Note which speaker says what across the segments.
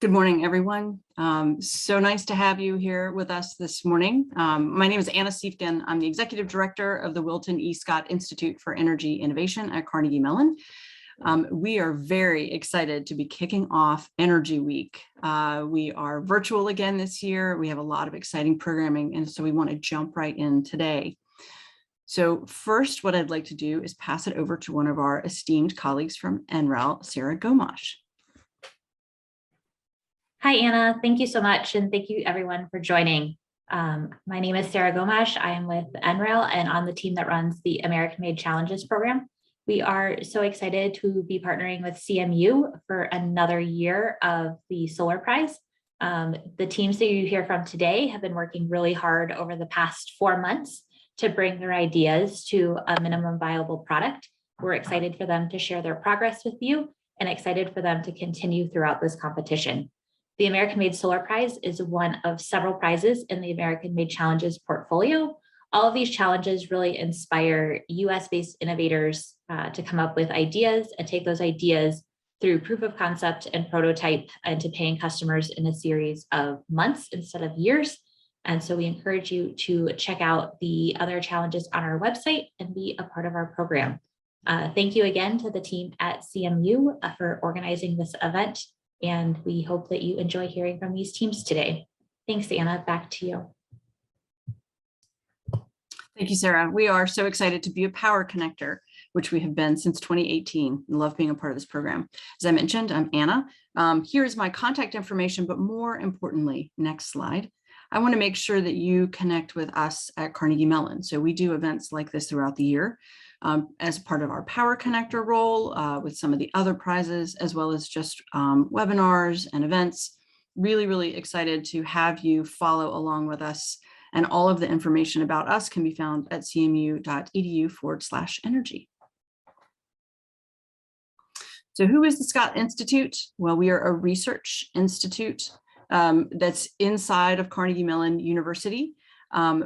Speaker 1: Good morning, everyone. So nice to have you here with us this morning. My name is Anna Siefken. I'm the Executive Director of the Wilton E. Scott Institute for Energy Innovation at Carnegie Mellon. We are very excited to be kicking off Energy Week. We are virtual again this year. We have a lot of exciting programming, and so we want to jump right in today. So first, what I'd like to do is pass it over to one of our esteemed colleagues from NREL, Sarah Gomash.
Speaker 2: Hi, Anna. Thank you so much. And thank you everyone for joining. My name is Sarah Gomash. I am with NREL and on the team that runs the American Made Challenges program. We are so excited to be partnering with CMU for another year of the Solar Prize. The teams that you hear from today have been working really hard over the past 4 months to bring their ideas to a minimum viable product. We're excited for them to share their progress with you and excited for them to continue throughout this competition. The American Made Solar Prize is one of several prizes in the American Made Challenges portfolio. All of these challenges really inspire US-based innovators to come up with ideas and take those ideas through proof of concept and prototype into paying customers in a series of months instead of years. And so we encourage you to check out the other challenges on our website and be a part of our program. Thank you again to the team at CMU for organizing this event. And we hope that you enjoy hearing from these teams today. Thanks, Anna. Back to you.
Speaker 1: Thank you, Sarah. We are so excited to be a power connector, which we have been since 2018. I love being a part of this program. As I mentioned, I'm Anna. Here is my contact information, but more importantly, next slide. I want to make sure that you connect with us at Carnegie Mellon. So we do events like this throughout the year. As part of our Power Connector role with some of the other prizes, as well as just webinars and events. Really, really excited to have you follow along with us. And all of the information about us can be found at cmu.edu/energy. So who is the Scott Institute? Well, we are a research institute that's inside of Carnegie Mellon University.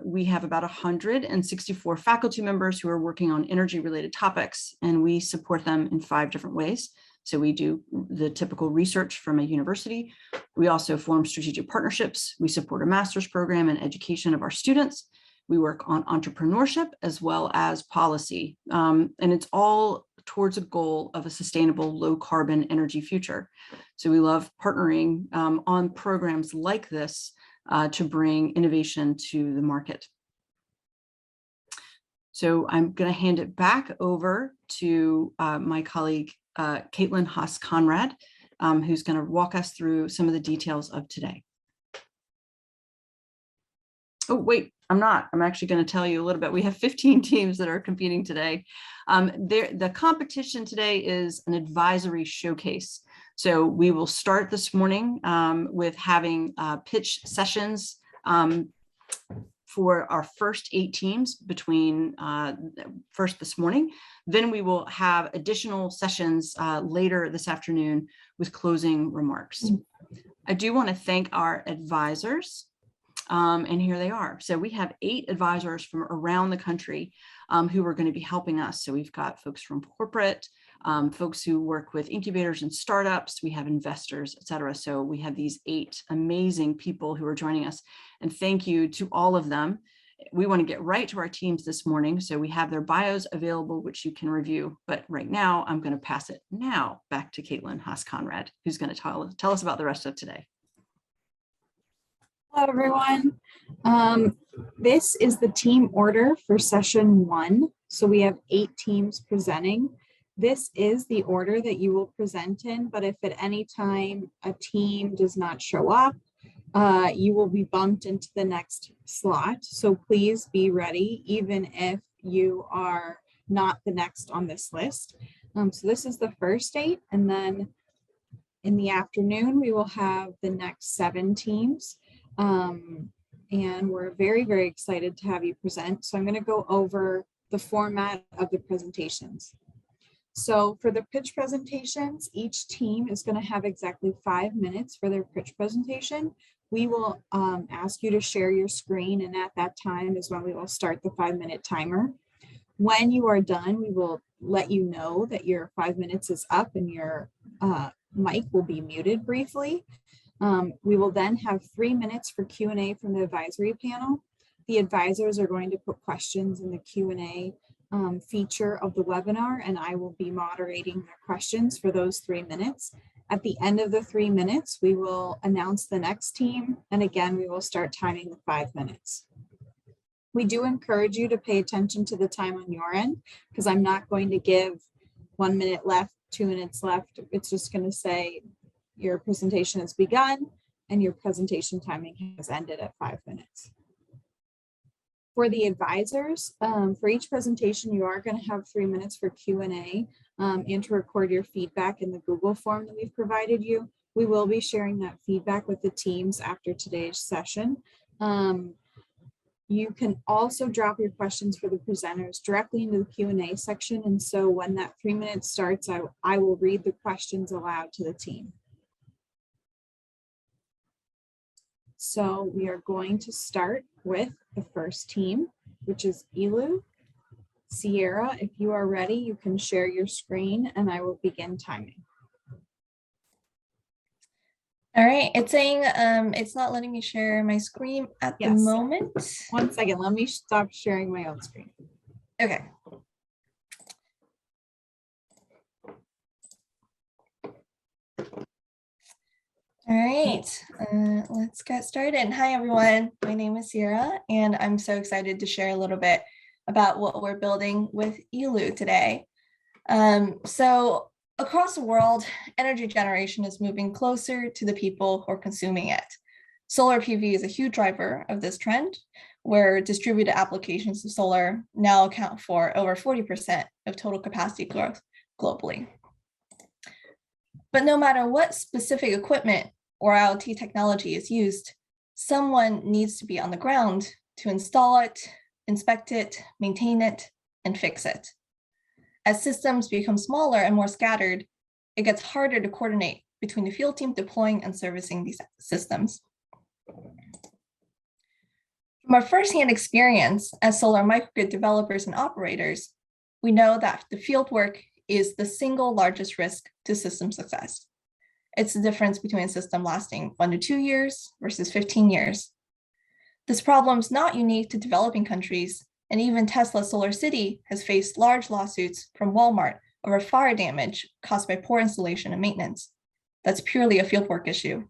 Speaker 1: We have about 164 faculty members who are working on energy related topics, and we support them in 5 different ways. So we do the typical research from a university. We also form strategic partnerships. We support a master's program and education of our students. We work on entrepreneurship as well as policy. And it's all towards a goal of a sustainable low carbon energy future. So we love partnering on programs like this to bring innovation to the market. So I'm going to hand it back over to my colleague, Caitlin Haas-Conrad, who's going to walk us through some of the details of today. Oh, wait, I'm not. I'm actually going to tell you a little bit. We have 15 teams that are competing today. The competition today is an advisory showcase. So we will start this morning with having pitch sessions for our first 8 teams between first this morning. Then we will have additional sessions later this afternoon with closing remarks. I do want to thank our advisors. And here they are. So we have 8 advisors from around the country who are going to be helping us. So we've got folks from corporate, folks who work with incubators and startups. We have investors, et cetera. So we have these 8 amazing people who are joining us. And thank you to all of them. We want to get right to our teams this morning. So we have their bios available, which you can review. But right now, I'm going to pass it now back to Caitlin Haas-Conrad, who's going to tell us about the rest of today.
Speaker 3: Hello, everyone. This is the team order for session 1. So we have 8 teams presenting. This is the order that you will present in, but if at any time a team does not show up, you will be bumped into the next slot. So please be ready, even if you are not the next on this list. So this is the first 8, and then in the afternoon, we will have the next 7 teams. And we're very, very excited to have you present. So I'm going to go over the format of the presentations. So for the pitch presentations, each team is going to have exactly 5 minutes for their pitch presentation. We will ask you to share your screen, and at that time is when we will start the 5-minute timer. When you are done, we will let you know that your 5 minutes is up and your mic will be muted briefly. We will then have 3 minutes for Q&A from the advisory panel. The advisors are going to put questions in the Q&A feature of the webinar, and I will be moderating their questions for those 3 minutes. At the end of the 3 minutes, we will announce the next team, and again, we will start timing the 5 minutes. We do encourage you to pay attention to the time on your end, because I'm not going to give 1 minute left, 2 minutes left. It's just going to say your presentation has begun and your presentation timing has ended at 5 minutes. For the advisors, for each presentation, you are going to have 3 minutes for Q&A and to record your feedback in the Google form that we've provided you. We will be sharing that feedback with the teams after today's session. You can also drop your questions for the presenters directly into the Q&A section. And so when that 3 minutes starts, I will read the questions aloud to the team. So we are going to start with the first team, which is ELU. Sierra, if you are ready, you can share your screen and I will begin timing.
Speaker 4: All right, it's saying it's not letting me share my screen at the moment.
Speaker 3: 1 second, let me stop sharing my own screen.
Speaker 4: Okay. All right, let's get started. Hi, everyone. My name is Sierra, and I'm so excited to share a little bit about what we're building with ELU today. So across the world, energy generation is moving closer to the people who are consuming it. Solar PV is a huge driver of this trend, where distributed applications of solar now account for over 40% of total capacity growth globally. But no matter what specific equipment or IoT technology is used, someone needs to be on the ground to install it, inspect it, maintain it, and fix it. As systems become smaller and more scattered, it gets harder to coordinate between the field team deploying and servicing these systems. From our firsthand experience as solar microgrid developers and operators, we know that the field work is the single largest risk to system success. It's the difference between a system lasting 1 to 2 years versus 15 years. This problem is not unique to developing countries, and even Tesla Solar City has faced large lawsuits from Walmart over fire damage caused by poor installation and maintenance. That's purely a fieldwork issue.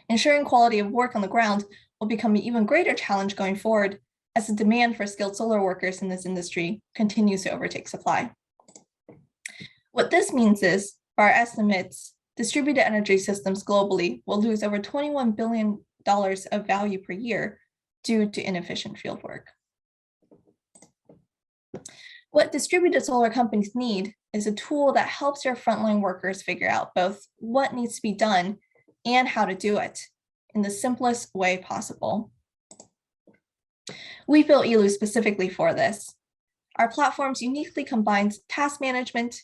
Speaker 4: Ensuring quality of work on the ground will become an even greater challenge going forward as the demand for skilled solar workers in this industry continues to overtake supply. What this means is, by our estimates, distributed energy systems globally will lose over $21 billion of value per year due to inefficient fieldwork. What distributed solar companies need is a tool that helps their frontline workers figure out both what needs to be done and how to do it in the simplest way possible. We built ELU specifically for this. Our platforms uniquely combines task management,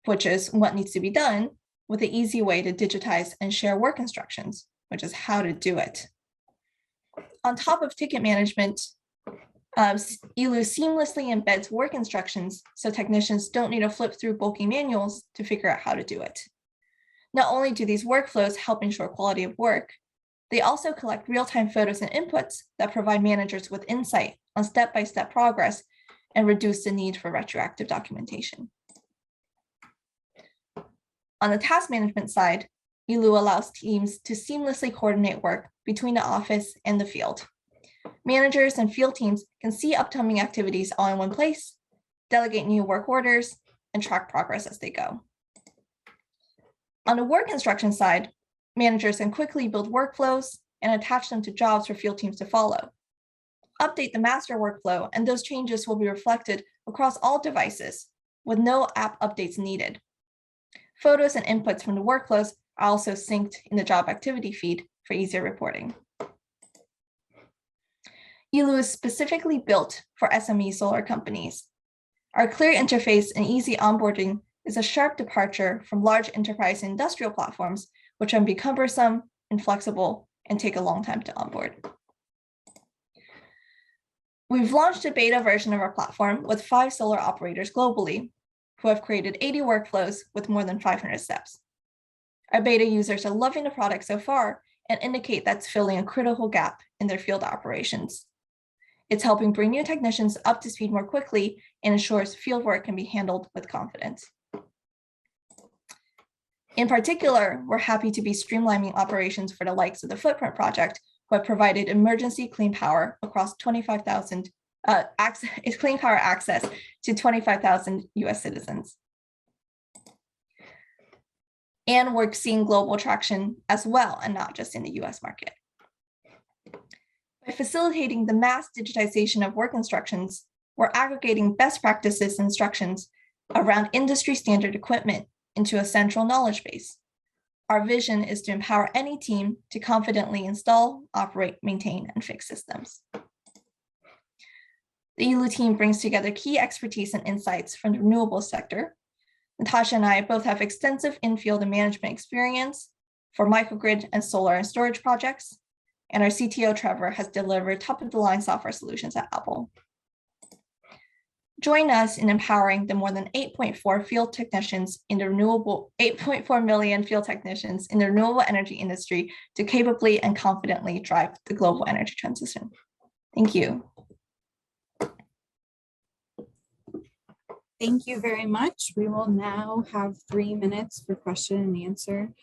Speaker 4: which is what needs to be done, with an easy way to digitize and share work instructions, which is how to do it. On top of ticket management, ELU seamlessly embeds work instructions so technicians don't need to flip through bulky manuals to figure out how to do it. Not only do these workflows help ensure quality of work, they also collect real-time photos and inputs that provide managers with insight on step-by-step progress and reduce the need for retroactive documentation. On the task management side, ELU allows teams to seamlessly coordinate work between the office and the field. Managers and field teams can see upcoming activities all in one place, delegate new work orders, and track progress as they go. On the work instruction side, managers can quickly build workflows and attach them to jobs for field teams to follow. Update the master workflow, and those changes will be reflected across all devices with no app updates needed. Photos and inputs from the workflows are also synced in the job activity feed for easier reporting. ELU is specifically built for SME solar companies. Our clear interface and easy onboarding is a sharp departure from large enterprise and industrial platforms, which can be cumbersome, inflexible, and take a long time to onboard. We've launched a beta version of our platform with 5 solar operators globally who have created 80 workflows with more than 500 steps. Our beta users are loving the product so far and indicate that's filling a critical gap in their field operations. It's helping bring new technicians up to speed more quickly and ensures field work can be handled with confidence. In particular, we're happy to be streamlining operations for the likes of the Footprint project, who have provided emergency clean power across 25,000 clean power access to 25,000 US citizens. And we're seeing global traction as well, and not just in the US market. By facilitating the mass digitization of work instructions, we're aggregating best practices instructions around industry standard equipment into a central knowledge base. Our vision is to empower any team to confidently install, operate, maintain, and fix systems. The ELU team brings together key expertise and insights from the renewables sector. Natasha and I both have extensive in-field and management experience for microgrid and solar and storage projects, and our CTO, Trevor, has delivered top-of-the-line software solutions at Apple. Join us in empowering the more than 8.4 field technicians in the renewable, 8.4 million field technicians in the renewable energy industry to capably and confidently drive the global energy transition. Thank you.
Speaker 3: Thank you very much. We will now have 3 minutes for question and answer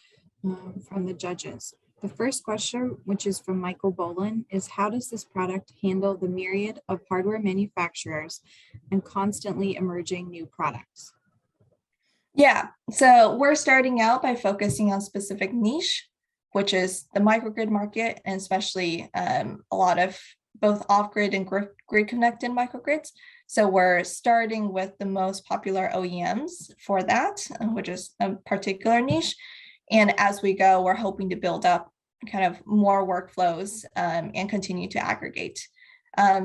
Speaker 3: from the judges. The first question, which is from Michael Boland, is how does this product handle the myriad of hardware manufacturers and constantly emerging new products?
Speaker 4: Yeah, so we're starting out by focusing on specific niche, which is the microgrid market, and especially a lot of both off-grid and grid-connected microgrids. So we're starting with the most popular OEMs for that, which is a particular niche. And as we go, we're hoping to build up kind of more workflows and continue to aggregate.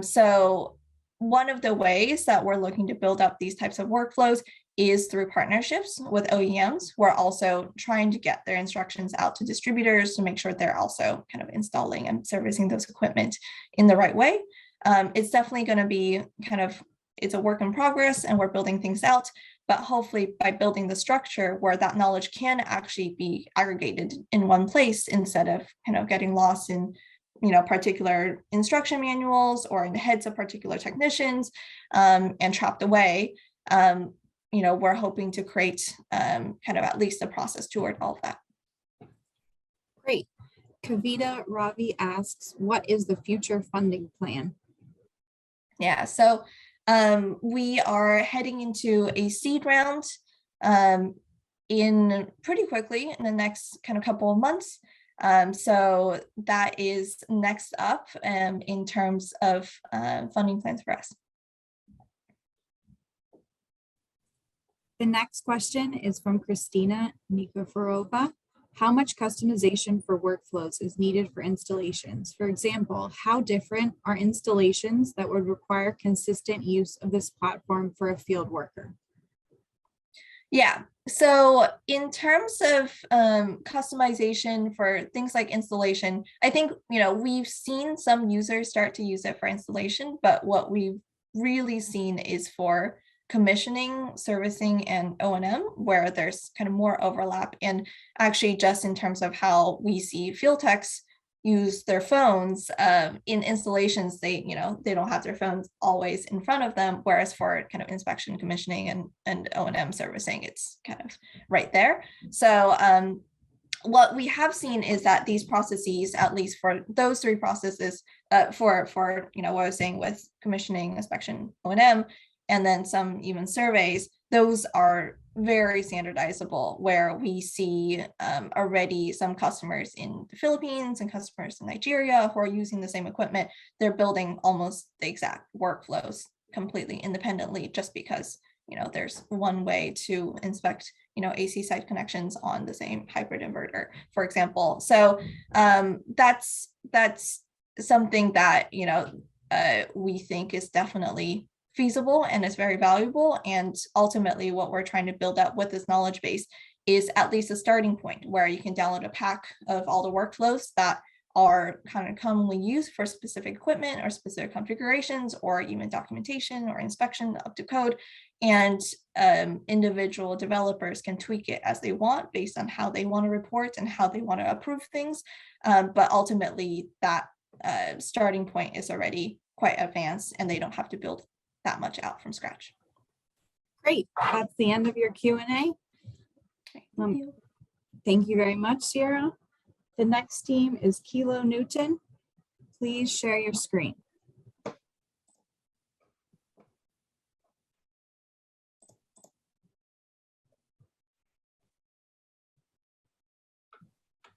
Speaker 4: So one of the ways that we're looking to build up these types of workflows is through partnerships with OEMs who are also trying to get their instructions out to distributors to make sure they're also kind of installing and servicing those equipment in the right way. It's definitely going to be kind of, it's a work in progress and we're building things out, but hopefully by building the structure where that knowledge can actually be aggregated in one place instead of kind of getting lost in, you know, particular instruction manuals or in the heads of particular technicians and trapped away. You know, we're hoping to create kind of at least a process toward all of that.
Speaker 3: Great. Kavita Ravi asks, what is the future funding plan?
Speaker 4: Yeah, so we are heading into a seed round in pretty quickly in the next kind of couple of months. So that is next up in terms of funding plans for us.
Speaker 3: The next question is from Christina Nikiforova. How much customization for workflows is needed for installations? For example, how different are installations that would require consistent use of this platform for a field worker?
Speaker 4: Yeah, so in terms of customization for things like installation, I think, you know, we've seen some users start to use it for installation, but what we've really seen is for commissioning, servicing, and O&M, where there's kind of more overlap. And actually just in terms of how we see field techs use their phones in installations, they don't have their phones always in front of them, whereas for kind of inspection, commissioning, and O&M servicing, it's kind of right there. So what we have seen is that these processes, at least for those three processes, for what I was saying with commissioning, inspection, O&M, and then some even surveys, those are very standardizable, where we see already some customers in the Philippines and customers in Nigeria who are using the same equipment. They're building almost the exact workflows completely independently, just because, you know, there's one way to inspect, you know, AC side connections on the same hybrid inverter, for example. So that's something that, you know, we think is definitely feasible and is very valuable. And ultimately what we're trying to build up with this knowledge base is at least a starting point where you can download a pack of all the workflows that are kind of commonly used for specific equipment or specific configurations or even documentation or inspection up to code. And individual developers can tweak it as they want based on how they want to report and how they want to approve things. But ultimately that starting point is already quite advanced and they don't have to build that much out from scratch.
Speaker 3: Great. That's the end of your Q&A. Thank you very much, Sierra. The next team is Kilo Newton. Please share your screen.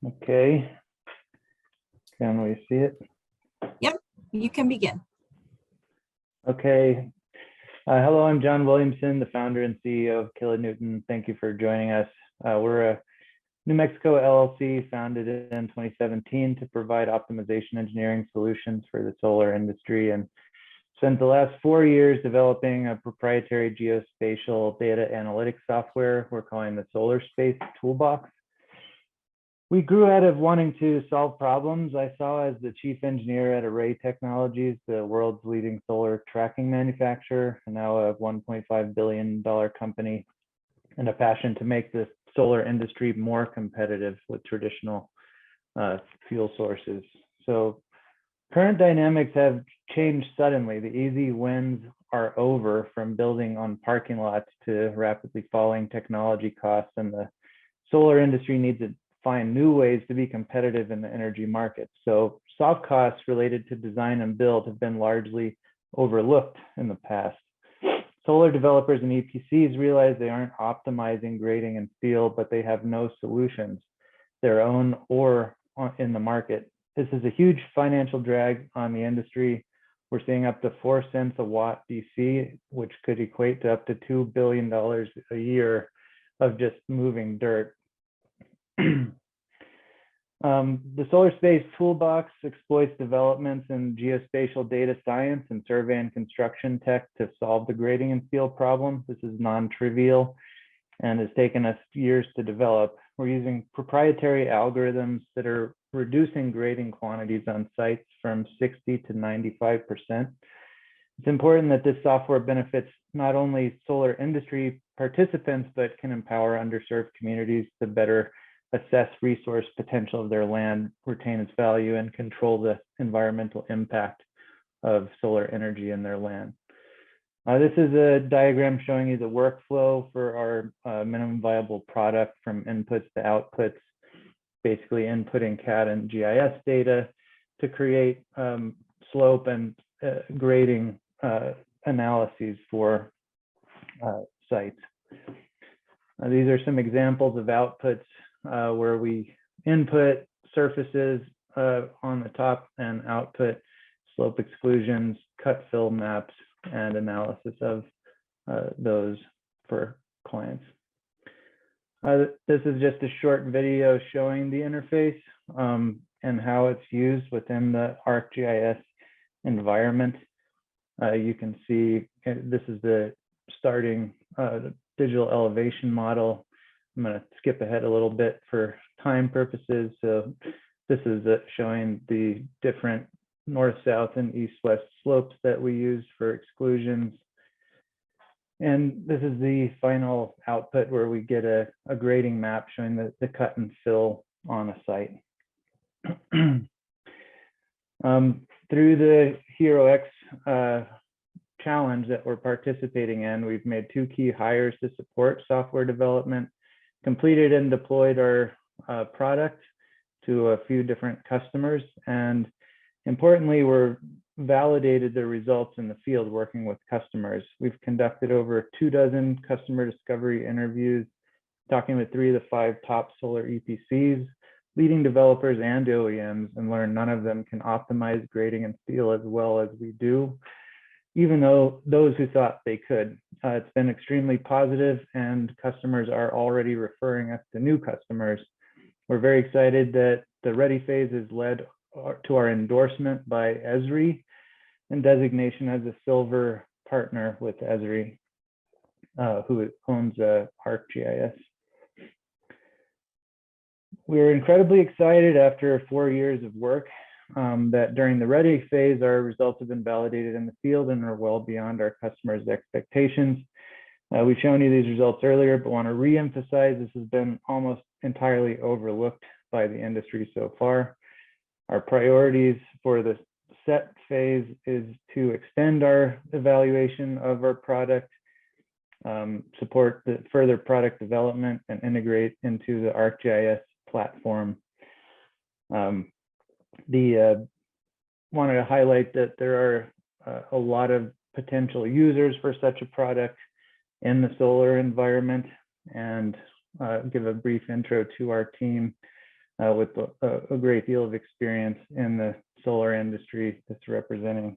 Speaker 5: Okay. Can we see it?
Speaker 3: Yep, you can begin.
Speaker 5: Okay. Hello, I'm John Williamson, the founder and CEO of Kilo Newton. Thank you for joining us. We're a New Mexico LLC founded in 2017 to provide optimization engineering solutions for the solar industry, and spent the last 4 years developing a proprietary geospatial data analytics software we're calling the Solar Space Toolbox. We grew out of wanting to solve problems I saw as the chief engineer at Array Technologies, the world's leading solar tracking manufacturer, and now a $1.5 billion company, and a passion to make the solar industry more competitive with traditional fuel sources. So current dynamics have changed suddenly. The easy wins are over, from building on parking lots to rapidly falling technology costs, and the solar industry needs to find new ways to be competitive in the energy market. So soft costs related to design and build have been largely overlooked in the past. Solar developers and EPCs realize they aren't optimizing grading and field, but they have no solutions, their own or in the market. This is a huge financial drag on the industry. We're seeing up to 4 cents a watt DC, which could equate to up to $2 billion a year of just moving dirt. The Solar Space Toolbox exploits developments in geospatial data science and survey and construction tech to solve the grading and field problem. This is non-trivial and has taken us years to develop. We're using proprietary algorithms that are reducing grading quantities on sites from 60 to 95%. It's important that this software benefits not only solar industry participants, but can empower underserved communities to better assess resource potential of their land, retain its value, and control the environmental impact of solar energy in their land. This is a diagram showing you the workflow for our minimum viable product, from inputs to outputs, basically inputting CAD and GIS data to create slope and grading analyses for sites. These are some examples of outputs where we input surfaces on the top and output slope exclusions, cut fill maps, and analysis of those for clients. This is just a short video showing the interface and how it's used within the ArcGIS environment. You can see this is the starting digital elevation model. I'm going to skip ahead a little bit for time purposes. So this is showing the different north, south, and east-west slopes that we use for exclusions. And this is the final output where we get a grading map showing the cut and fill on a site. Through the HeroX challenge that we're participating in, we've made 2 key hires to support software development, completed and deployed our product to a few different customers, and importantly, we're validated the results in the field working with customers. We've conducted over 24 customer discovery interviews, talking with 3 of the 5 top solar EPCs, leading developers and OEMs, and learned none of them can optimize grading and field as well as we do, even though those who thought they could. It's been extremely positive, and customers are already referring us to new customers. We're very excited that the ready phase has led to our endorsement by Esri and designation as a silver partner with Esri, who owns ArcGIS. We're incredibly excited after 4 years of work that during the ready phase, our results have been validated in the field and are well beyond our customers' expectations. We've shown you these results earlier, but want to re-emphasize this has been almost entirely overlooked by the industry so far. Our priorities for the set phase is to extend our evaluation of our product, support the further product development, and integrate into the ArcGIS platform. Wanted to highlight that there are a lot of potential users for such a product in the solar environment, and give a brief intro to our team with a great deal of experience in the solar industry that's representing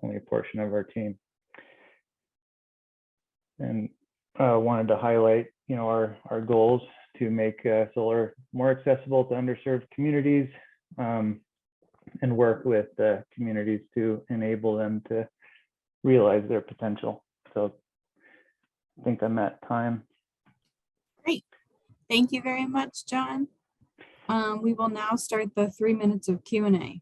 Speaker 5: only a portion of our team. And wanted to highlight, our goals to make solar more accessible to underserved communities, and work with the communities to enable them to realize their potential. So I think I'm at time.
Speaker 3: Great. Thank you very much, John. We will now start the 3 minutes of Q&A.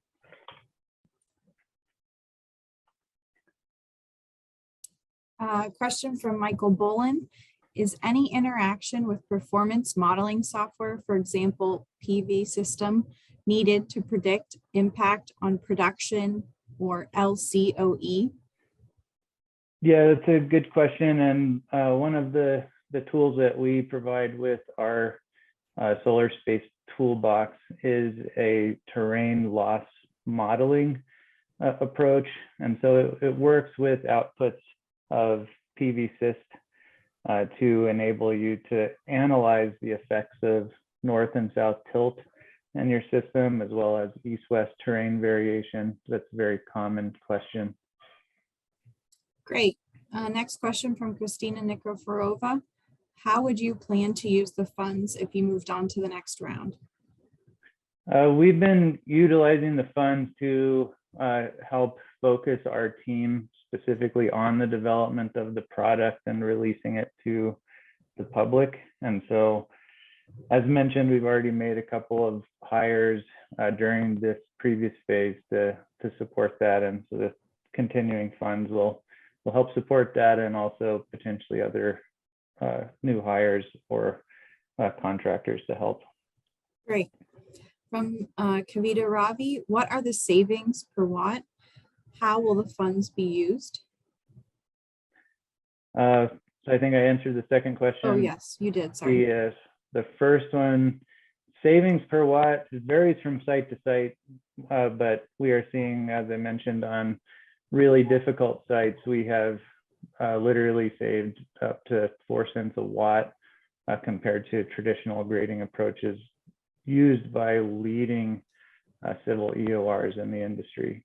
Speaker 3: Question from Michael Bolin. Is any interaction with performance modeling software, for example, PV system, needed to predict impact on production or LCOE?
Speaker 5: Yeah, that's a good question. And one of the tools that we provide with our Solar Space Toolbox is a terrain loss modeling approach. And so it works with outputs of PVSYST to enable you to analyze the effects of north and south tilt in your system, as well as east-west terrain variation. That's a very common question.
Speaker 3: Great. Next question from Christina Nikiforova. How would you plan to use the funds if you moved on to the next round?
Speaker 5: We've been utilizing the funds to help focus our team specifically on the development of the product and releasing it to the public. And so, as mentioned, we've already made a couple of hires during this previous phase to support that. And so the continuing funds will help support that, and also potentially other new hires or contractors to help.
Speaker 3: Great. From Kavita Ravi, what are the savings per watt? How will the funds be used?
Speaker 5: So I think I answered the second question.
Speaker 3: Oh, yes, you did. Sorry.
Speaker 5: The first one, savings per watt, varies from site to site, but we are seeing, as I mentioned, on really difficult sites, we have literally saved up to 4 cents a watt compared to traditional grading approaches used by leading civil EORs in the industry.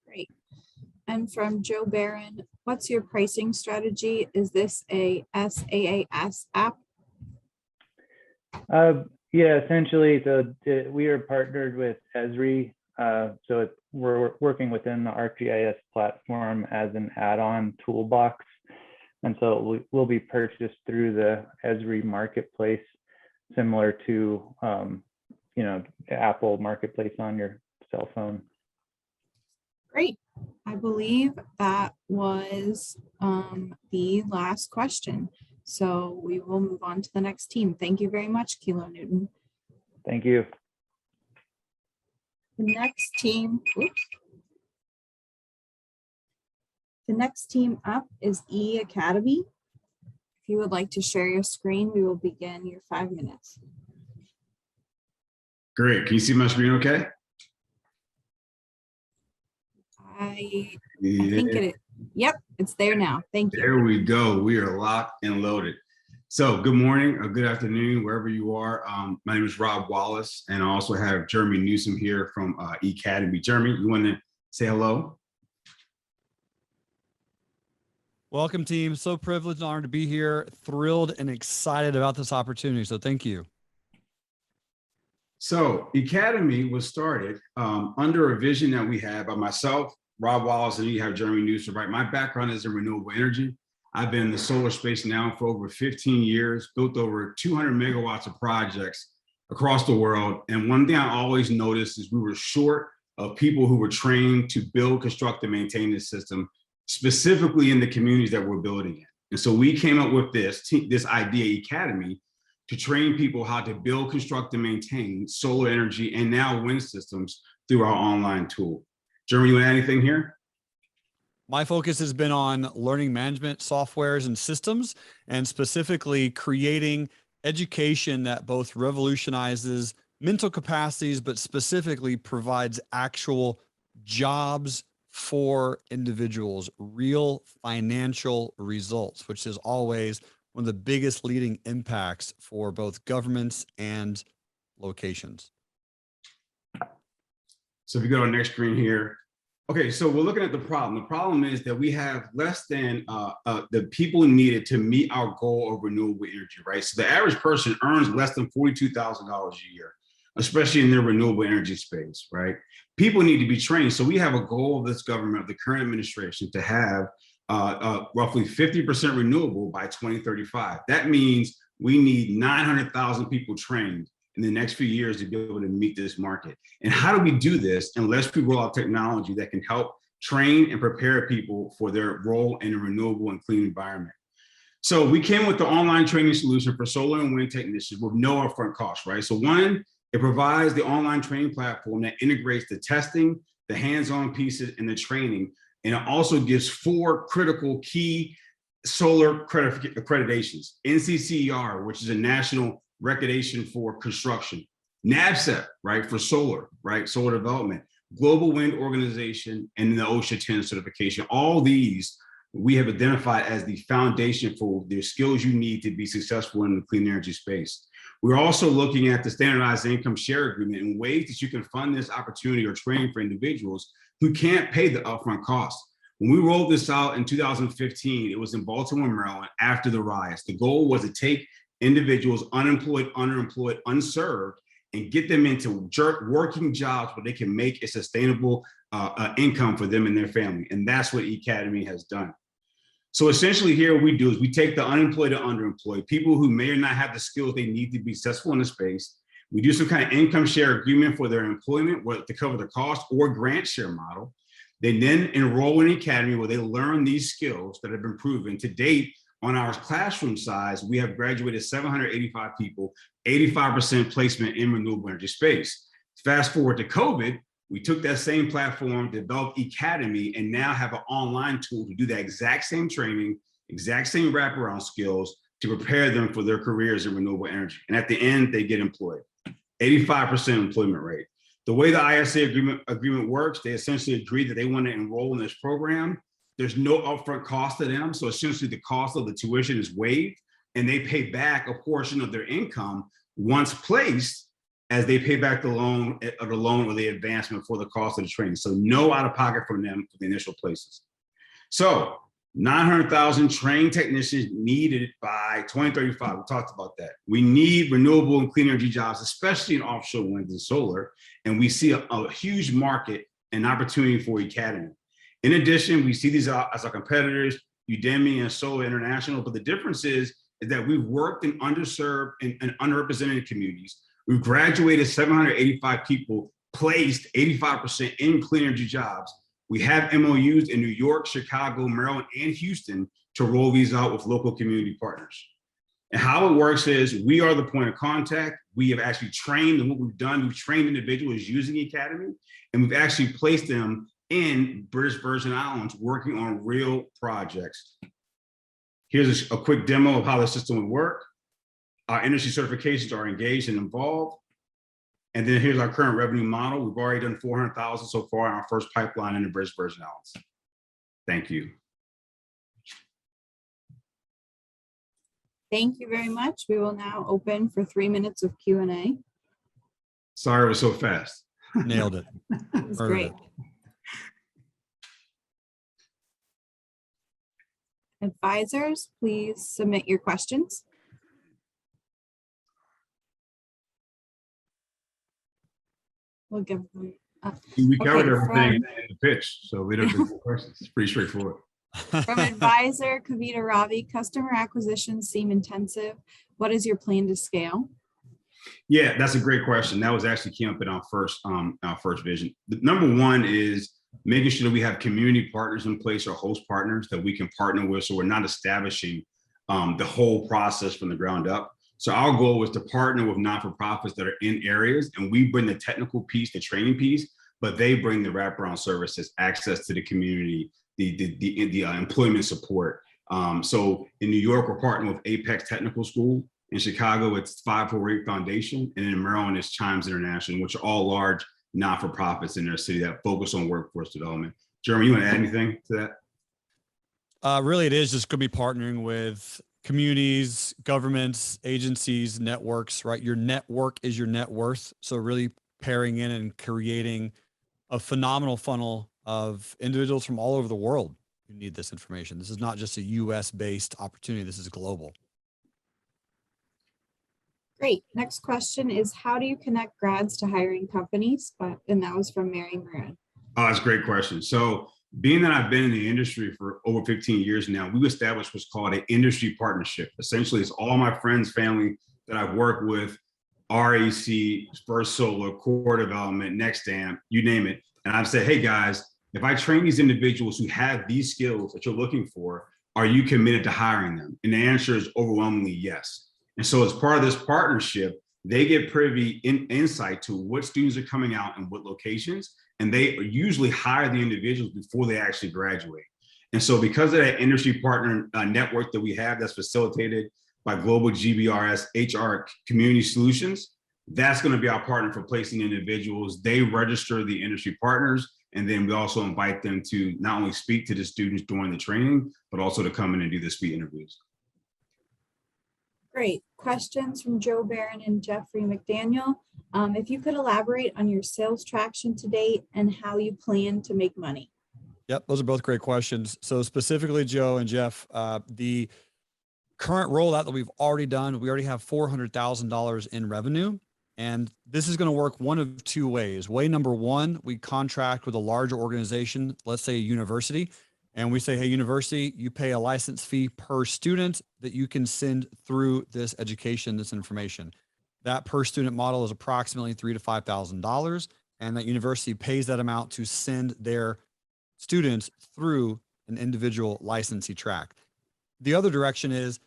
Speaker 3: Great. And from Joe Barron, what's your pricing strategy? Is this a SaaS app?
Speaker 5: Yeah, essentially, so we are partnered with Esri. So we're working within the ArcGIS platform as an add-on toolbox. And so it will be purchased through the Esri marketplace, similar to, Apple marketplace on your cell phone.
Speaker 3: Great. I believe that was the last question. So we will move on to the next team. Thank you very much, Kilo Newton.
Speaker 5: Thank you.
Speaker 3: The next team, The next team up is E Academy. If you would like to share your screen, we will begin your 5 minutes.
Speaker 6: Great. Can you see my screen okay?
Speaker 3: I think yep, it's there now. Thank you.
Speaker 6: There we go. We are locked and loaded. So good morning or good afternoon, wherever you are. My name is Rob Wallace, and I also have Jeremy Newsom here from E-Cademy. Jeremy, you want to say hello?
Speaker 7: Welcome, team. So privileged and honored to be here. Thrilled and excited about this opportunity. So thank you.
Speaker 6: So E-Cademy was started under a vision that we had by myself, Rob Wallace, and you have Jeremy Newsom, right? My background is in renewable energy. I've been in the solar space now for over 15 years, built over 200 megawatts of projects across the world. And one thing I always noticed is we were short of people who were trained to build, construct, and maintain this system, specifically in the communities that we're building in. And so we came up with this idea academy to train people how to build, construct, and maintain solar energy and now wind systems through our online tool. Jeremy, you want to add anything here?
Speaker 7: My focus has been on learning management softwares and systems, and specifically creating education that both revolutionizes mental capacities, but specifically provides actual jobs for individuals, real financial results, which is always one of the biggest leading impacts for both governments and locations.
Speaker 6: So if you go to the next screen here. Okay, so we're looking at the problem. The problem is that we have less than the people needed to meet our goal of renewable energy, right? So the average person earns less than $42,000 a year, especially in their renewable energy space, right? People need to be trained. So we have a goal of this government, of the current administration, to have roughly 50% renewable by 2035. That means we need 900,000 people trained in the next few years to be able to meet this market. And how do we do this unless we roll out technology that can help train and prepare people for their role in a renewable and clean environment? So we came with the online training solution for solar and wind technicians with no upfront cost, right? So one, it provides the online training platform that integrates the testing, the hands-on pieces, and the training. And it also gives 4 critical key solar accreditations: NCCER, which is a national recognition for construction; NABCEP, right, for solar, right, solar development; Global Wind Organization; and the OSHA 10 certification. All these we have identified as the foundation for the skills you need to be successful in the clean energy space. We're also looking at the standardized income share agreement and ways that you can fund this opportunity or training for individuals who can't pay the upfront cost. When we rolled this out in 2015, it was in Baltimore, Maryland, after the riots. The goal was to take individuals, unemployed, underemployed, unserved, and get them into working jobs where they can make a sustainable income for them and their family. And that's what Academy has done. So essentially here what we do is we take the unemployed and underemployed, people who may or not have the skills they need to be successful in the space. We do some kind of income share agreement for their employment to cover the cost, or grant share model. They then enroll in Academy where they learn these skills that have been proven. To date, on our classroom size, we have graduated 785 people, 85% placement in renewable energy space. Fast forward to COVID, we took that same platform, developed Academy, and now have an online tool to do that exact same training, exact same wraparound skills to prepare them for their careers in renewable energy. And at the end, they get employed. 85% employment rate. The way the ISA agreement works, they essentially agree that they want to enroll in this program. There's no upfront cost to them. So essentially the cost of the tuition is waived, and they pay back a portion of their income once placed as they pay back the loan or the advancement for the cost of the training. So no out of pocket from them for the initial places. So 900,000 trained technicians needed by 2035. We talked about that. We need renewable and clean energy jobs, especially in offshore wind and solar. And we see a huge market and opportunity for Academy. In addition, we see these as our competitors, Udemy and Solar International. But the difference is that we've worked in underserved and underrepresented communities. We've graduated 785 people, placed 85% in clean energy jobs. We have MOUs in New York, Chicago, Maryland, and Houston to roll these out with local community partners. And how it works is we are the point of contact. We have actually trained, and what we've done, we've trained individuals using Academy, and we've actually placed them in British Virgin Islands working on real projects. Here's a quick demo of how the system would work. Our industry certifications are engaged and involved. And then here's our current revenue model. We've already done 400,000 so far in our first pipeline in the British Virgin Islands. Thank you.
Speaker 3: Thank you very much. We will now open for 3 minutes of Q&A.
Speaker 6: Sorry it was so fast.
Speaker 7: Nailed it.
Speaker 3: That's great. Advisors, please submit your questions. We'll give them.
Speaker 6: We covered
Speaker 3: Okay,
Speaker 6: everything in the pitch, so we don't have questions. It's pretty straightforward.
Speaker 3: From advisor Kavita Ravi, customer acquisitions seem intensive. What is your plan to scale?
Speaker 6: Yeah, that's a great question. That was actually came up in our first vision. The number one is making sure that we have community partners in place or host partners that we can partner with, so we're not establishing the whole process from the ground up. So our goal was to partner with not-for-profits that are in areas, and we bring the technical piece, the training piece, but they bring the wraparound services, access to the community, the employment support. So in New York, we're partnering with Apex Technical School. In Chicago, it's 548 Foundation, and in Maryland, it's Chimes International, which are all large not-for-profits in their city that focus on workforce development. Jeremy, you want to add anything to that?
Speaker 7: Really, it is just going to be partnering with communities, governments, agencies, networks, right? Your network is your net worth. So really pairing in and creating a phenomenal funnel of individuals from all over the world who need this information. This is not just a US-based opportunity. This is global.
Speaker 3: Great. Next question is, how do you connect grads to hiring companies? And that was from Mary Marin.
Speaker 6: Oh, that's a great question. So being that I've been in the industry for over 15 years now, we've established what's called an industry partnership. Essentially, it's all my friends, family that I've worked with, RAC, First Solar, Core Development, NextAmp, you name it. And I've said, hey guys, if I train these individuals who have these skills that you're looking for, are you committed to hiring them? And the answer is overwhelmingly yes. And so as part of this partnership, they get privy insight to what students are coming out and what locations, and they usually hire the individuals before they actually graduate. And so because of that industry partner network that we have that's facilitated by Global GBRS HR Community Solutions, that's going to be our partner for placing individuals. They register the industry partners, and then we also invite them to not only speak to the students during the training, but also to come in and do the speed interviews.
Speaker 3: Great. Questions from Joe Barron and Jeffrey McDaniel. If you could elaborate on your sales traction to date and how you plan to make money.
Speaker 7: Yep, those are both great questions. So specifically, Joe and Jeff, the current rollout that we've already done, we already have $400,000 in revenue. And this is going to work one of two ways. Way number one, we contract with a larger organization, let's say a university, and we say, hey, university, you pay a license fee per student that you can send through this education, this information. That per student model is approximately $3,000 to $5,000. And that university pays that amount to send their students through an individual licensee track. The other direction is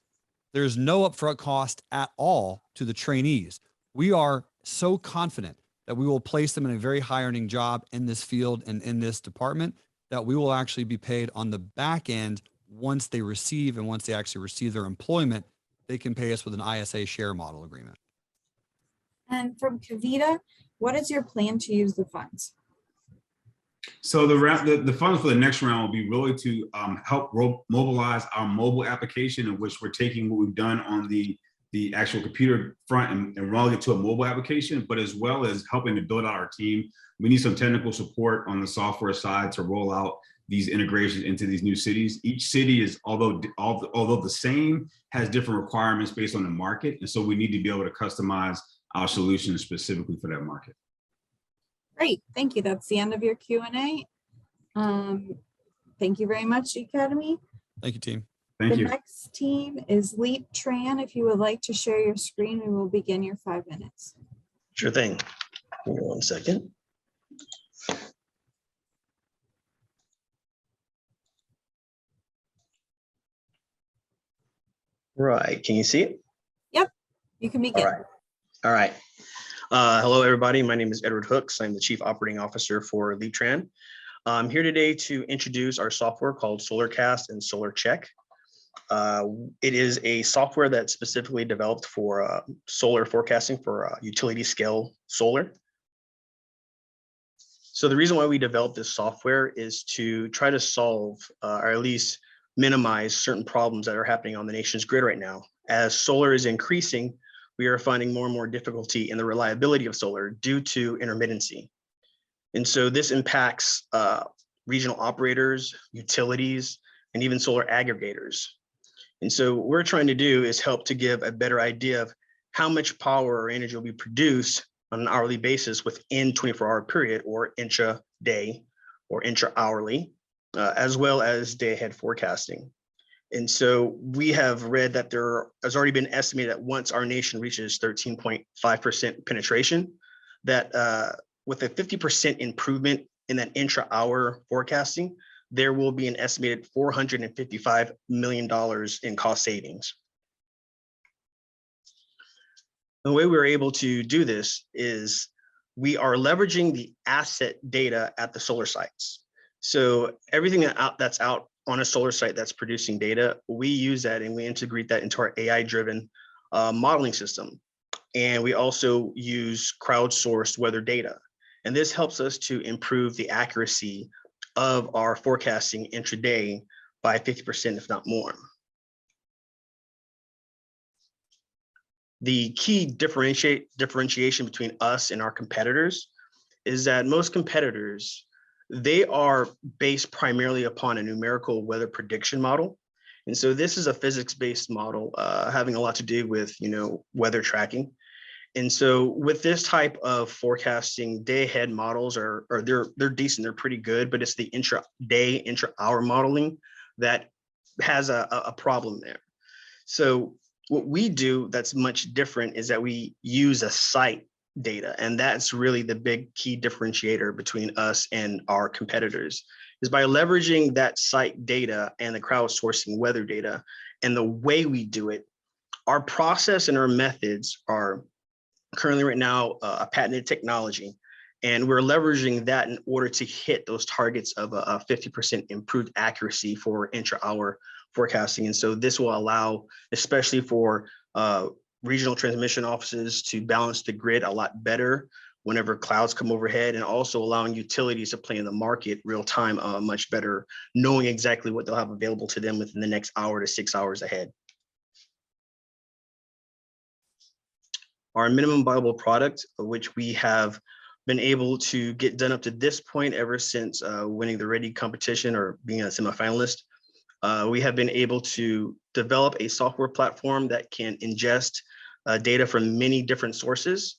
Speaker 7: there's no upfront cost at all to the trainees. We are so confident that we will place them in a very high earning job in this field and in this department that we will actually be paid on the back end once they receive, and once they actually receive their employment, they can pay us with an ISA share model agreement.
Speaker 3: And from Kavita, what is your plan to use the funds?
Speaker 6: So the funds for the next round will be really to help mobilize our mobile application, in which we're taking what we've done on the actual computer front and rolling it to a mobile application, but as well as helping to build out our team. We need some technical support on the software side to roll out these integrations into these new cities. Each city is, although the same, has different requirements based on the market. And so we need to be able to customize our solutions specifically for that market.
Speaker 3: Great, thank you. That's the end of your Q&A. Thank you very much, Academy.
Speaker 7: Thank you, team.
Speaker 6: Thank you.
Speaker 3: The next team is Leaptran. If you would like to share your screen, we will begin your 5 minutes.
Speaker 8: Sure thing. Give me 1 second. Right, can you see it?
Speaker 3: Yep, you can begin.
Speaker 8: All right. Hello, everybody. My name is Edward Hooks. I'm the Chief Operating Officer for Leaptran. I'm here today to introduce our software called SolarCast and SolarCheck. It is a software that's specifically developed for solar forecasting for utility scale solar. So the reason why we developed this software is to try to solve or at least minimize certain problems that are happening on the nation's grid right now. As solar is increasing, we are finding more and more difficulty in the reliability of solar due to intermittency. And so this impacts regional operators, utilities, and even solar aggregators. And so what we're trying to do is help to give a better idea of how much power or energy will be produced on an hourly basis within 24-hour period, or intra-day or intra-hourly, as well as day-ahead forecasting. And so we have read that there has already been estimated that once our nation reaches 13.5% penetration, that with a 50% improvement in that intra-hour forecasting, there will be an estimated $455 million in cost savings. The way we're able to do this is we are leveraging the asset data at the solar sites. So everything that's out on a solar site that's producing data, we use that and we integrate that into our AI-driven modeling system. And we also use crowdsourced weather data. And this helps us to improve the accuracy of our forecasting intraday by 50%, if not more. The key differentiation between us and our competitors is that most competitors, they are based primarily upon a numerical weather prediction model. And so this is a physics-based model having a lot to do with, weather tracking. And so with this type of forecasting, day ahead models they're decent, they're pretty good, but it's the intra-day, intra-hour modeling that has a problem there. So what we do that's much different is that we use a site data, and that's really the big key differentiator between us and our competitors, is by leveraging that site data and the crowdsourcing weather data. And the way we do it, our process and our methods are currently right now a patented technology, and we're leveraging that in order to hit those targets of a 50% improved accuracy for intra-hour forecasting. And so this will allow, especially for regional transmission offices, to balance the grid a lot better whenever clouds come overhead, and also allowing utilities to play in the market real time much better, knowing exactly what they'll have available to them within the next hour to 6 hours ahead. Our minimum viable product, which we have been able to get done up to this point ever since winning the Ready competition or being a semifinalist, we have been able to develop a software platform that can ingest data from many different sources.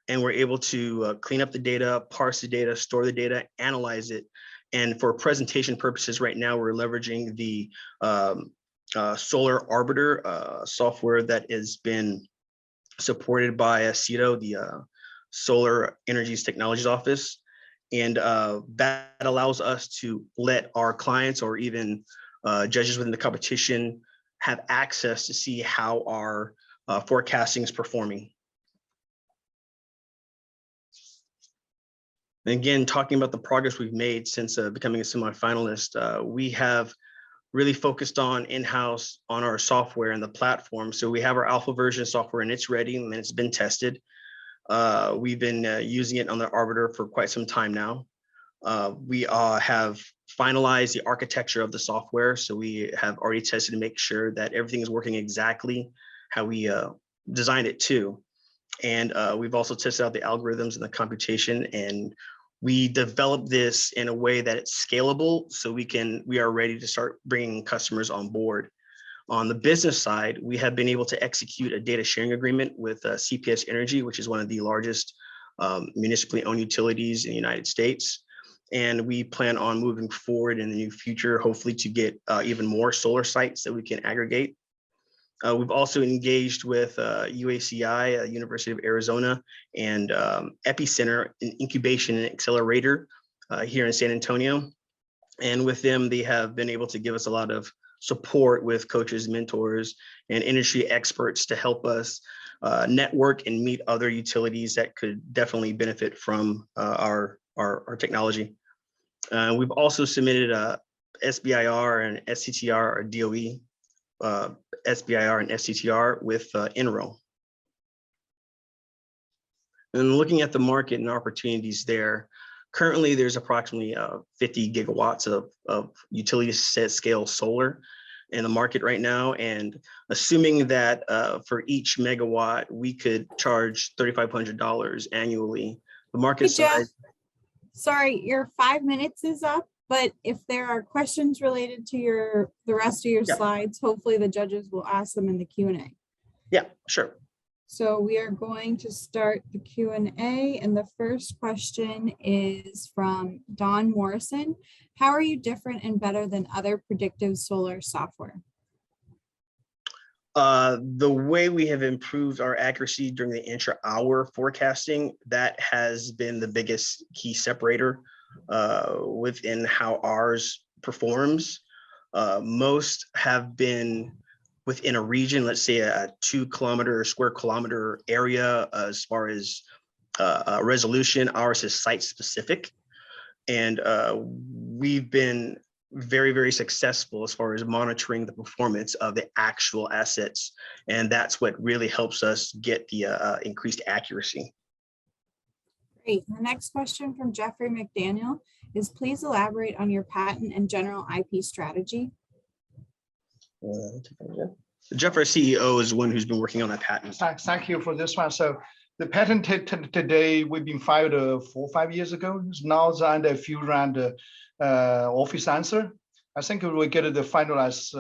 Speaker 8: And we're able to clean up the data, parse the data, store the data, analyze it. And for presentation purposes right now, we're leveraging the Solar Arbiter software that has been supported by CETO, the Solar Energy's Technologies Office. And that allows us to let our clients or even judges within the competition have access to see how our forecasting is performing. And again, talking about the progress we've made since becoming a semifinalist, we have really focused on in-house on our software and the platform. So we have our alpha version software and it's ready and it's been tested. We've been using it on the Arbiter for quite some time now. We have finalized the architecture of the software. So we have already tested to make sure that everything is working exactly how we designed it to. And we've also tested out the algorithms and the computation, and we developed this in a way that it's scalable so we are ready to start bringing customers on board. On the business side, we have been able to execute a data sharing agreement with CMU Energy, which is one of the largest municipally owned utilities in the United States. And we plan on moving forward in the near future, hopefully to get even more solar sites that we can aggregate. We've also engaged with UACI, University of Arizona, and Epicenter, an incubation and accelerator here in San Antonio. And with them, they have been able to give us a lot of support with coaches, mentors, and industry experts to help us network and meet other utilities that could definitely benefit from our technology. We've also submitted SBIR and STTR or DOE. SBIR and STTR with NREL. And looking at the market and opportunities there, currently there's approximately 50 gigawatts of utility scale solar in the market right now. And assuming that for each megawatt, we could charge $3,500 annually, the market size.
Speaker 3: Sorry, your 5 minutes is up. But if there are questions related to the rest of your slides, hopefully the judges will ask them in the Q&A.
Speaker 8: Yeah, sure.
Speaker 3: So we are going to start the Q&A, and the first question is from Don Morrison. How are you different and better than other predictive solar software?
Speaker 8: The way we have improved our accuracy during the intra-hour forecasting, that has been the biggest key separator within how ours performs. Most have been within a region, let's say a 2 square kilometer area as far as resolution. Ours is site specific. And we've been very, very successful as far as monitoring the performance of the actual assets. And that's what really helps us get the increased accuracy.
Speaker 3: Great. The next question from Jeffrey McDaniel is, please elaborate on your patent and general IP strategy.
Speaker 8: Jeff, our CEO, is the one who's been working on that patent.
Speaker 9: Thank you for this one. So the patent today, we've been filed 4 or 5 years ago. It's now under a few round office answer. I think we will get the finalized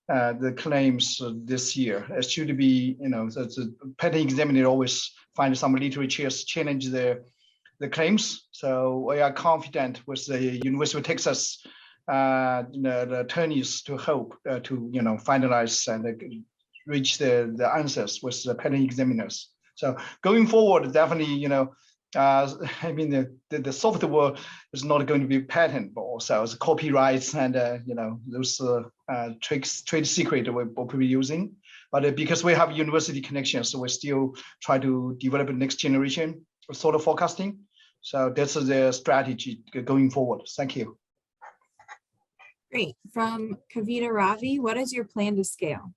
Speaker 9: the claims this year. It should be, the patent examiner always find some literature challenge the claims. So we are confident with the University of Texas the attorneys to hope to finalize and reach the answers with the patent examiners. So going forward, definitely, I mean, the software is not going to be patent, but also it's copyrights and those trade secret we'll be using. But because we have university connections, so we still try to develop the next generation of solar forecasting. So that's the strategy going forward. Thank you.
Speaker 3: Great. From Kavita Ravi, what is your plan to scale?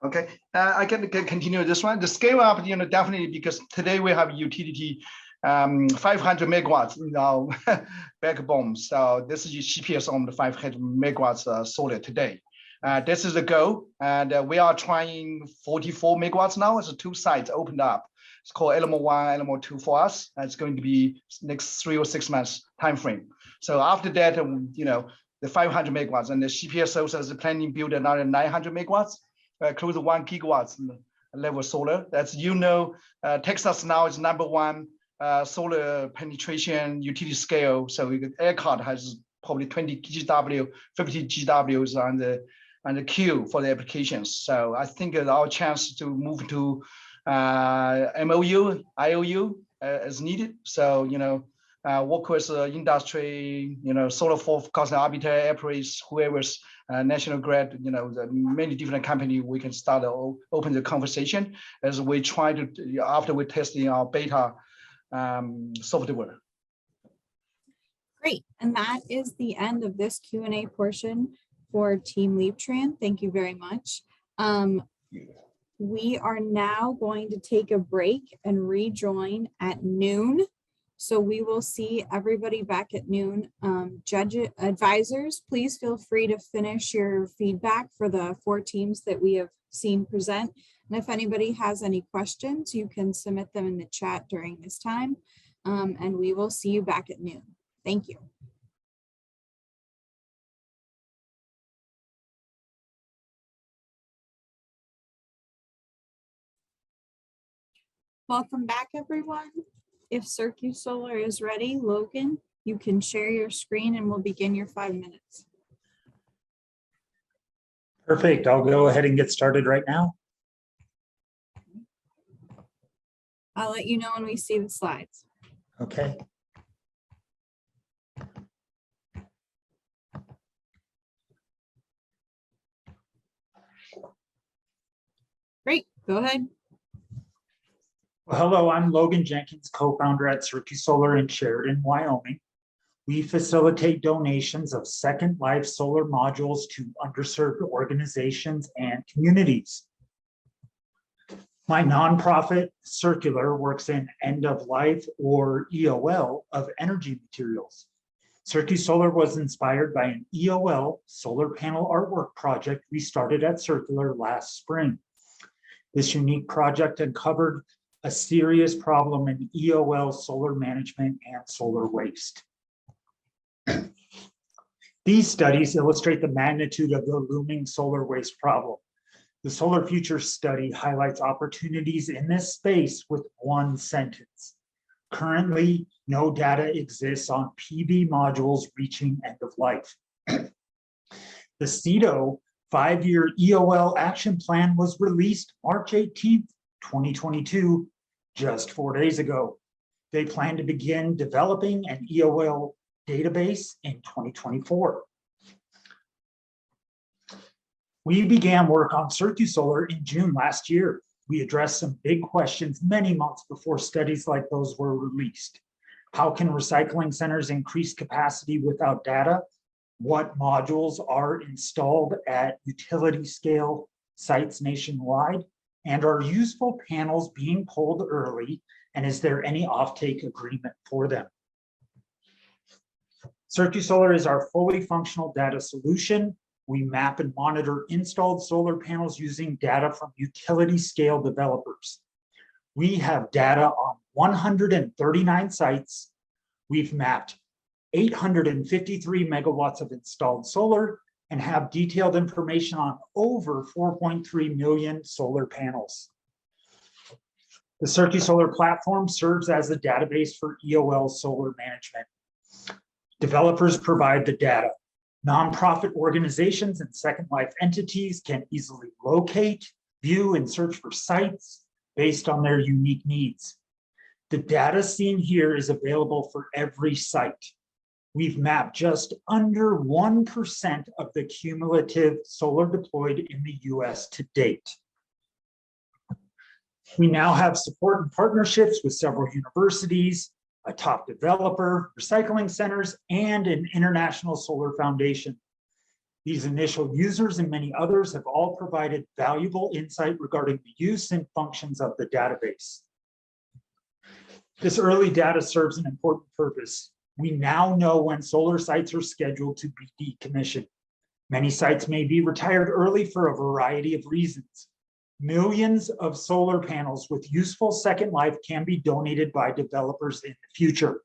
Speaker 9: Okay, I can continue this one. The scale up, definitely, because today we have utility 500 megawatts in our backbone. So this is CPS on the 500 megawatts solar today. This is the goal, and we are trying 44 megawatts now. It's 2 sites opened up. It's called LMO1, LMO2 for us. And it's going to be next 3 or 6 months time frame. So after that, the 500 megawatts, and the CPS also is planning to build another 900 megawatts. Close to 1 gigawatts level solar. That's, Texas now is #1 solar penetration utility scale. So ERCOT has probably 20 GW, 50 GWs on the queue for the applications. So I think our chance to move to MOU, IOU is needed. So, work with industry, solar forecasting arbiter, operators, whoever's national grid, the many different companies, we can start to open the conversation as we try to, after we're testing our beta software.
Speaker 3: Great. And that is the end of this Q&A portion for Team Leaptran. Thank you very much. We are now going to take a break and rejoin at noon. So we will see everybody back at noon. Advisors, please feel free to finish your feedback for the 4 teams that we have seen present. And if anybody has any questions, you can submit them in the chat during this time. And we will see you back at noon. Thank you. Welcome back, everyone. If CMU Solar is ready, Logan, you can share your screen and we'll begin your 5 minutes.
Speaker 10: Perfect. I'll go ahead and get started right now.
Speaker 3: I'll let you know when we see the slides.
Speaker 10: Okay.
Speaker 3: Great, go ahead.
Speaker 10: Well, hello, I'm Logan Jenkins, co-founder at CMU Solar in Sheridan, Wyoming. We facilitate donations of second life solar modules to underserved organizations and communities. My nonprofit, Circular, works in end of life or EOL of energy materials. CMU Solar was inspired by an EOL solar panel artwork project we started at Circular last spring. This unique project uncovered a serious problem in EOL solar management and solar waste. These studies illustrate the magnitude of the looming solar waste problem. The Solar Future study highlights opportunities in this space with one sentence. Currently, no data exists on PV modules reaching end of life. The CETO 5-year EOL action plan was released March 18th, 2022, just 4 days ago. They plan to begin developing an EOL database in 2024. We began work on CircuSolar in June last year. We addressed some big questions many months before studies like those were released. How can recycling centers increase capacity without data? What modules are installed at utility scale sites nationwide? And are useful panels being pulled early? And is there any offtake agreement for them? CircuSolar is our fully functional data solution. We map and monitor installed solar panels using data from utility scale developers. We have data on 139 sites. We've mapped 853 megawatts of installed solar and have detailed information on over 4.3 million solar panels. The CircuSolar platform serves as a database for EOL solar management. Developers provide the data. Nonprofit organizations and Second Life entities can easily locate, view, and search for sites based on their unique needs. The data seen here is available for every site. We've mapped just under 1% of the cumulative solar deployed in the US to date. We now have support and partnerships with several universities, a top developer, recycling centers, and an international solar foundation. These initial users and many others have all provided valuable insight regarding the use and functions of the database. This early data serves an important purpose. We now know when solar sites are scheduled to be decommissioned. Many sites may be retired early for a variety of reasons. Millions of solar panels with useful second life can be donated by developers in the future.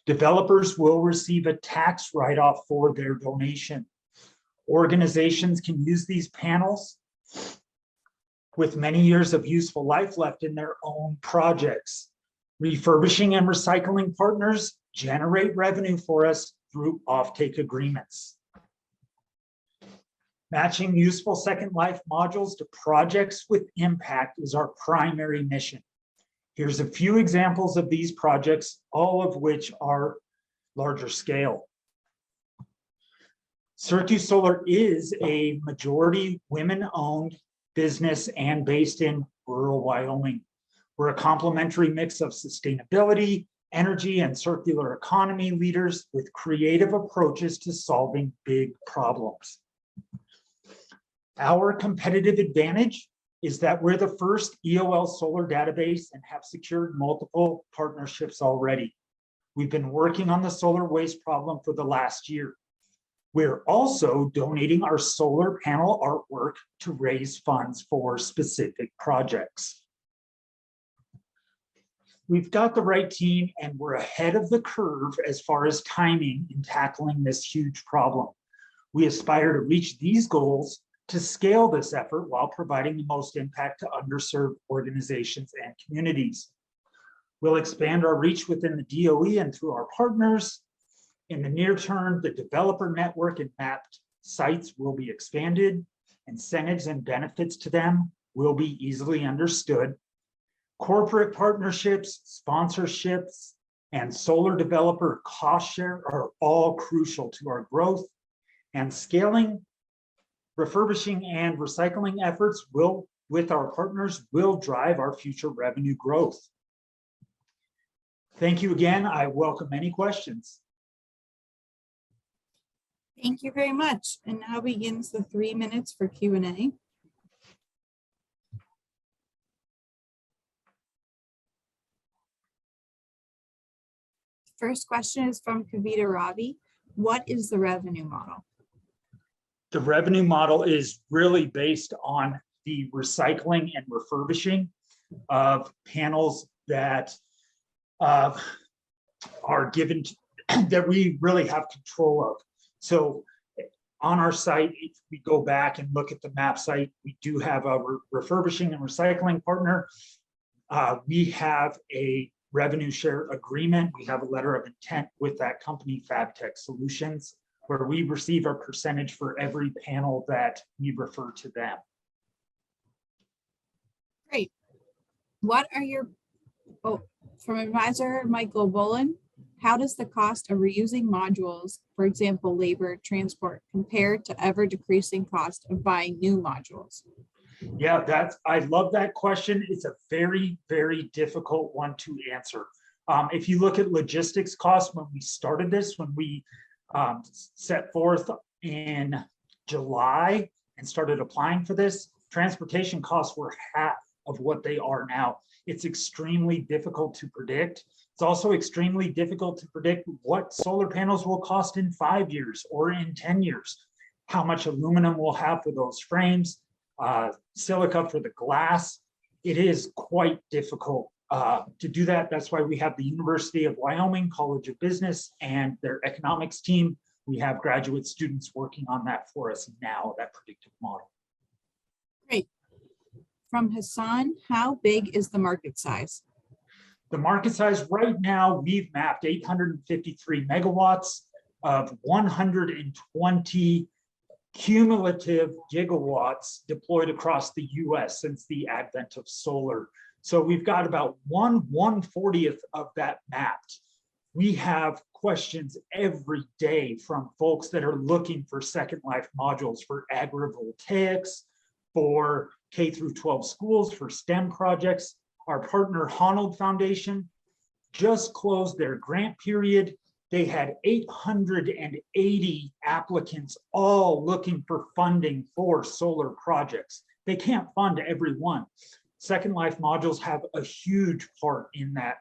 Speaker 10: Developers will receive a tax write-off for their donation. Organizations can use these panels with many years of useful life left in their own projects. Refurbishing and recycling partners generate revenue for us through offtake agreements. Matching useful second life modules to projects with impact is our primary mission. Here's a few examples of these projects, all of which are larger scale. CircuSolar is a majority women-owned business and based in rural Wyoming. We're a complementary mix of sustainability, energy, and circular economy leaders with creative approaches to solving big problems. Our competitive advantage is that we're the first EOL solar database and have secured multiple partnerships already. We've been working on the solar waste problem for the last year. We're also donating our solar panel artwork to raise funds for specific projects. We've got the right team and we're ahead of the curve as far as timing in tackling this huge problem. We aspire to reach these goals to scale this effort while providing the most impact to underserved organizations and communities. We'll expand our reach within the DOE and through our partners. In the near term, the developer network and mapped sites will be expanded. Incentives and benefits to them will be easily understood. Corporate partnerships, sponsorships, and solar developer cost share are all crucial to our growth, and scaling, refurbishing, and recycling efforts with our partners will drive our future revenue growth. Thank you again. I welcome any questions.
Speaker 3: Thank you very much. And now begins the 3 minutes for Q&A. First question is from Kavita Ravi. What is the revenue model?
Speaker 10: The revenue model is really based on the recycling and refurbishing of panels that are given to, that we really have control of. So on our site, if we go back and look at the map site, we do have a refurbishing and recycling partner. We have a revenue share agreement. We have a letter of intent with that company, FabTech Solutions. where we receive a percentage for every panel that we refer to them.
Speaker 3: Great. What are your, from advisor Michael Bolin, how does the cost of reusing modules, for example, labor, transport, compare to ever decreasing cost of buying new modules?
Speaker 10: Yeah, I love that question. It's a very, very difficult one to answer. If you look at logistics costs, when we started this, when we set forth in July and started applying for this, transportation costs were half of what they are now. It's extremely difficult to predict. It's also extremely difficult to predict what solar panels will cost in 5 years or in 10 years, how much aluminum we'll have for those frames, silica for the glass. It is quite difficult to do that. That's why we have the University of Wyoming College of Business and their economics team. We have graduate students working on that for us now, that predictive model.
Speaker 3: Great. From Hassan, how big is the market size?
Speaker 10: The market size right now, we've mapped 853 megawatts of 120 cumulative gigawatts deployed across the US since the advent of solar. So we've got about 1/140th of that mapped. We have questions every day from folks that are looking for second life modules for agrivoltaics, for K through 12 schools, for STEM projects. Our partner Honnold Foundation just closed their grant period. They had 880 applicants all looking for funding for solar projects. They can't fund every one. Second life modules have a huge part in that,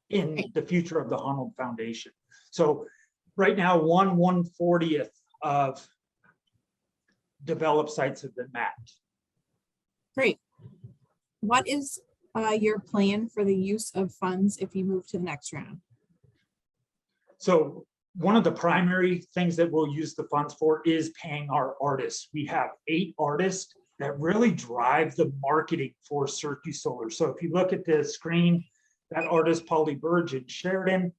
Speaker 10: in the future of the Honnold Foundation. So right now, 1/140th of developed sites have been mapped.
Speaker 3: Great. What is your plan for the use of funds if you move to the next round?
Speaker 10: So one of the primary things that we'll use the funds for is paying our artists. We have 8 artists that really drive the marketing for Circuit Solar. So if you look at the screen, that artist, Polly Burge in Sheridan,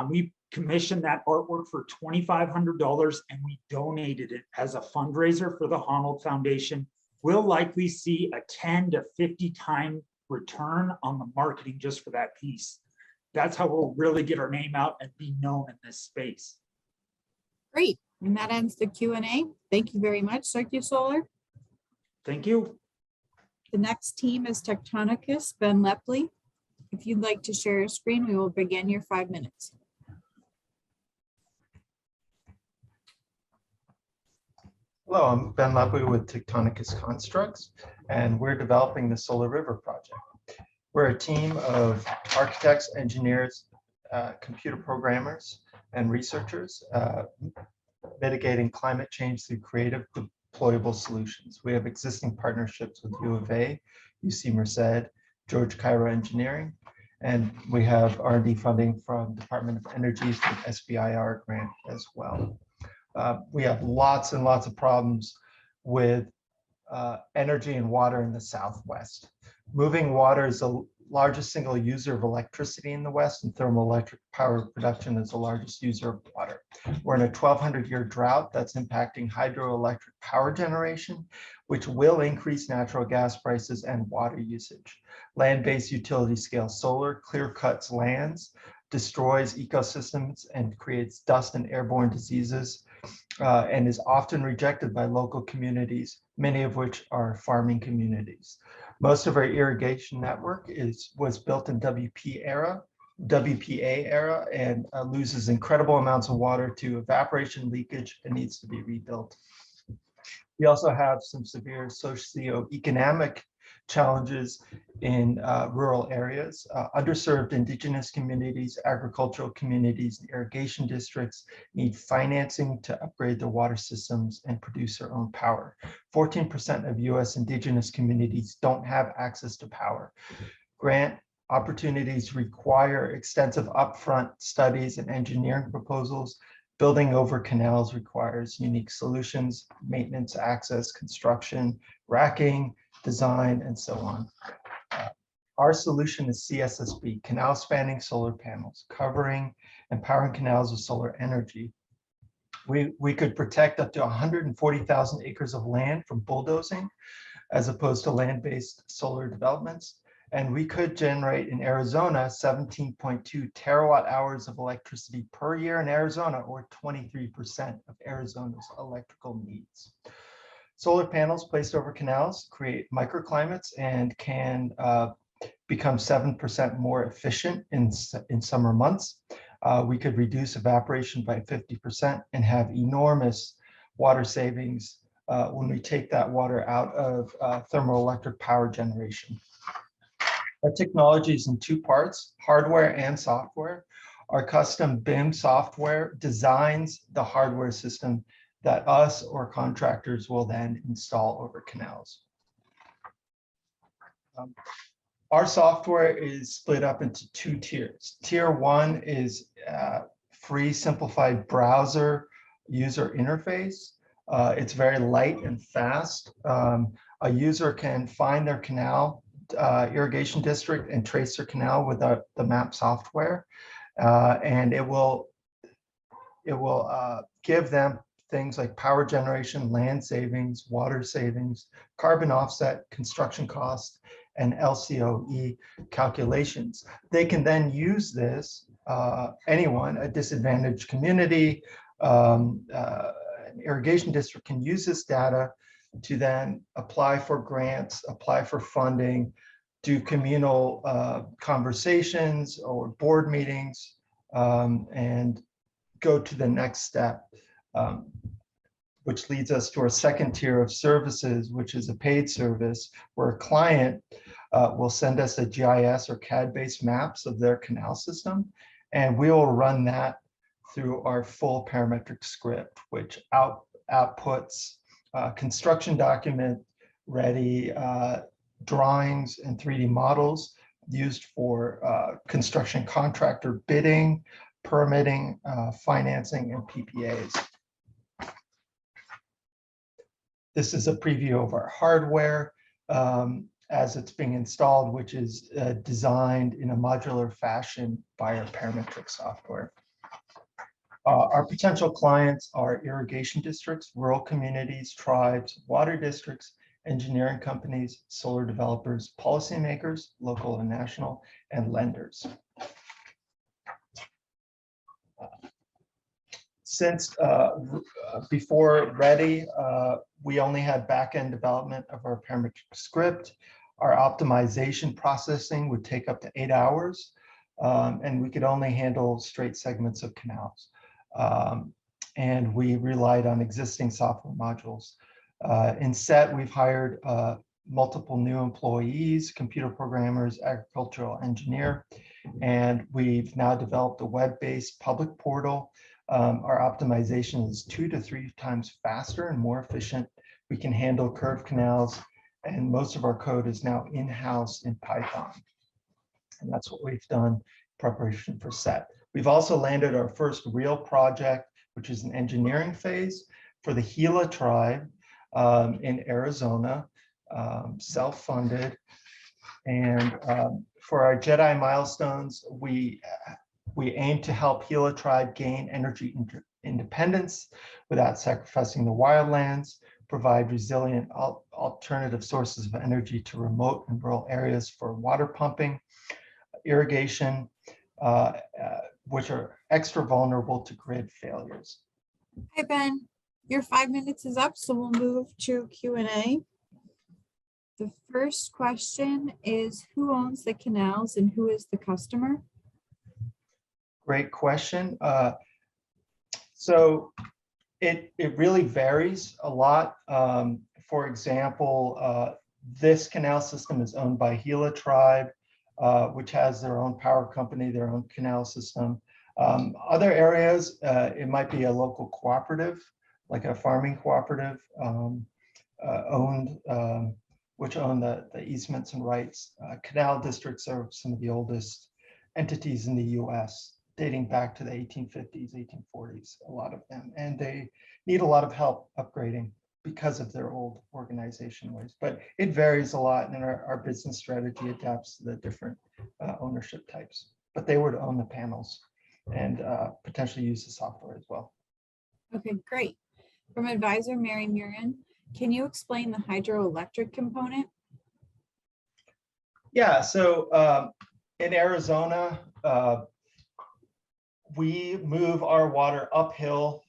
Speaker 10: we commissioned that artwork for $2,500 and we donated it as a fundraiser for the Honnold Foundation. We'll likely see a 10 to 50 time return on the marketing just for that piece. That's how we'll really get our name out and be known in this space.
Speaker 3: Great. And that ends the Q&A. Thank you very much, Circuit Solar.
Speaker 10: Thank you.
Speaker 3: The next team is Tectonicus, Ben Lepley. If you'd like to share your screen, we will begin your 5 minutes.
Speaker 11: Hello, I'm Ben Lepley with Tectonicus Constructs, and we're developing the Solar River project. We're a team of architects, engineers, computer programmers, and researchers mitigating climate change through creative deployable solutions. We have existing partnerships with U of A, UC Merced, George Cairo Engineering, and we have R&D funding from Department of Energy's SBIR grant as well. We have lots and lots of problems with energy and water in the Southwest. Moving water is the largest single user of electricity in the West, and thermoelectric power production is the largest user of water. We're in a 1,200-year drought that's impacting hydroelectric power generation, which will increase natural gas prices and water usage. Land-based utility scale solar clear cuts lands, destroys ecosystems, and creates dust and airborne diseases, and is often rejected by local communities, many of which are farming communities. Most of our irrigation network was built in WPA era, and loses incredible amounts of water to evaporation, leakage, and needs to be rebuilt. We also have some severe socioeconomic challenges in rural areas. Underserved indigenous communities, agricultural communities, and irrigation districts need financing to upgrade their water systems and produce their own power. 14% of US indigenous communities don't have access to power. Grant opportunities require extensive upfront studies and engineering proposals. Building over canals requires unique solutions, maintenance, access, construction, racking, design, and so on. Our solution is CSSB, canal spanning solar panels, covering and powering canals with solar energy. We could protect up to 140,000 acres of land from bulldozing as opposed to land-based solar developments. And we could generate in Arizona 17.2 terawatt hours of electricity per year in Arizona, or 23% of Arizona's electrical needs. Solar panels placed over canals create microclimates and can become 7% more efficient in summer months. We could reduce evaporation by 50% and have enormous water savings when we take that water out of thermoelectric power generation. Our technology is in two parts, hardware and software. Our custom BIM software designs the hardware system that us or contractors will then install over canals. Our software is split up into two tiers. Tier 1 is free, simplified browser user interface. It's very light and fast. A user can find their canal irrigation district and trace their canal with the map software, and it will give them things like power generation, land savings, water savings, carbon offset, construction cost, and LCOE calculations. They can then use this, anyone, a disadvantaged community, an irrigation district can use this data to then apply for grants, apply for funding, do communal conversations or board meetings, and go to the next step, which leads us to our second tier of services, which is a paid service where a client will send us a GIS or CAD-based maps of their canal system, and we will run that through our full parametric script, which outputs construction document ready drawings and 3D models used for construction contractor bidding, permitting, financing, and PPAs. This is a preview of our hardware as it's being installed, which is designed in a modular fashion by our parametric software. Our potential clients are irrigation districts, rural communities, tribes, water districts, engineering companies, solar developers, policymakers, local and national, and lenders. Since before ready, we only had back-end development of our parametric script. Our optimization processing would take up to 8 hours, and we could only handle straight segments of canals. And we relied on existing software modules. Instead, we've hired multiple new employees, computer programmers, agricultural engineer, and we've now developed a web-based public portal. Our optimization is 2 to 3 times faster and more efficient. We can handle curved canals, and most of our code is now in-house in Python. And that's what we've done in preparation for SET. We've also landed our first real project, which is an engineering phase for the Gila tribe in Arizona, self-funded. And for our JEDI milestones, we aim to help Gila tribe gain energy independence without sacrificing the wildlands, provide resilient alternative sources of energy to remote and rural areas for water pumping, irrigation, which are extra vulnerable to grid failures.
Speaker 3: Hi, Ben. Your 5 minutes is up, so we'll move to Q&A. The first question is, who owns the canals and who is the customer?
Speaker 11: Great question. So it really varies a lot. For example, this canal system is owned by Gila tribe, which has their own power company, their own canal system. Other areas, it might be a local cooperative, like a farming cooperative which own the easements and rights. Canal districts are some of the oldest entities in the US, dating back to the 1850s, 1840s, a lot of them. And they need a lot of help upgrading because of their old organization ways. But it varies a lot, and our business strategy adapts to the different ownership types. But they would own the panels and potentially use the software as well.
Speaker 3: Okay, great. From advisor Mary Murin, can you explain the hydroelectric component?
Speaker 11: Yeah, so in Arizona, we move our water uphill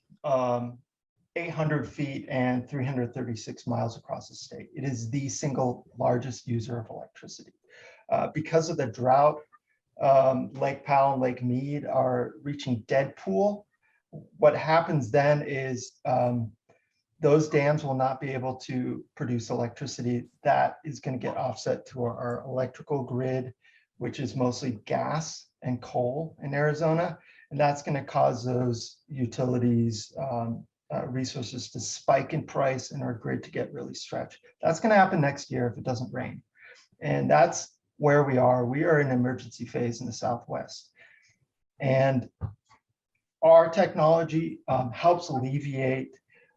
Speaker 11: 800 feet and 336 miles across the state. It is the single largest user of electricity. Because of the drought, Lake Powell and Lake Mead are reaching dead pool. What happens then is those dams will not be able to produce electricity. That is going to get offset to our electrical grid, which is mostly gas and coal in Arizona. And that's going to cause those utilities resources to spike in price and our grid to get really stretched. That's going to happen next year if it doesn't rain. And that's where we are. We are in emergency phase in the Southwest. And our technology helps alleviate,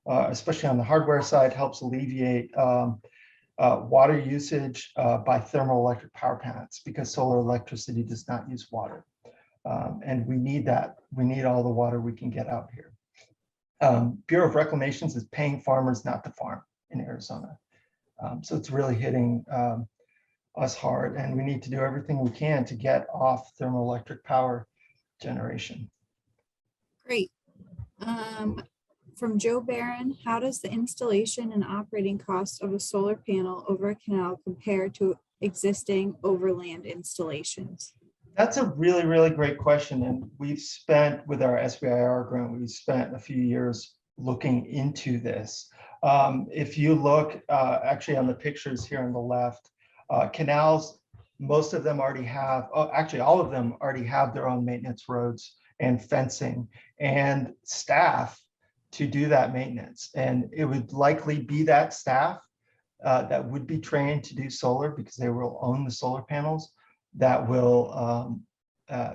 Speaker 11: especially on the hardware side, helps alleviate water usage by thermoelectric power plants because solar electricity does not use water. And we need that. We need all the water we can get out here. Bureau of Reclamations is paying farmers not to farm in Arizona. So it's really hitting us hard, and we need to do everything we can to get off thermoelectric power generation.
Speaker 3: Great. From Joe Barron, how does the installation and operating cost of a solar panel over a canal compare to existing overland installations?
Speaker 11: That's a really, really great question. And we've spent, with our SBIR grant, we've spent a few years looking into this. If you look actually on the pictures here on the left, canals, most of them already have, actually all of them already have their own maintenance roads and fencing and staff to do that maintenance. And it would likely be that staff that would be trained to do solar because they will own the solar panels that will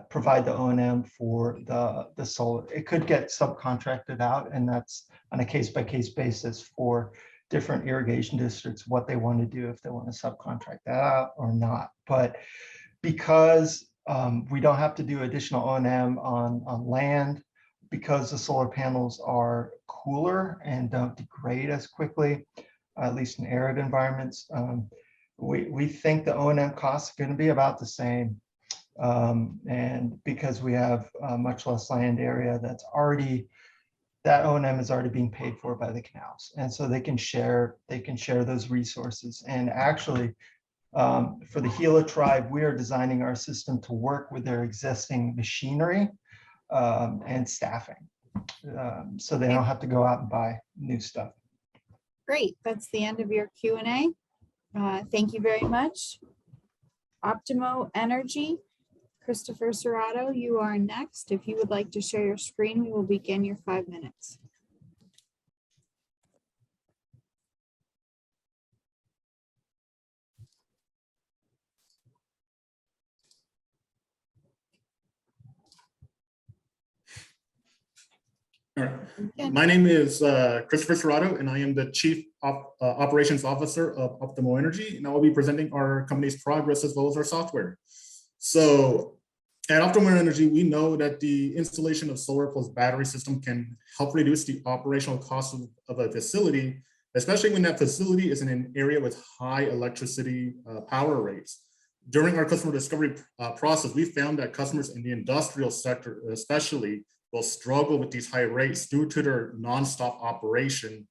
Speaker 11: provide the O&M for the solar. It could get subcontracted out, and that's on a case-by-case basis for different irrigation districts, what they want to do, if they want to subcontract that out or not. But because we don't have to do additional O&M on land, because the solar panels are cooler and don't degrade as quickly, at least in arid environments, we think the O&M costs are going to be about the same. And because we have much less land area that's already, that O&M is already being paid for by the canals. And so they can share those resources. And actually, for the Gila tribe, we are designing our system to work with their existing machinery and staffing. So they don't have to go out and buy new stuff.
Speaker 3: Great, that's the end of your Q&A. Thank you very much. Optimo Energy, Christopher Serrato, you are next. If you would like to share your screen, we will begin your 5 minutes.
Speaker 12: All right. My name is Christopher Serrato, and I am the Chief Operations Officer of Optimo Energy, and I will be presenting our company's progress as well as our software. So at Optimo Energy, we know that the installation of solar plus battery system can help reduce the operational cost of a facility, especially when that facility is in an area with high electricity power rates. During our customer discovery process, we found that customers in the industrial sector, especially, will struggle with these high rates due to their nonstop operation,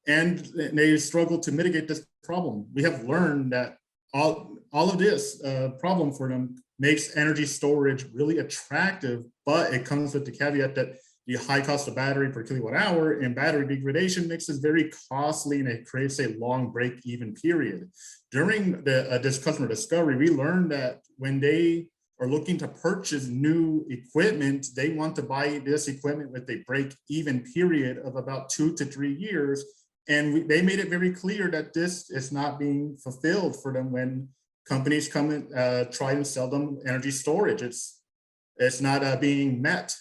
Speaker 12: and they struggle to mitigate this problem. We have learned that all of this problem for them makes energy storage really attractive, but it comes with the caveat that the high cost of battery per kilowatt hour and battery degradation makes it very costly, and it creates a long break-even period. During this customer discovery, we learned that when they are looking to purchase new equipment, they want to buy this equipment with a break-even period of about 2 to 3 years. And they made it very clear that this is not being fulfilled for them when companies come and try and sell them energy storage. It's not being met.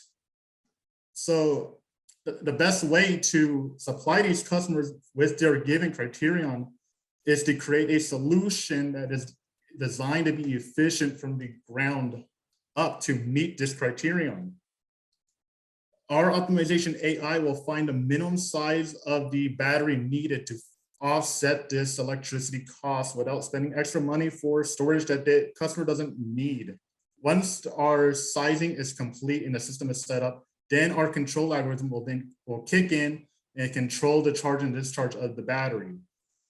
Speaker 12: So the best way to supply these customers with their given criterion is to create a solution that is designed to be efficient from the ground up to meet this criterion. our optimization AI will find the minimum size of the battery needed to offset this electricity cost without spending extra money for storage that the customer doesn't need. Once our sizing is complete and the system is set up, then our control algorithm will kick in and control the charge and discharge of the battery.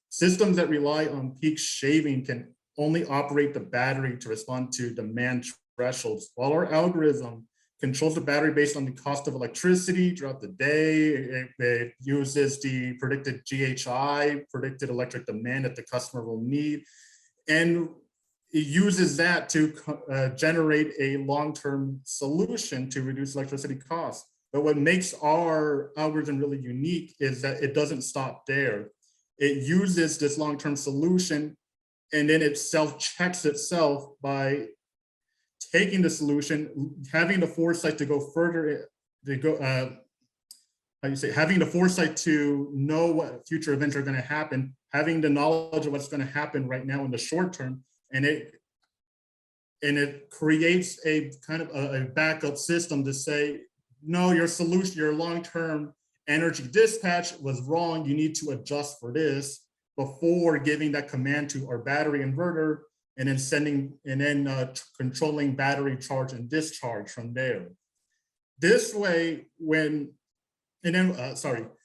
Speaker 12: Systems that rely on peak shaving can only operate the battery to respond to demand thresholds, while our algorithm controls the battery based on the cost of electricity throughout the day. It uses the predicted GHI, predicted electric demand that the customer will need, and it uses that to generate a long-term solution to reduce electricity costs. But what makes our algorithm really unique is that it doesn't stop there. It uses this long-term solution and then it self-checks itself by taking the solution, having the foresight to go further, having the foresight to know what future events are going to happen, having the knowledge of what's going to happen right now in the short term, and it creates a kind of a backup system to say, no, your solution, your long-term energy dispatch was wrong. You need to adjust for this before giving that command to our battery inverter, and then controlling battery charge and discharge from there. This way, with this,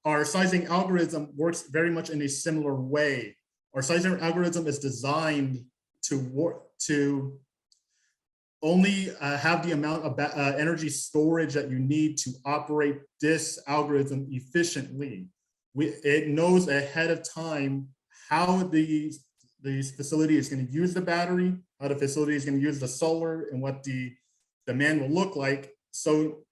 Speaker 12: our sizing algorithm works very much in a similar way. Our sizing algorithm is designed to only have the amount of energy storage that you need to operate this algorithm efficiently. It knows ahead of time how the facility is going to use the battery, how the facility is going to use the solar, and what the demand will look like. So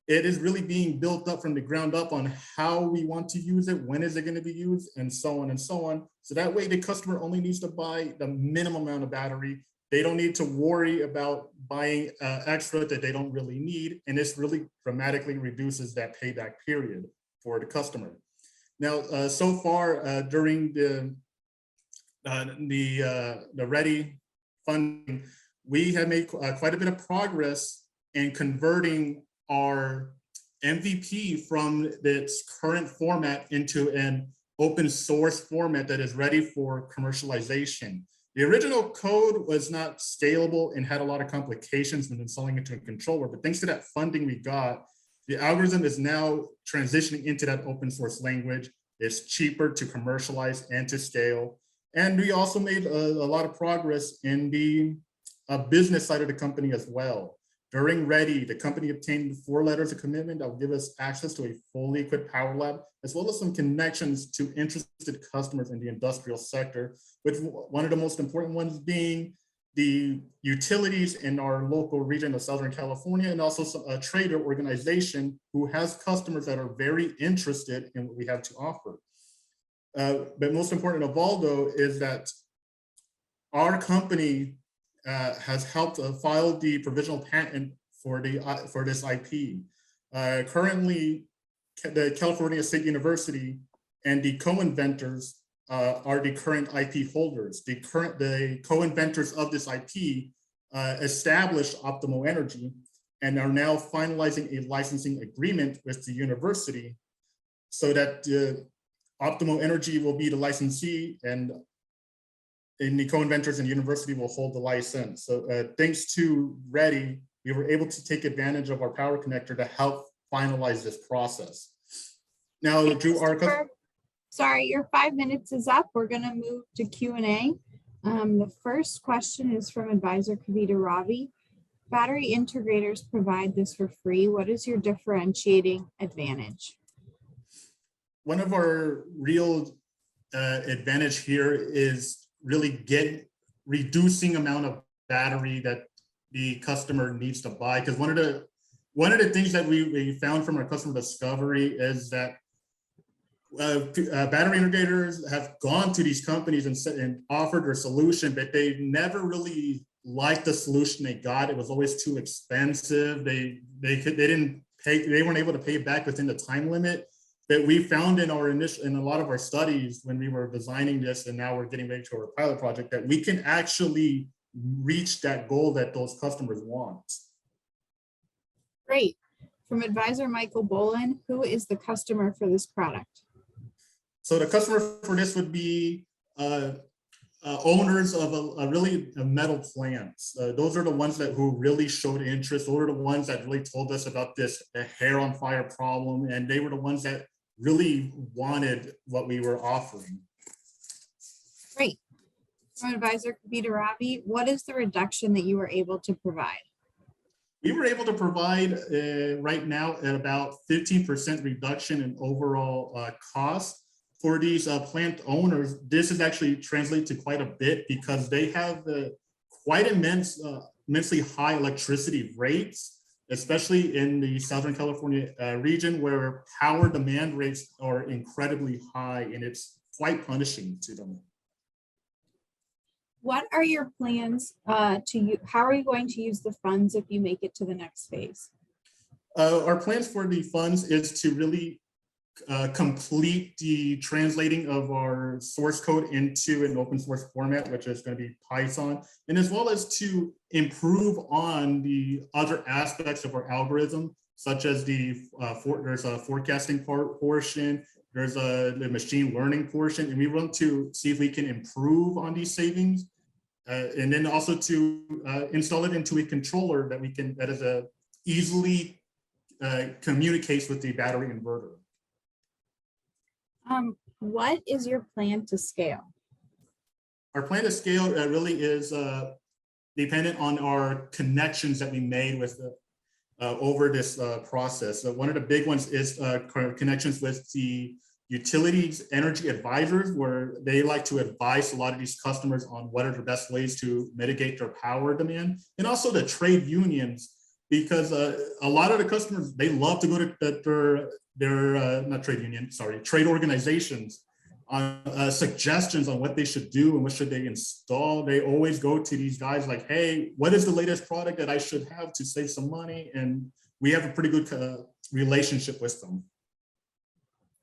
Speaker 12: it is really being built up from the ground up on how we want to use it, when is it going to be used, and so on and so on. So that way the customer only needs to buy the minimum amount of battery. They don't need to worry about buying extra that they don't really need. And this really dramatically reduces that payback period for the customer. Now, so far during the READY funding, we have made quite a bit of progress in converting our MVP from its current format into an open source format that is ready for commercialization. The original code was not scalable and had a lot of complications when installing it into a controller, but thanks to that funding we got, the algorithm is now transitioning into that open source language. It's cheaper to commercialize and to scale. And we also made a lot of progress in the business side of the company as well. During READY, the company obtained 4 letters of commitment that will give us access to a fully equipped power lab, as well as some connections to interested customers in the industrial sector, with one of the most important ones being the utilities in our local region of Southern California, and also a trader organization who has customers that are very interested in what we have to offer. But most important of all, though, is that our company has helped file the provisional patent for this IP. Currently, the California State University and the co-inventors are the current IP holders. The co-inventors of this IP established Optimal Energy and are now finalizing a licensing agreement with the university so that Optimal Energy will be the licensee, and the co-inventors and university will hold the license. So thanks to READY, we were able to take advantage of our power connector to help finalize this process. Now,
Speaker 3: Hey,
Speaker 12: Drew,
Speaker 3: sorry, your 5 minutes is up. We're going to move to Q&A. The first question is from advisor Kavita Ravi. Battery integrators provide this for free. What is your differentiating advantage?
Speaker 12: One of our real advantage here is really reducing amount of battery that the customer needs to buy. Because one of the things that we found from our customer discovery is that battery integrators have gone to these companies and offered their solution, but they never really liked the solution they got. It was always too expensive. They weren't able to pay it back within the time limit. That we found in a lot of our studies when we were designing this, and now we're getting ready to our pilot project, that we can actually reach that goal that those customers want.
Speaker 3: Great. From advisor Michael Bolin, who is the customer for this product?
Speaker 12: So the customer for this would be owners of a metal plants. Those are the ones who really showed interest. Those are the ones that really told us about this hair on fire problem. And they were the ones that really wanted what we were offering.
Speaker 3: Great. From advisor Kavita Ravi, what is the reduction that you were able to provide?
Speaker 12: We were able to provide right now at about 15% reduction in overall cost. For these plant owners, this is actually translate to quite a bit because they have quite immensely high electricity rates, especially in the Southern California region where power demand rates are incredibly high, and it's quite punishing to them.
Speaker 3: What are your plans how are you going to use the funds if you make it to the next phase?
Speaker 12: Our plans for the funds is to really complete the translating of our source code into an open source format, which is going to be Python, and as well as to improve on the other aspects of our algorithm, such as there's a forecasting portion, there's the machine learning portion, and we want to see if we can improve on these savings, and then also to install it into a controller that is easily communicates with the battery inverter.
Speaker 3: What is your plan to scale?
Speaker 12: Our plan to scale really is dependent on our connections that we made with over this process. So one of the big ones is connections with the utilities energy advisors, where they like to advise a lot of these customers on what are the best ways to mitigate their power demand, and also the trade unions, because a lot of the customers, they love to go to trade organizations on suggestions on what they should do and what should they install. They always go to these guys like, hey, what is the latest product that I should have to save some money? And we have a pretty good relationship with them.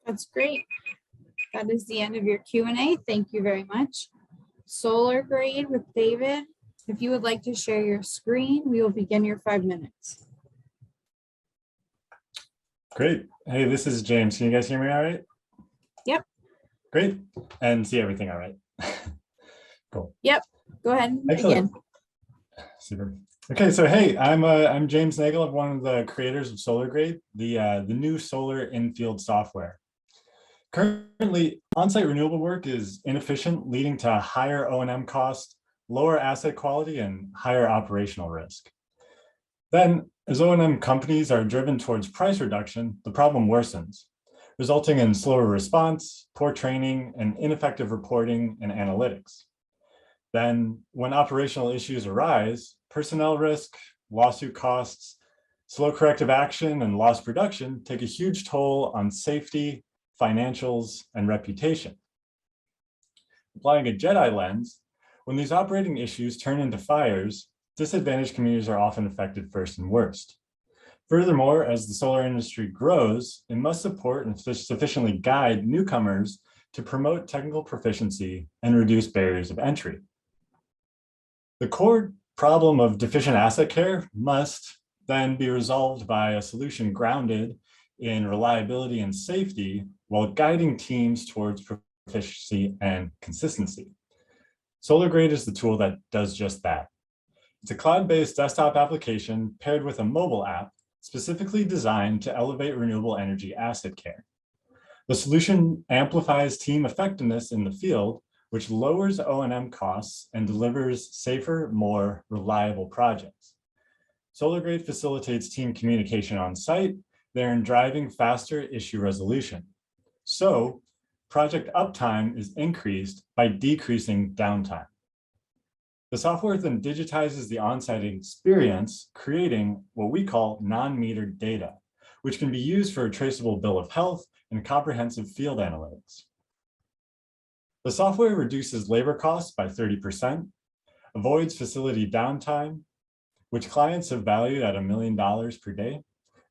Speaker 3: That's great. That is the end of your Q&A. Thank you very much. Solar Grade with David. If you would like to share your screen, we will begin your 5 minutes.
Speaker 13: Great. Hey, this is James. Can you guys hear me all right?
Speaker 3: Yep.
Speaker 13: Great. And see everything all right? Cool.
Speaker 3: Yep. Go ahead and
Speaker 13: Excellent.
Speaker 3: begin.
Speaker 13: Super. Okay, so hey, I'm James Nagel. I'm one of the creators of Solar Grade, the new solar in-field software. Currently, on-site renewable work is inefficient, leading to higher O&M costs, lower asset quality, and higher operational risk. Then, as O&M companies are driven towards price reduction, the problem worsens, resulting in slower response, poor training, and ineffective reporting and analytics. Then, when operational issues arise, personnel risk, lawsuit costs, slow corrective action, and lost production take a huge toll on safety, financials, and reputation. Applying a Jedi lens, when these operating issues turn into fires, disadvantaged communities are often affected first and worst. Furthermore, as the solar industry grows, it must support and sufficiently guide newcomers to promote technical proficiency and reduce barriers of entry. The core problem of deficient asset care must then be resolved by a solution grounded in reliability and safety while guiding teams towards proficiency and consistency. Solar Grade is the tool that does just that. It's a cloud-based desktop application paired with a mobile app specifically designed to elevate renewable energy asset care. The solution amplifies team effectiveness in the field, which lowers O&M costs and delivers safer, more reliable projects. Solar Grade facilitates team communication on site, therein driving faster issue resolution. So, project uptime is increased by decreasing downtime. The software then digitizes the on-site experience, creating what we call non-metered data, which can be used for a traceable bill of health and comprehensive field analytics. The software reduces labor costs by 30%, avoids facility downtime, which clients have valued at $1 million per day,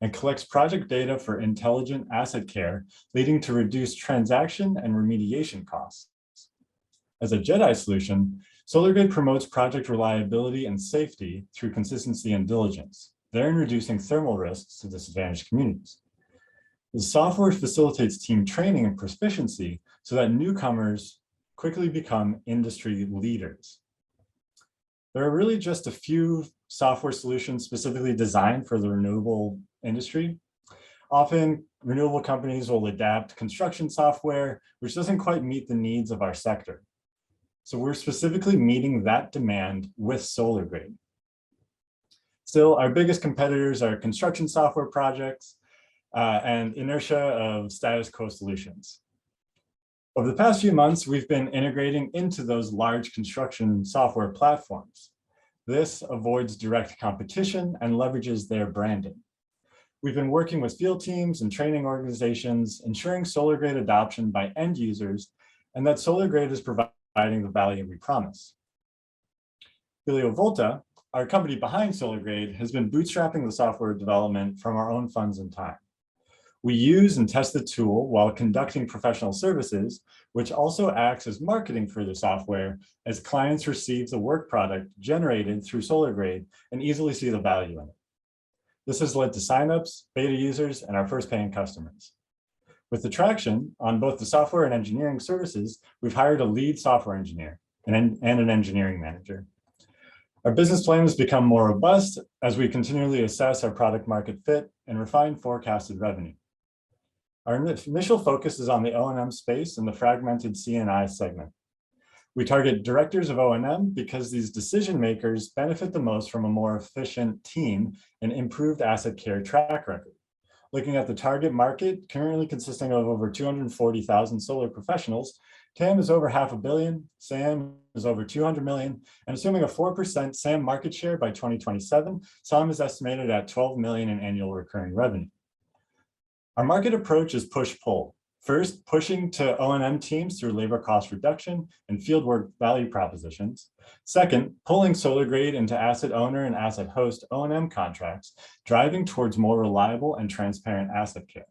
Speaker 13: and collects project data for intelligent asset care, leading to reduced transaction and remediation costs. As a Jedi solution, Solar Grade promotes project reliability and safety through consistency and diligence. therein reducing thermal risks to disadvantaged communities. The software facilitates team training and proficiency so that newcomers quickly become industry leaders. There are really just a few software solutions specifically designed for the renewable industry. Often, renewable companies will adapt construction software, which doesn't quite meet the needs of our sector. So we're specifically meeting that demand with SolarGrade. Still, our biggest competitors are construction software projects and inertia of status quo solutions. Over the past few months, we've been integrating into those large construction software platforms. This avoids direct competition and leverages their branding. We've been working with field teams and training organizations, ensuring SolarGrade adoption by end users, and that SolarGrade is providing the value we promise. Volta, our company behind SolarGrade, has been bootstrapping the software development from our own funds and time. We use and test the tool while conducting professional services, which also acts as marketing for the software as clients receive the work product generated through SolarGrade and easily see the value in it. This has led to signups, beta users, and our first paying customers. With the traction on both the software and engineering services, we've hired a lead software engineer and an engineering manager. Our business plan has become more robust as we continually assess our product market fit and refine forecasted revenue. Our initial focus is on the O&M space and the fragmented C&I segment. We target directors of O&M because these decision makers benefit the most from a more efficient team and improved asset care track record. Looking at the target market, currently consisting of over 240,000 solar professionals, TAM is over $500 million, SAM is over 200 million, and assuming a 4% SAM market share by 2027, SAM is estimated at 12 million in annual recurring revenue. Our market approach is push-pull. First, pushing to O&M teams through labor cost reduction and fieldwork value propositions. Second, pulling SolarGrade into asset owner and asset host O&M contracts, driving towards more reliable and transparent asset care.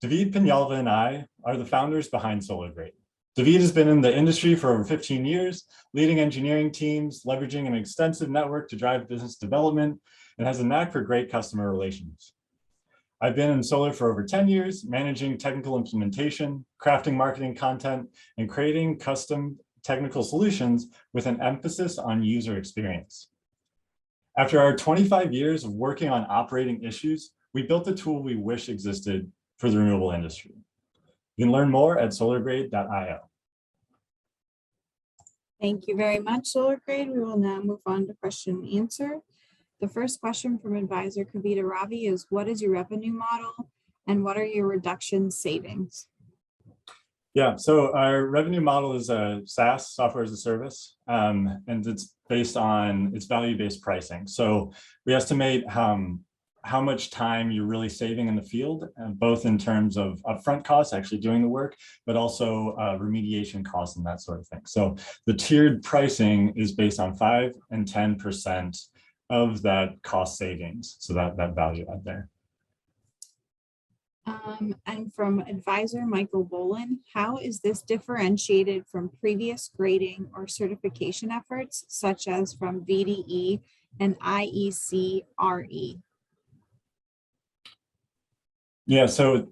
Speaker 13: David Peñalva and I are the founders behind SolarGrade. David has been in the industry for over 15 years, leading engineering teams, leveraging an extensive network to drive business development, and has a knack for great customer relations. I've been in solar for over 10 years, managing technical implementation, crafting marketing content, and creating custom technical solutions with an emphasis on user experience. After our 25 years of working on operating issues, we built the tool we wish existed for the renewable industry. You can learn more at solargrade.io.
Speaker 3: Thank you very much, SolarGrade. We will now move on to question and answer. The first question from advisor Kavita Ravi is, what is your revenue model and what are your reduction savings?
Speaker 13: Yeah, so our revenue model is a SaaS, software as a service, and it's based on its value-based pricing. So we estimate how much time you're really saving in the field, both in terms of upfront costs, actually doing the work, but also remediation costs and that sort of thing. So the tiered pricing is based on 5 and 10% of that cost savings. So that value add there.
Speaker 3: And from advisor Michael Bolin, how is this differentiated from previous grading or certification efforts, such as from VDE and IEC-RE?
Speaker 13: Yeah, so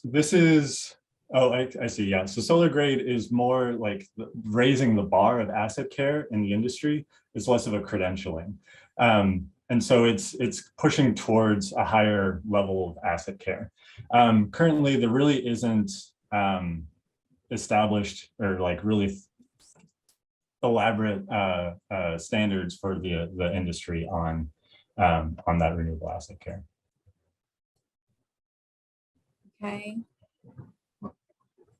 Speaker 13: this is, I see, yeah. So SolarGrade is more like raising the bar of asset care in the industry. It's less of a credentialing. And so it's pushing towards a higher level of asset care. Currently, there really isn't established or like really elaborate standards for the industry on that renewable asset care.
Speaker 3: Okay.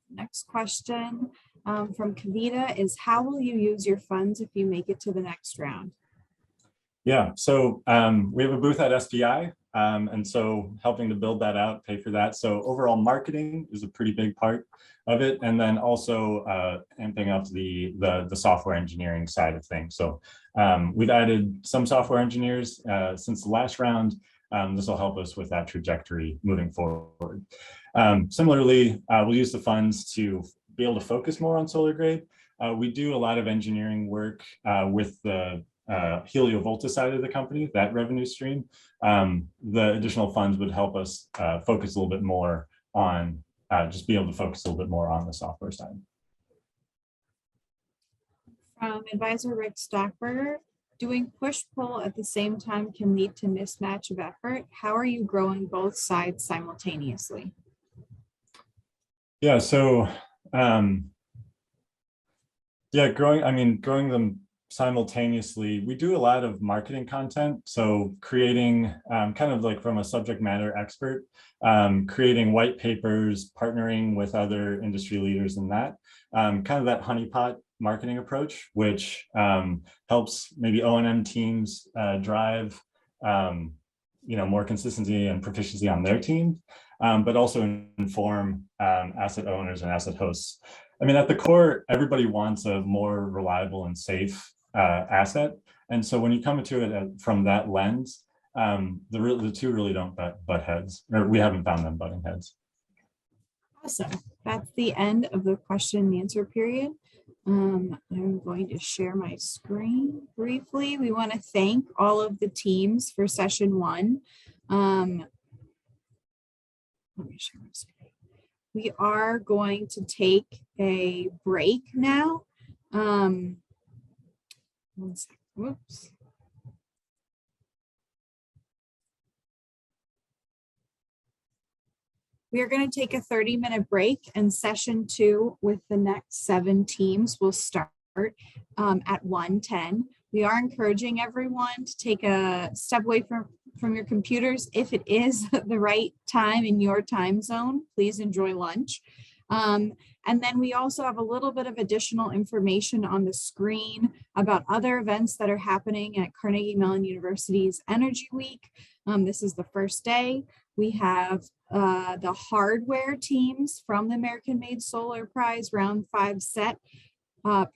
Speaker 3: Next question from Kavita is, how will you use your funds if you make it to the next round?
Speaker 13: Yeah, so we have a booth at SPI, and so helping to build that out, pay for that. So overall marketing is a pretty big part of it, and then also amping up the software engineering side of things. So we've added some software engineers since the last round. This will help us with that trajectory moving forward. Similarly, we'll use the funds to be able to focus more on SolarGrade. We do a lot of engineering work with the Heliovolta side of the company, that revenue stream, the additional funds would help us focus a little bit more on just be able to focus a little bit more on the software side.
Speaker 3: From Advisor Rick Stockberger, doing push-pull at the same time can lead to mismatch of effort. How are you growing both sides simultaneously?
Speaker 13: Yeah, so yeah, growing them simultaneously. We do a lot of marketing content, so creating kind of like from a subject matter expert, creating white papers, partnering with other industry leaders in that, kind of that honeypot marketing approach, which helps maybe O&M teams drive more consistency and proficiency on their team, but also inform asset owners and asset hosts. I mean, at the core, everybody wants a more reliable and safe asset. And so when you come into it from that lens, the two really don't butt heads, or we haven't found them butting heads.
Speaker 3: Awesome. That's the end of the question and answer period. I'm going to share my screen briefly. We want to thank all of the teams for session one. Let me share my screen. We are going to take a break now. 1 second. Whoops. We are going to take a 30-minute break, and session two with the next 7 teams will start at 1:10. We are encouraging everyone to take a step away from your computers. If it is the right time in your time zone, please enjoy lunch. And then we also have a little bit of additional information on the screen about other events that are happening at Carnegie Mellon University's Energy Week. This is the first day. We have the hardware teams from the American Made Solar Prize Round 5 set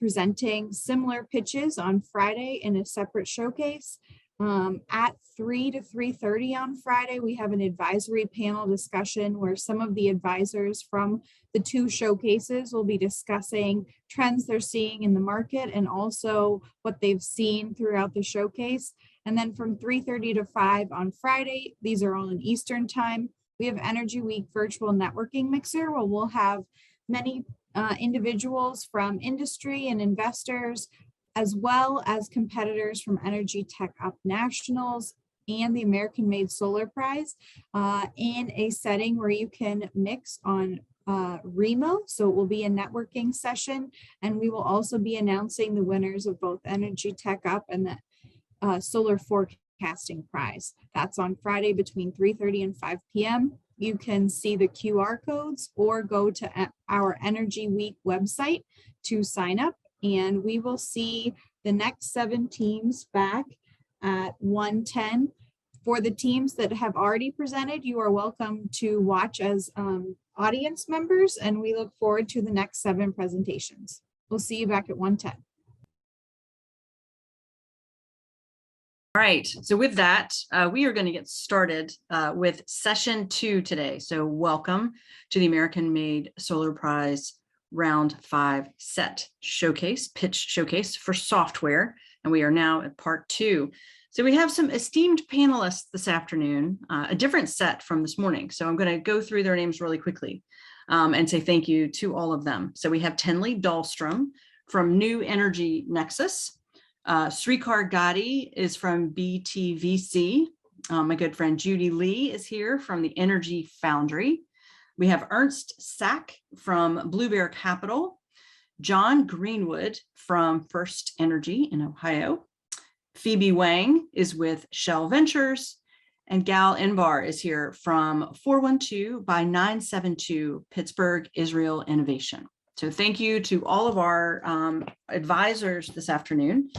Speaker 3: presenting similar pitches on Friday in a separate showcase. At 3 to 3:30 on Friday, we have an advisory panel discussion where some of the advisors from the 2 showcases will be discussing trends they're seeing in the market and also what they've seen throughout the showcase. And then from 3:30 to 5 on Friday, these are all in Eastern time, we have Energy Week virtual networking mixer where we'll have many individuals from industry and investors, as well as competitors from Energy Tech Up Nationals and the American Made Solar Prize in a setting where you can mix on Remo. So it will be a networking session, and we will also be announcing the winners of both Energy Tech Up and the Solar Forecasting Prize. That's on Friday between 3:30 and 5 p.m. You can see the QR codes or go to our Energy Week website to sign up. And we will see the next 7 teams back at 1:10. For the teams that have already presented, you are welcome to watch as audience members, and we look forward to the next 7 presentations. We'll see you back at 1:10.
Speaker 1: All right, so with that, we are going to get started with session 2 today. So welcome to the American Made Solar Prize Round 5 set showcase, pitch showcase for software. And we are now at part 2. So we have some esteemed panelists this afternoon, a different set from this morning. So I'm going to go through their names really quickly and say thank you to all of them. So we have Tenley Dahlstrom from New Energy Nexus. Srikar Gadi is from BTVC. My good friend Judy Lee is here from the Energy Foundry. We have Ernst Sack from Blue Bear Capital, John Greenwood from First Energy in Ohio. Phoebe Wang is with Shell Ventures, and Gal Inbar is here from 412 by 972 Pittsburgh Israel Innovation. So thank you to all of our advisors this afternoon.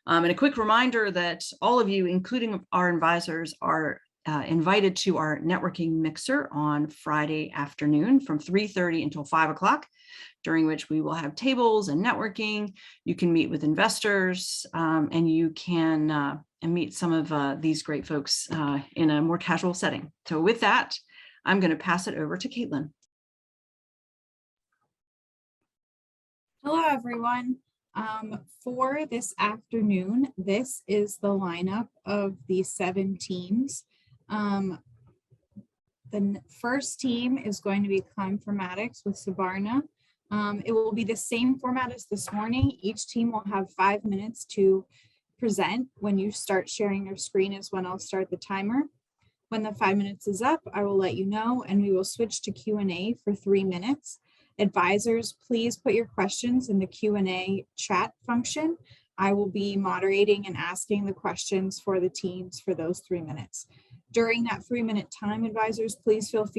Speaker 1: And a quick reminder that all of you, including our advisors, are invited to our networking mixer on Friday afternoon from 3:30 until 5 o'clock, during which we will have tables and networking. You can meet with investors and you can meet some of these great folks in a more casual setting. So with that, I'm going to pass it over to Caitlin.
Speaker 3: Hello, everyone. For this afternoon, this is the lineup of the 7 teams. The first team is going to be Climaformatics with Subarna. It will be the same format as this morning. Each team will have 5 minutes to present. When you start sharing your screen is when I'll start the timer. When the 5 minutes is up, I will let you know, and we will switch to Q&A for 3 minutes. Advisors, please put your questions in the Q&A chat function. I will be moderating and asking the questions for the teams for those 3 minutes. During that 3-minute time, advisors, please feel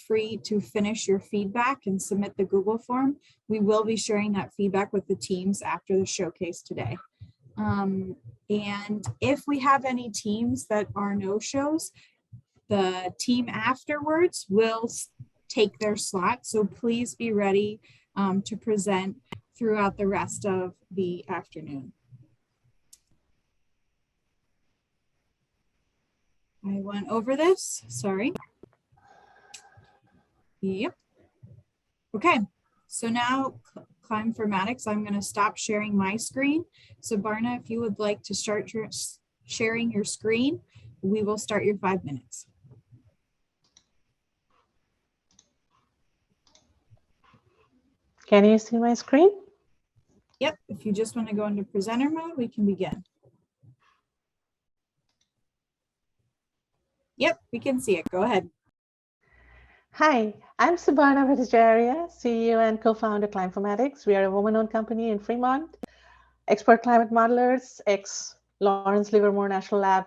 Speaker 3: free to finish your feedback and submit the Google form. We will be sharing that feedback with the teams after the showcase today. And if we have any teams that are no-shows, the team afterwards will take their slot. So please be ready to present throughout the rest of the afternoon. I went over this, sorry. Yep. Okay, so now Climaformatics, I'm going to stop sharing my screen. So Barna, if you would like to start sharing your screen, we will start your 5 minutes.
Speaker 14: Can you see my screen?
Speaker 3: Yep, if you just want to go into presenter mode, we can begin. Yep, we can see it. Go ahead.
Speaker 14: Hi, I'm Subarna Bhattacharya, CEO and co-founder of Climaformatics. We are a woman-owned company in Fremont, expert climate modelers, ex-Lawrence Livermore National Lab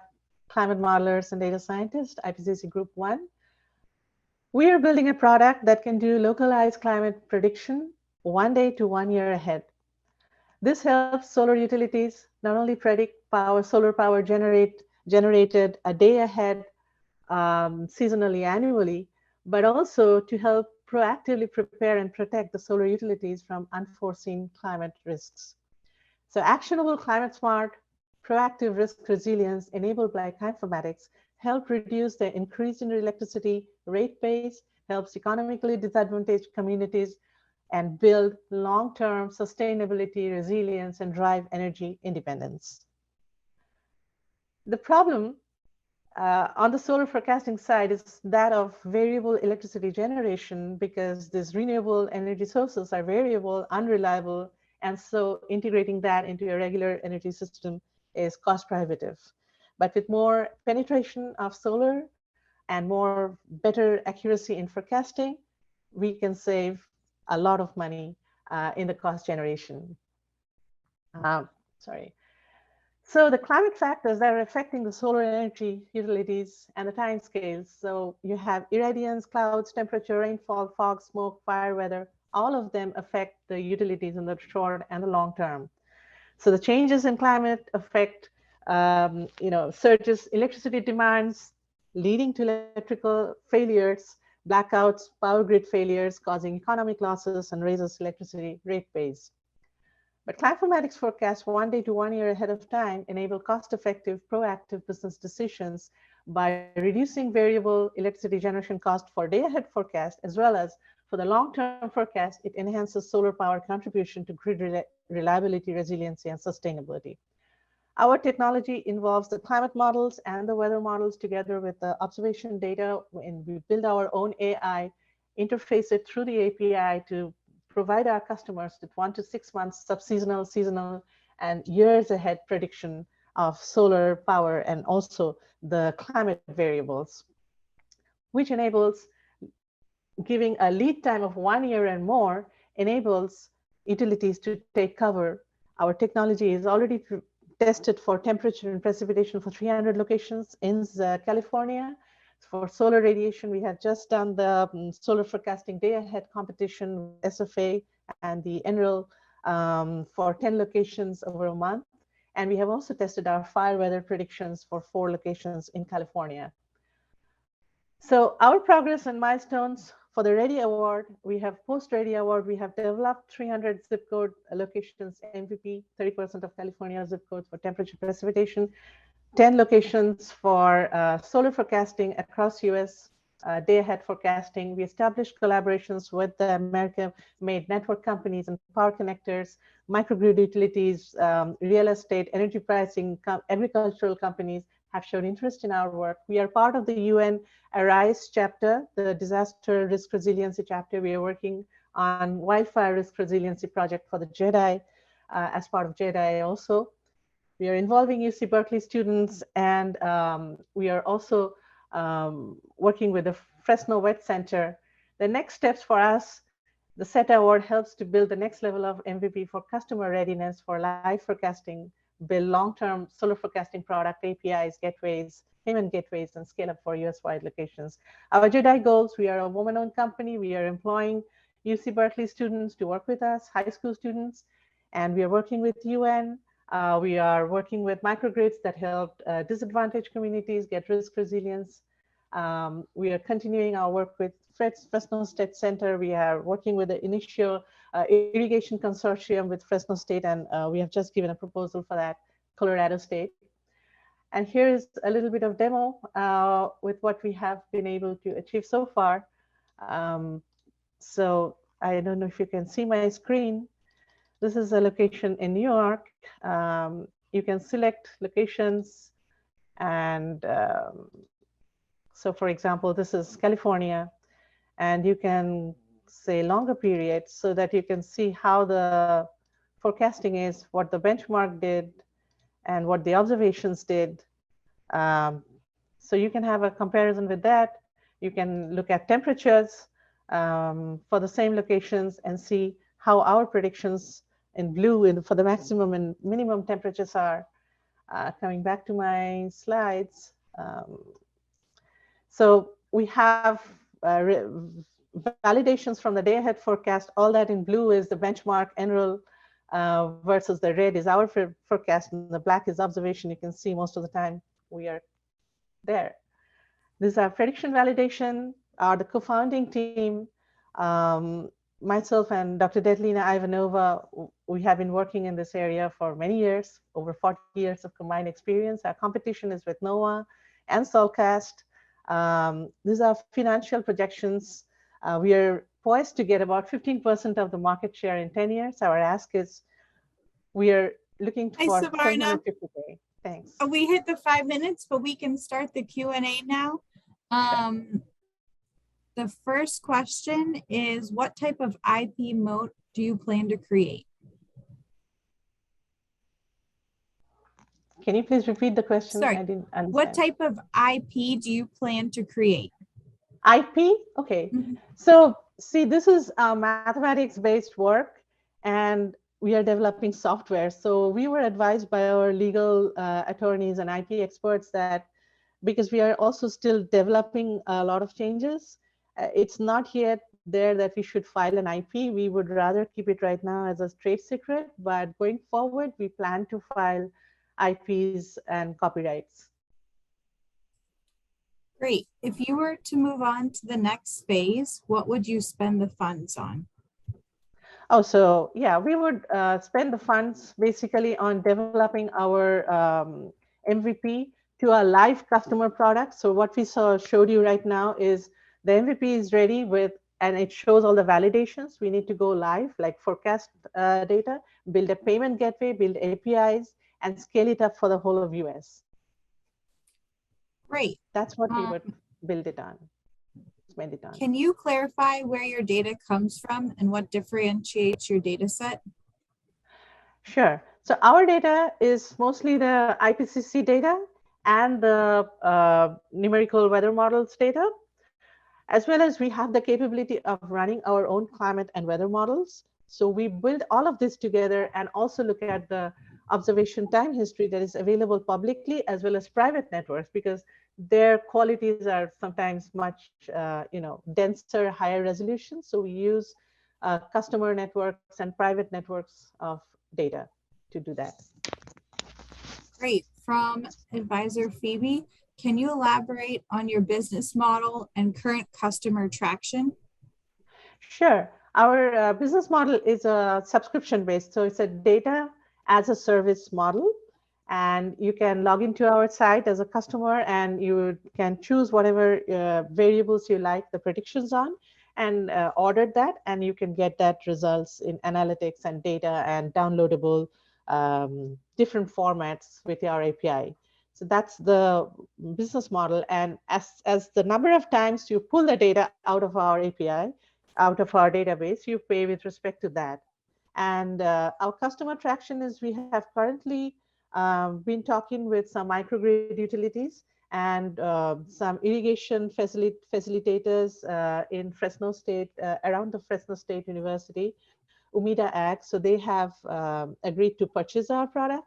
Speaker 14: climate modelers and data scientists, IPCC Group 1. We are building a product that can do localized climate prediction 1 day to 1 year ahead. This helps solar utilities not only predict solar power generated a day ahead seasonally, annually, but also to help proactively prepare and protect the solar utilities from unforeseen climate risks. So actionable climate smart, proactive risk resilience enabled by Climaformatics help reduce the increase in electricity rate base, helps economically disadvantaged communities, and build long-term sustainability, resilience, and drive energy independence. The problem on the solar forecasting side is that of variable electricity generation, because these renewable energy sources are variable, unreliable, and so integrating that into a regular energy system is cost prohibitive. But with more penetration of solar and better accuracy in forecasting, we can save a lot of money in the cost generation. So the climate factors that are affecting the solar energy utilities and the time scales. So you have irradiance, clouds, temperature, rainfall, fog, smoke, fire, weather. All of them affect the utilities in the short and the long term. So the changes in climate affect, surges, electricity demands, leading to electrical failures, blackouts, power grid failures, causing economic losses, and raises electricity rate base. But Climaformatics forecasts 1 day to 1 year ahead of time enable cost-effective, proactive business decisions by reducing variable electricity generation cost for day-ahead forecast, as well as for the long-term forecast. It enhances solar power contribution to grid reliability, resiliency, and sustainability. Our technology involves the climate models and the weather models together with the observation data, and we build our own AI, interface it through the API to provide our customers with 1 to 6 months subseasonal, seasonal, and years ahead prediction of solar power and also the climate variables, which enables giving a lead time of 1 year and more, enables utilities to take cover. Our technology is already tested for temperature and precipitation for 300 locations in California. For solar radiation, we have just done the solar forecasting day ahead competition with SFA and the NREL for 10 locations over a month. And we have also tested our fire weather predictions for 4 locations in California. So our progress and milestones for the Ready Award, we have post-Ready Award, we have developed 300 zip code locations MVP, 30% of California zip codes for temperature precipitation, 10 locations for solar forecasting across US, day-ahead forecasting. We established collaborations with the American-made network companies and power connectors, microgrid utilities, real estate, energy pricing, agricultural companies have shown interest in our work. We are part of the UN ARISE chapter, the disaster risk resiliency chapter. We are working on wildfire risk resiliency project for the JEDI as part of JEDI also. We are involving UC Berkeley students, and we are also working with the Fresno Wet Center. The next steps for us, the SETA award helps to build the next level of MVP for customer readiness for live forecasting, build long-term solar forecasting product, APIs, gateways, payment gateways, and scale up for US-wide locations. Our JEDI goals, we are a woman-owned company. We are employing UC Berkeley students to work with us, high school students, and we are working with UN. We are working with microgrids that help disadvantaged communities get risk resilience. We are continuing our work with Fresno State Center. We are working with the initial irrigation consortium with Fresno State, and we have just given a proposal for that, Colorado State. And here is a little bit of demo with what we have been able to achieve so far. So I don't know if you can see my screen. This is a location in New York. You can select locations, and so for example, this is California, and you can say longer periods so that you can see how the forecasting is, what the benchmark did, and what the observations did. So you can have a comparison with that. You can look at temperatures for the same locations and see how our predictions in blue for the maximum and minimum temperatures are. Coming back to my slides. So we have validations from the day ahead forecast. All that in blue is the benchmark NREL versus the red is our forecast, and the black is observation. You can see most of the time we are there. This is our prediction validation. The co-founding team, myself and Dr. Detlina Ivanova, we have been working in this area for many years, over 40 years of combined experience. Our competition is with NOAA and Solcast. These are financial projections. We are poised to get about 15% of the market share in 10 years. Our ask is, we are looking for 750K. Thanks.
Speaker 3: We hit the 5 minutes, but we can start the Q&A now. The first question is, what type of IP moat do you plan to create?
Speaker 14: Can you please repeat the question?
Speaker 3: Sorry.
Speaker 14: I didn't understand.
Speaker 3: What type of IP do you plan to create?
Speaker 14: IP? Okay. Mm-hmm. So see, this is mathematics-based work, and we are developing software. So we were advised by our legal attorneys and IP experts that because we are also still developing a lot of changes, it's not yet there that we should file an IP. We would rather keep it right now as a trade secret, but going forward, we plan to file IPs and copyrights.
Speaker 3: Great. If you were to move on to the next phase, what would you spend the funds on?
Speaker 14: Oh, so yeah, we would spend the funds basically on developing our MVP to a live customer product. So what we showed you right now is the MVP is ready with, and it shows all the validations. We need to go live, like forecast data, build a payment gateway, build APIs, and scale it up for the whole of US.
Speaker 3: Great.
Speaker 14: That's what we would build it on. Spend it on.
Speaker 3: Can you clarify where your data comes from and what differentiates your data set?
Speaker 14: Sure. So our data is mostly the IPCC data and the numerical weather models data, as well as we have the capability of running our own climate and weather models. So we build all of this together and also look at the observation time history that is available publicly as well as private networks, because their qualities are sometimes much denser, higher resolution. So we use customer networks and private networks of data to do that.
Speaker 3: Great. From Advisor Phoebe, can you elaborate on your business model and current customer traction?
Speaker 14: Sure. Our business model is a subscription based. So it's a data as a service model. And you can log into our site as a customer, and you can choose whatever variables you like the predictions on, and order that, and you can get that results in analytics and data and downloadable different formats with our API. So that's the business model. And as the number of times you pull the data out of our API, out of our database, you pay with respect to that. And our customer traction is we have currently been talking with some microgrid utilities and some irrigation facilitators in Fresno State, around the Fresno State University, Umida Ag. So they have agreed to purchase our product.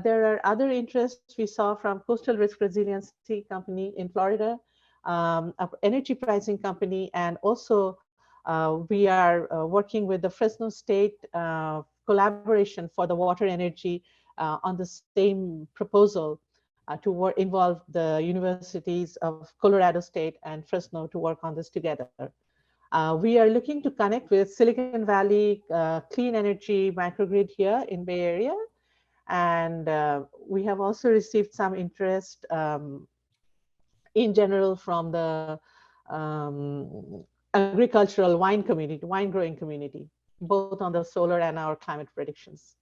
Speaker 14: There are other interests we saw from Coastal Risk Resiliency Company in Florida, an energy pricing company, and also we are working with the Fresno State collaboration for the water energy on the same proposal to involve the universities of Colorado State and Fresno to work on this together. We are looking to connect with Silicon Valley clean energy microgrid here in Bay Area. And we have also received some interest in general from the agricultural wine community, wine growing community, both on the solar and our climate predictions.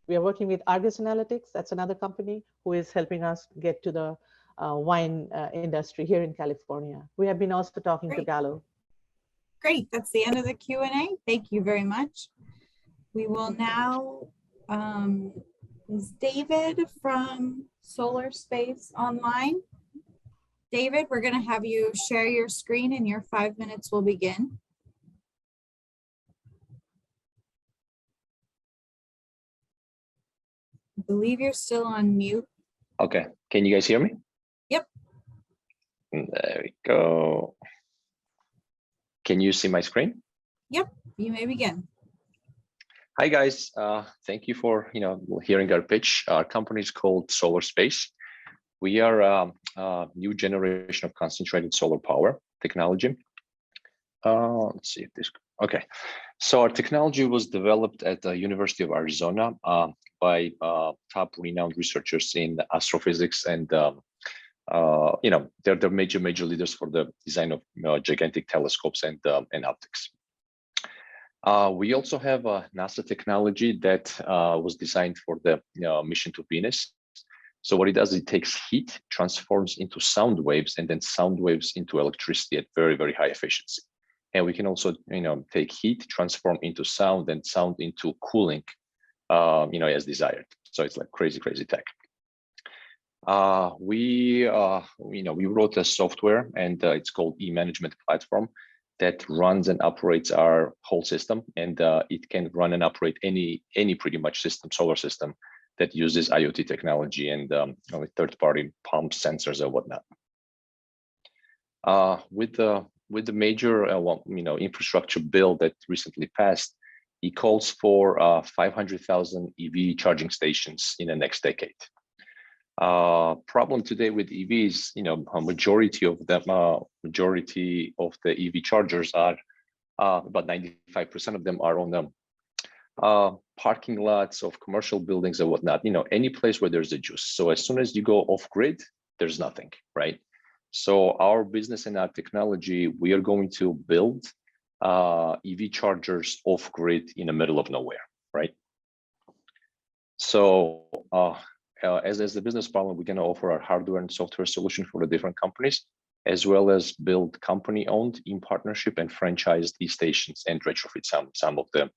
Speaker 14: We are working with Argus Analytics. That's another company who is helping us get to the wine industry here in California. We have been also talking to Gallo.
Speaker 3: Great, that's the end of the Q&A. Thank you very much. We will now, is David from Solar Space online? David, we're going to have you share your screen and your 5 minutes will begin. I believe you're still on mute.
Speaker 15: Okay, can you guys hear me?
Speaker 3: Yep.
Speaker 15: There we go. Can you see my screen?
Speaker 3: Yep, you may begin.
Speaker 15: Hi guys, thank you for hearing our pitch. Our company is called Solar Space. We are a new generation of concentrated solar power technology. Let's see if this, okay. So our technology was developed at the University of Arizona by top renowned researchers in astrophysics, and they're major leaders for the design of gigantic telescopes and optics. We also have a NASA technology that was designed for the mission to Venus. So what it does, it takes heat, transforms into sound waves, and then sound waves into electricity at very, very high efficiency. And we can also, take heat, transform into sound, and sound into cooling, as desired. So it's like crazy tech. We wrote a software, and it's called e-management platform that runs and operates our whole system, and it can run and operate any pretty much solar system that uses IoT technology and third-party pumps, sensors, and whatnot. With the major infrastructure bill that recently passed, it calls for 500,000 EV charging stations in the next decade. Problem today with EVs, a majority of the EV chargers are about 95% of them are on the parking lots of commercial buildings and whatnot, any place where there's a juice. So as soon as you go off grid, there's nothing, right? So our business and our technology, we are going to build EV chargers off grid in the middle of nowhere, right? So as the business problem, we're going to offer our hardware and software solution for the different companies, as well as build company-owned in partnership and franchised e-stations and retrofit some of the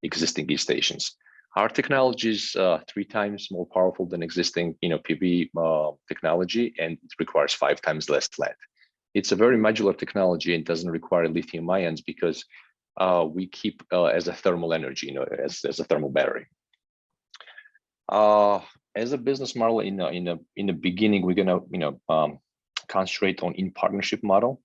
Speaker 15: existing e-stations. Our technology is 3 times more powerful than existing PV technology, and it requires 5 times less land. It's a very modular technology and doesn't require lithium ions because we keep as a thermal energy, as a thermal battery. As a business model, in the beginning, we're gonna concentrate on in partnership model,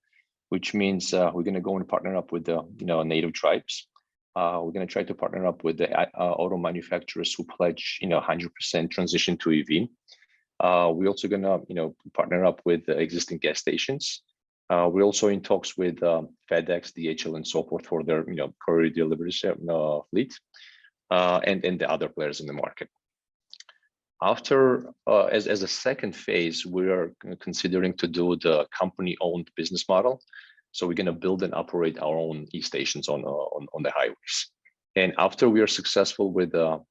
Speaker 15: which means we're gonna go and partner up with the native tribes. We're going to try to partner up with the auto manufacturers who pledge 100% transition to EV. We're also going to partner up with the existing gas stations. We're also in talks with FedEx, DHL, and so forth for their courier delivery fleet, and the other players in the market. After, as a second phase, we are considering to do the company-owned business model. So we're going to build and operate our own e-stations on the highways. And after we are successful with the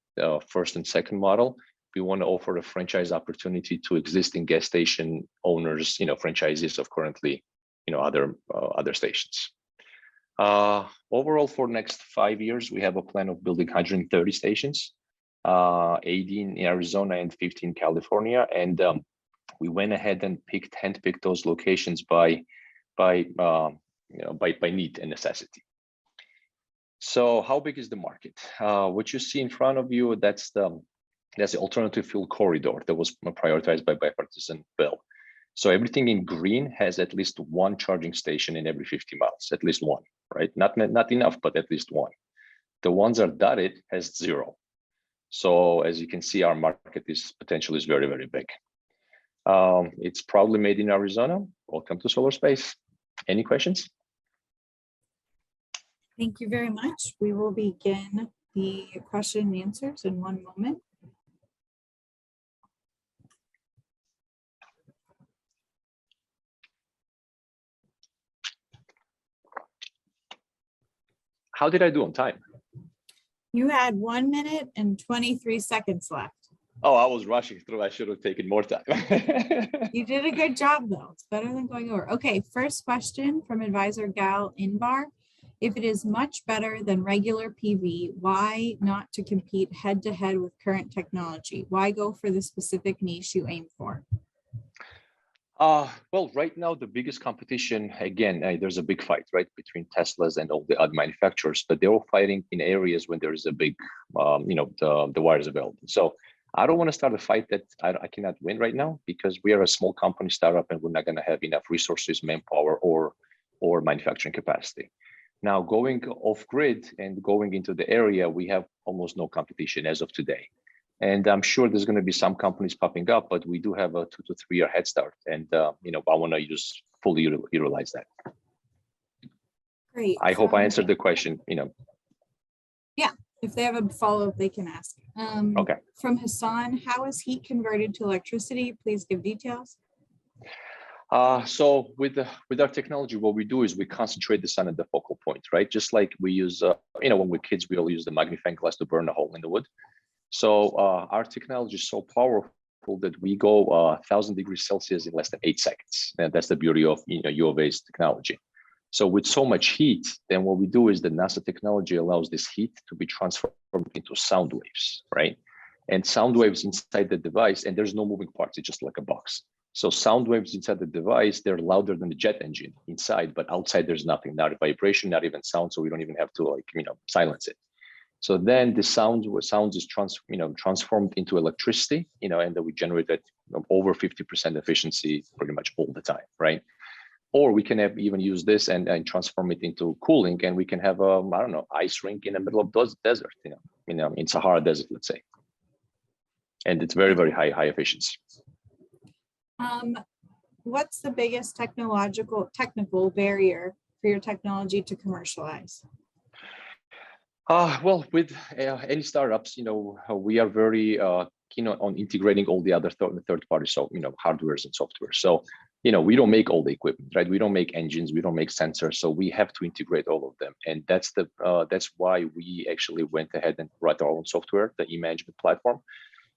Speaker 15: first and second model, we want to offer a franchise opportunity to existing gas station owners, franchisees of currently, other stations. Overall, for next 5 years, we have a plan of building 130 stations, 80 in Arizona and 15 in California. And we went ahead and handpicked those locations by need and necessity. So how big is the market? What you see in front of you, that's the alternative fuel corridor that was prioritized by bipartisan bill. So everything in green has at least one charging station in every 50 miles, at least one, right? Not enough, but at least one. The ones that are dotted has 0. So as you can see, our market potential is very, very big. It's probably made in Arizona. Welcome to Solar Space. Any questions?
Speaker 3: Thank you very much. We will begin the question and answers in one moment.
Speaker 15: How did I do on time?
Speaker 3: You had 1 minute and 23 seconds left.
Speaker 15: Oh, I was rushing through. I should have taken more time.
Speaker 3: You did a good job, though. It's better than going over. Okay, first question from advisor Gal Inbar. If it is much better than regular PV, why not to compete head-to-head with current technology? Why go for the specific niche you aim for?
Speaker 15: Well, right now, the biggest competition, again, there's a big fight, right, between Teslas and all the other manufacturers, but they're all fighting in areas when there is a big, the wires available. So I don't want to start a fight that I cannot win right now, because we are a small company startup and we're not going to have enough resources, manpower, or manufacturing capacity. Now, going off grid and going into the area, we have almost no competition as of today. And I'm sure there's going to be some companies popping up, but we do have a 2 to 3 year head start. And, I want to fully utilize that.
Speaker 3: Great.
Speaker 15: I hope I answered the question,
Speaker 3: Yeah, if they have a follow-up, they can ask.
Speaker 15: Okay.
Speaker 3: From Hassan, how is heat converted to electricity? Please give details.
Speaker 15: So with our technology, what we do is we concentrate the sun at the focal point, right? Just like we use, when we're kids, we all use the magnifying glass to burn a hole in the wood. So our technology is so powerful that we go 1,000 degrees Celsius in less than 8 seconds. And that's the beauty of U of A's technology. So with so much heat, then what we do is the NASA technology allows this heat to be transformed into sound waves, right? And sound waves inside the device, and there's no moving parts, it's just like a box. So sound waves inside the device, they're louder than the jet engine inside, but outside there's nothing, not a vibration, not even sound, so we don't even have to silence it. So then the sound is transformed into electricity, and then we generate that over 50% efficiency pretty much all the time, right? Or we can even use this and transform it into cooling, and we can have ice rink in the middle of those desert, in Sahara Desert, let's say. And it's very, very high efficiency.
Speaker 3: What's the biggest technical barrier for your technology to commercialize?
Speaker 15: Well, with any startups, we are very keen on integrating all the other third-party, hardwares and software. So, we don't make all the equipment, right? We don't make engines, we don't make sensors, so we have to integrate all of them. And that's why we actually went ahead and wrote our own software, the e-management platform,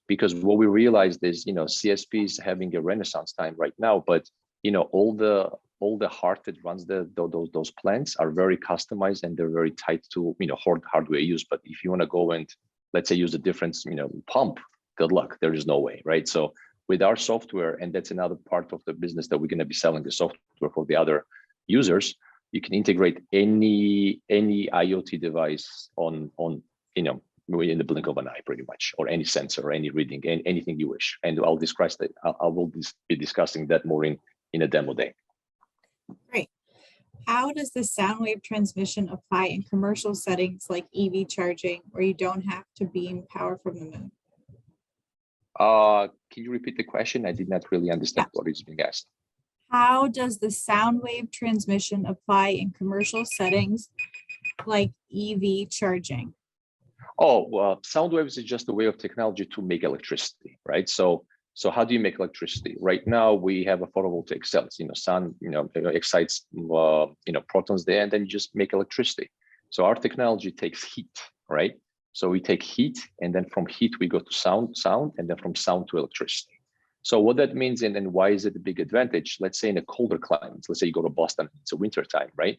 Speaker 15: because what we realized is, CSP is having a renaissance time right now, but all the heart that runs those plants are very customized and they're very tight to hardware use. But if you want to go and let's say use a different pump, good luck. There is no way, right? So with our software, and that's another part of the business that we're going to be selling the software for the other users, you can integrate any IoT device on in the blink of an eye, pretty much, or any sensor, or any reading, anything you wish. And I'll describe that. I will be discussing that more in a demo day.
Speaker 3: Great. How does the sound wave transmission apply in commercial settings like EV charging, where you don't have to beam power from the moon?
Speaker 15: Can you repeat the question? I did not really understand what is being asked.
Speaker 3: How does the sound wave transmission apply in commercial settings like EV charging?
Speaker 15: Oh, well, sound waves is just a way of technology to make electricity, right? So how do you make electricity? Right now, we have a photovoltaic cells. Sun, excites, protons there, and then you just make electricity. So our technology takes heat, right? So we take heat, and then from heat we go to sound, and then from sound to electricity. So what that means, and why is it a big advantage? Let's say in a colder climate, let's say you go to Boston, it's a winter time, right?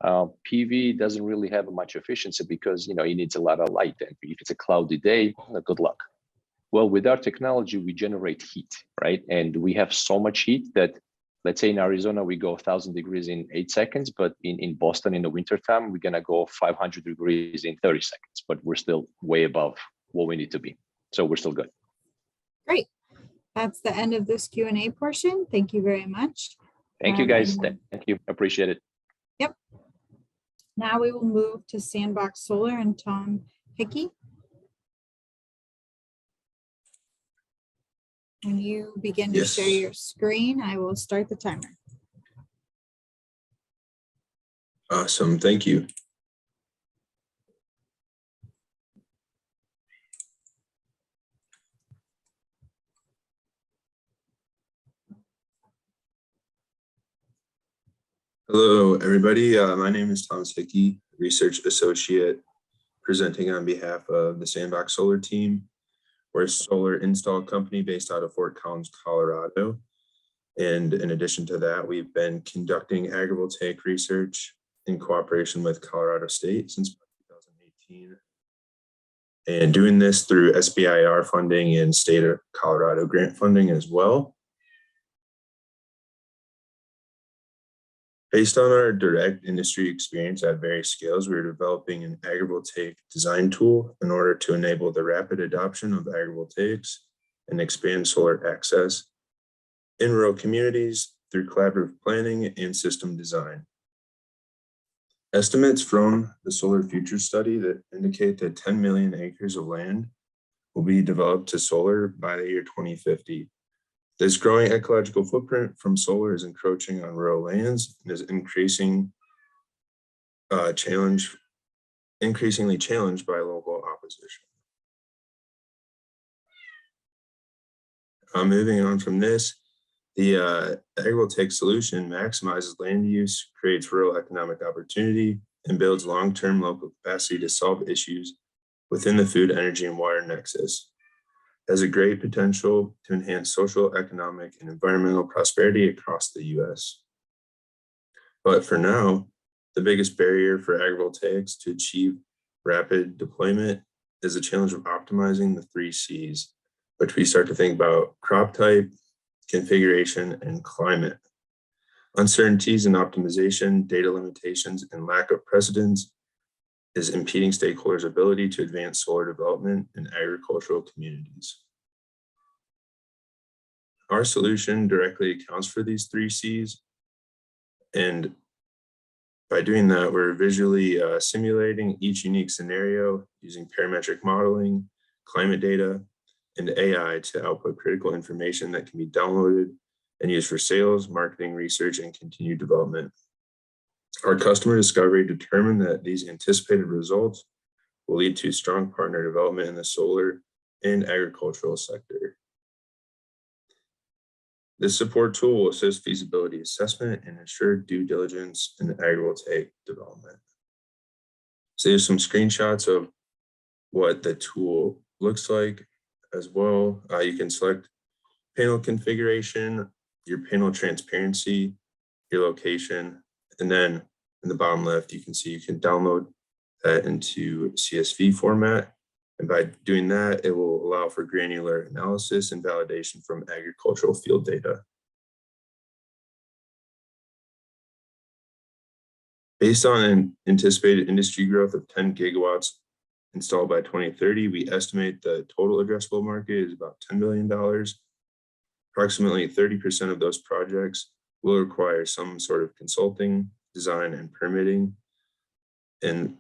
Speaker 15: PV doesn't really have much efficiency because it needs a lot of light, and if it's a cloudy day, good luck. Well, with our technology, we generate heat, right? And we have so much heat that, let's say in Arizona, we go 1,000 degrees in 8 seconds, but in Boston in the winter time, we're gonna go 500 degrees in 30 seconds, but we're still way above what we need to be. So we're still good.
Speaker 3: Great. That's the end of this Q&A portion. Thank you very much.
Speaker 15: Thank you, guys. Thank you. Appreciate it.
Speaker 3: Yep. Now we will move to Sandbox Solar and Tom Hickey. When you begin to share your screen, I will start the timer.
Speaker 16: Awesome, thank you. Hello, everybody. My name is Thomas Hickey, Research Associate, presenting on behalf of the Sandbox Solar team. We're a solar install company based out of Fort Collins, Colorado. And in addition to that, we've been conducting agrivoltaic research in cooperation with Colorado State since 2018. And doing this through SBIR funding and state of Colorado grant funding as well. Based on our direct industry experience at various scales, we're developing an agrivoltaic design tool in order to enable the rapid adoption of agrivoltaics and expand solar access in rural communities through collaborative planning and system design. Estimates from the Solar Future Study that indicate that 10 million acres of land will be developed to solar by the year 2050. This growing ecological footprint from solar is encroaching on rural lands and is increasingly challenged by local opposition. Moving on from this, the agrivoltaic solution maximizes land use, creates rural economic opportunity, and builds long-term local capacity to solve issues within the food, energy, and water nexus. Has a great potential to enhance social, economic, and environmental prosperity across the US. But for now, the biggest barrier for agrivoltaics to achieve rapid deployment is the challenge of optimizing the 3 C's, which we start to think about: crop type, configuration, and climate. Uncertainties in optimization, data limitations, and lack of precedence is impeding stakeholders' ability to advance solar development in agricultural communities. Our solution directly accounts for these 3 C's. And by doing that, we're visually simulating each unique scenario using parametric modeling, climate data, and AI to output critical information that can be downloaded and used for sales, marketing, research, and continued development. Our customer discovery determined that these anticipated results will lead to strong partner development in the solar and agricultural sector. This support tool will assist feasibility assessment and ensure due diligence in agrivoltaic development. So here's some screenshots of what the tool looks like as well. You can select panel configuration, your panel transparency, your location, and then in the bottom left, you can see you can download that into CSV format. And by doing that, it will allow for granular analysis and validation from agricultural field data. Based on an anticipated industry growth of 10 gigawatts installed by 2030, we estimate the total addressable market is about $10 billion. Approximately 30% of those projects will require some sort of consulting, design, and permitting. And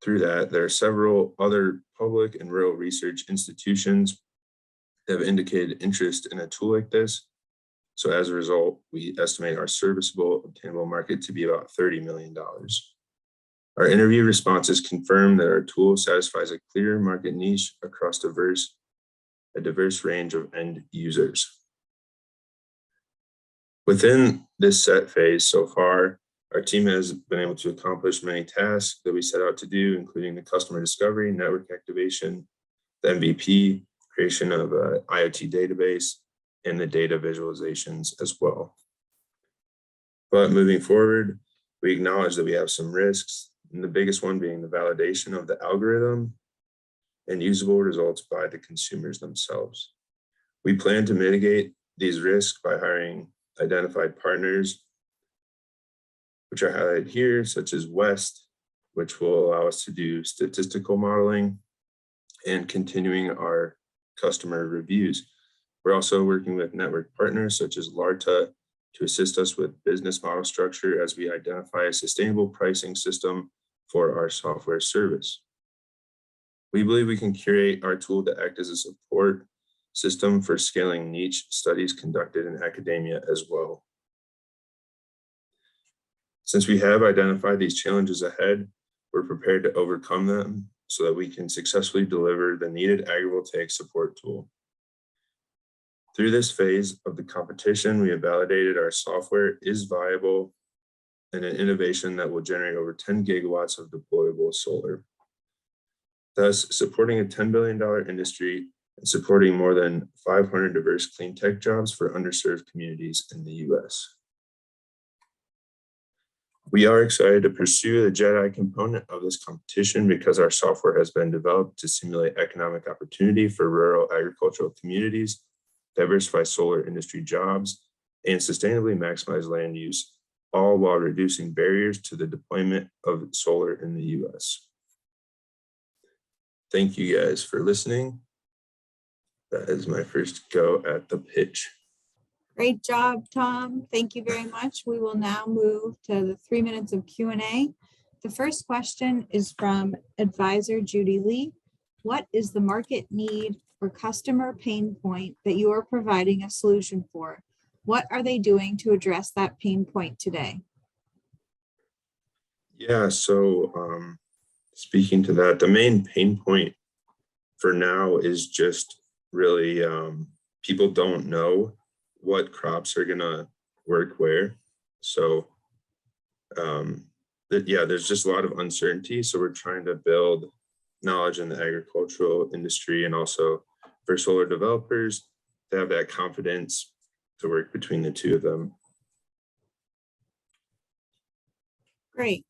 Speaker 16: through that, there are several other public and rural research institutions that have indicated interest in a tool like this. So as a result, we estimate our serviceable obtainable market to be about $30 million. Our interview responses confirm that our tool satisfies a clear market niche across a diverse range of end users. Within this set phase so far, our team has been able to accomplish many tasks that we set out to do, including the customer discovery, network activation, the MVP, creation of an IoT database, and the data visualizations as well. But moving forward, we acknowledge that we have some risks, and the biggest one being the validation of the algorithm and usable results by the consumers themselves. We plan to mitigate these risks by hiring identified partners, which are highlighted here, such as West, which will allow us to do statistical modeling and continuing our customer reviews. We're also working with network partners such as LARTA to assist us with business model structure as we identify a sustainable pricing system for our software service. We believe we can curate our tool to act as a support system for scaling niche studies conducted in academia as well. Since we have identified these challenges ahead, we're prepared to overcome them so that we can successfully deliver the needed agrivoltaic support tool. Through this phase of the competition, we have validated our software is viable and an innovation that will generate over 10 gigawatts of deployable solar. Thus, supporting a $10 billion industry and supporting more than 500 diverse clean tech jobs for underserved communities in the US. We are excited to pursue the JEDI component of this competition because our software has been developed to simulate economic opportunity for rural agricultural communities, diversify solar industry jobs, and sustainably maximize land use, all while reducing barriers to the deployment of solar in the US. Thank you guys for listening. That is my first go at the pitch.
Speaker 3: Great job, Tom. Thank you very much. We will now move to the 3 minutes of Q&A. The first question is from advisor Judy Lee. What is the market need or customer pain point that you are providing a solution for? What are they doing to address that pain point today?
Speaker 16: Yeah, so speaking to that, the main pain point for now is just really people don't know what crops are gonna work where. So there's just a lot of uncertainty. So we're trying to build knowledge in the agricultural industry and also for solar developers to have that confidence to work between the two of them.
Speaker 3: Great.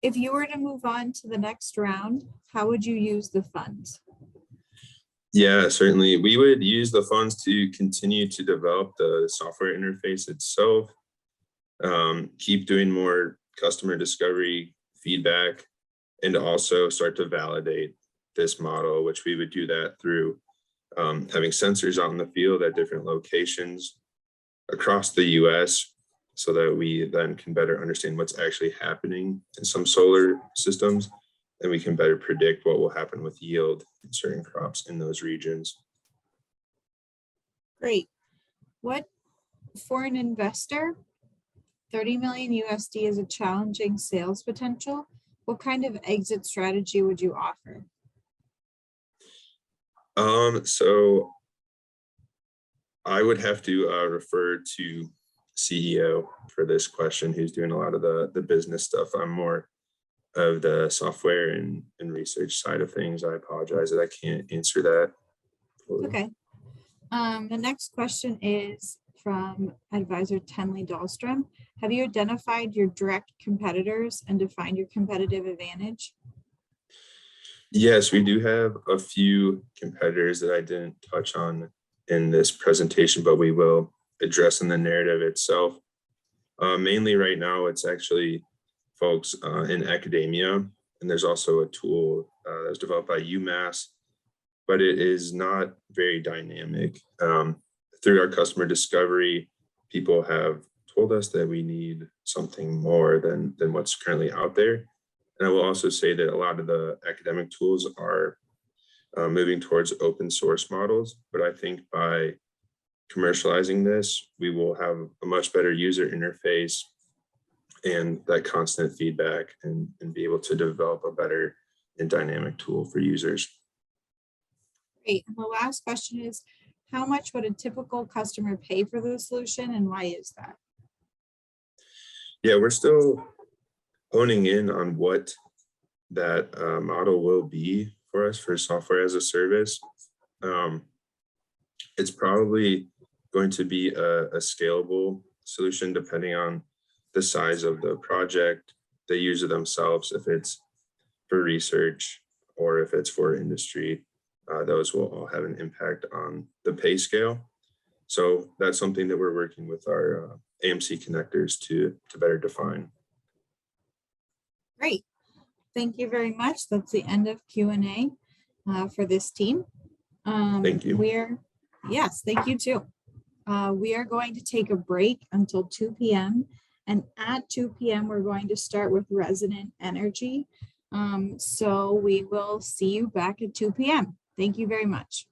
Speaker 3: If you were to move on to the next round, how would you use the funds?
Speaker 16: Yeah, certainly. We would use the funds to continue to develop the software interface itself, keep doing more customer discovery, feedback, and also start to validate this model, which we would do that through having sensors out in the field at different locations across the US so that we then can better understand what's actually happening in some solar systems. And we can better predict what will happen with yield in certain crops in those regions.
Speaker 3: Great. What for an investor, 30 million USD is a challenging sales potential. What kind of exit strategy would you offer?
Speaker 16: So I would have to refer to CEO for this question, who's doing a lot of the business stuff. I'm more of the software and research side of things. I apologize that I can't answer that fully.
Speaker 3: Okay. The next question is from advisor Tenley Dahlstrom. Have you identified your direct competitors and defined your competitive advantage?
Speaker 16: Yes, we do have a few competitors that I didn't touch on in this presentation, but we will address in the narrative itself. Mainly right now, it's actually folks in academia, and there's also a tool that was developed by UMass, but it is not very dynamic. Through our customer discovery, people have told us that we need something more than what's currently out there. And I will also say that a lot of the academic tools are moving towards open source models, but I think by commercializing this, we will have a much better user interface and that constant feedback and be able to develop a better and dynamic tool for users.
Speaker 3: Great. And the last question is, how much would a typical customer pay for the solution and why is that?
Speaker 16: Yeah, we're still honing in on what that model will be for us for software as a service. It's probably going to be a scalable solution depending on the size of the project, the user themselves, if it's for research or if it's for industry. Those will all have an impact on the pay scale. So that's something that we're working with our AMC connectors to better define.
Speaker 3: Great. Thank you very much. That's the end of Q&A for this team.
Speaker 16: Thank you.
Speaker 3: Yes, thank you too. We are going to take a break until 2 p.m. And at 2 p.m., we're going to start with Resident Energy. So we will see you back at 2 p.m. Thank you very much.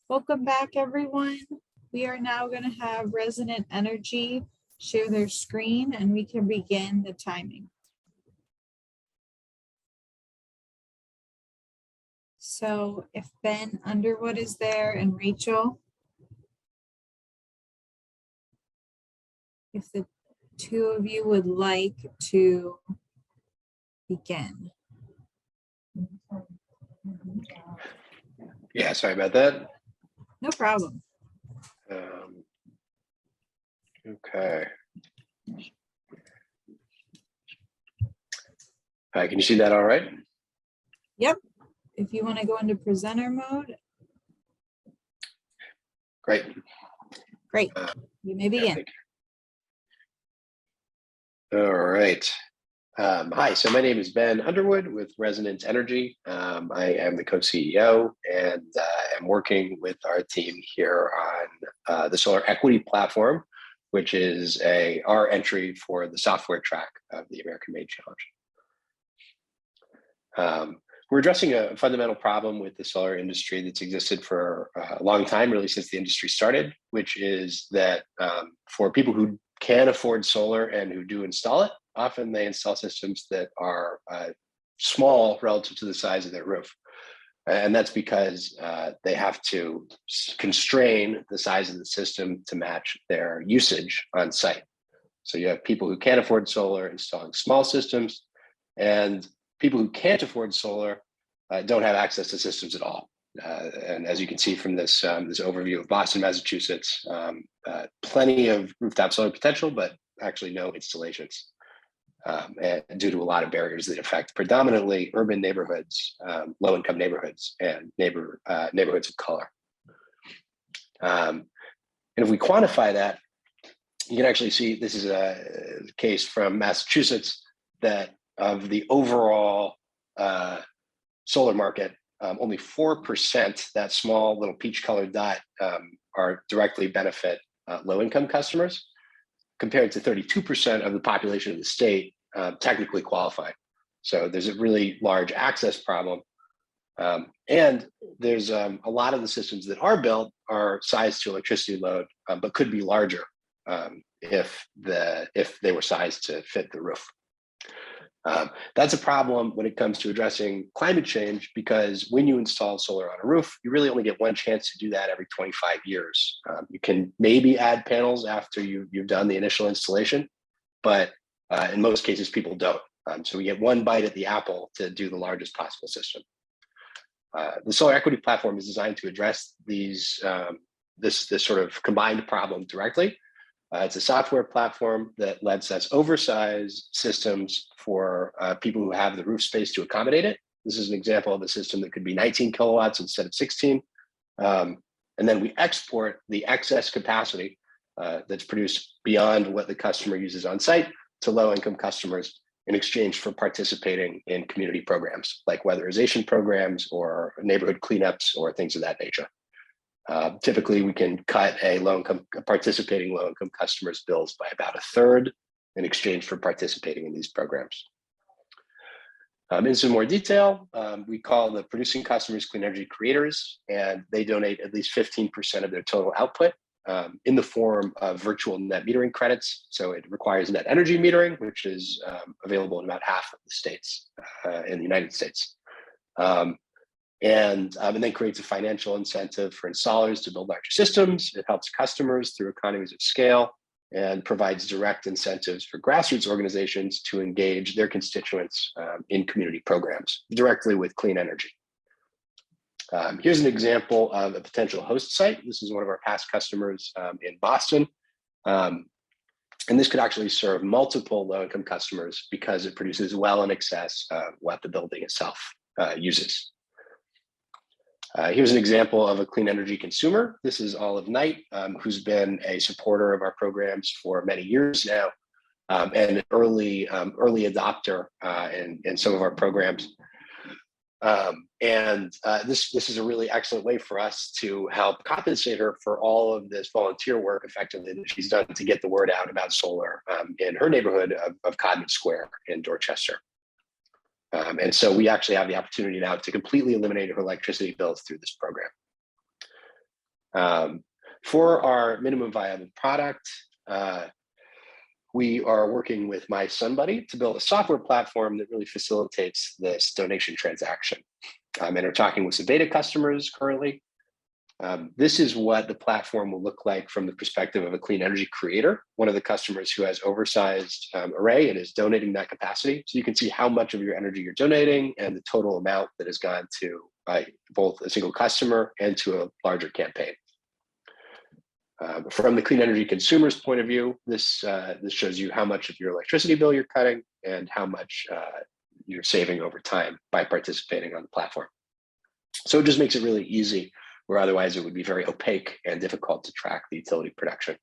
Speaker 3: Welcome back, everyone. We are now going to have Resident Energy share their screen and we can begin the timing. So if Ben Underwood is there and Rachel, if the two of you would like to begin.
Speaker 17: Yeah, sorry about that.
Speaker 3: No problem.
Speaker 17: Okay. Can you see that all right?
Speaker 3: Yep. If you want to go into presenter mode.
Speaker 17: Great.
Speaker 3: Great. You may begin.
Speaker 17: All right. Hi, so my name is Ben Underwood with Resident Energy. I am the co-CEO and am working with our team here on the Solar Equity Platform, which is our entry for the software track of the American Made Challenge. We're addressing a fundamental problem with the solar industry that's existed for a long time, really since the industry started, which is that for people who can afford solar and who do install it, often they install systems that are small relative to the size of their roof. And that's because they have to constrain the size of the system to match their usage on site. So you have people who can't afford solar installing small systems, and people who can't afford solar don't have access to systems at all. And as you can see from this, this overview of Boston, Massachusetts, plenty of rooftop solar potential, but actually no installations. And due to a lot of barriers that affect predominantly urban neighborhoods, low-income neighborhoods, and neighborhoods of color. And if we quantify that, you can actually see this is a case from Massachusetts that of the overall solar market, only 4%, that small little peach-colored dot, are directly benefit low-income customers, compared to 32% of the population of the state technically qualified. So there's a really large access problem. And there's a lot of the systems that are built are sized to electricity load, but could be larger if they were sized to fit the roof. That's a problem when it comes to addressing climate change, because when you install solar on a roof, you really only get one chance to do that every 25 years. You can maybe add panels after you've done the initial installation, but in most cases, people don't. So we get one bite at the apple to do the largest possible system. The Solar Equity Platform is designed to address these this sort of combined problem directly. It's a software platform that lets us oversize systems for people who have the roof space to accommodate it. This is an example of a system that could be 19 kilowatts instead of 16. And then we export the excess capacity that's produced beyond what the customer uses on site to low-income customers in exchange for participating in community programs like weatherization programs or neighborhood cleanups or things of that nature. Typically, we can cut participating low-income customers' bills by about 1/3 in exchange for participating in these programs. In some more detail, we call the producing customers clean energy creators, and they donate at least 15% of their total output in the form of virtual net metering credits. So it requires net energy metering, which is available in about half of the states in the United States. And then creates a financial incentive for installers to build larger systems. It helps customers through economies of scale and provides direct incentives for grassroots organizations to engage their constituents in community programs directly with clean energy. Here's an example of a potential host site. This is one of our past customers in Boston. And this could actually serve multiple low-income customers because it produces well in excess of what the building itself uses. Here's an example of a clean energy consumer. This is Olive Knight, who's been a supporter of our programs for many years now, and an early adopter in some of our programs. This is a really excellent way for us to help compensate her for all of this volunteer work effectively that she's done to get the word out about solar in her neighborhood of Codman Square in Dorchester. And so we actually have the opportunity now to completely eliminate her electricity bills through this program. For our minimum viable product, we are working with My Sunbuddy to build a software platform that really facilitates this donation transaction. And we're talking with some beta customers currently. This is what the platform will look like from the perspective of a clean energy creator, one of the customers who has oversized array and is donating that capacity. So you can see how much of your energy you're donating and the total amount that has gone to both a single customer and to a larger campaign. From the clean energy consumer's point of view, this shows you how much of your electricity bill you're cutting and how much you're saving over time by participating on the platform. So it just makes it really easy, where otherwise it would be very opaque and difficult to track the utility production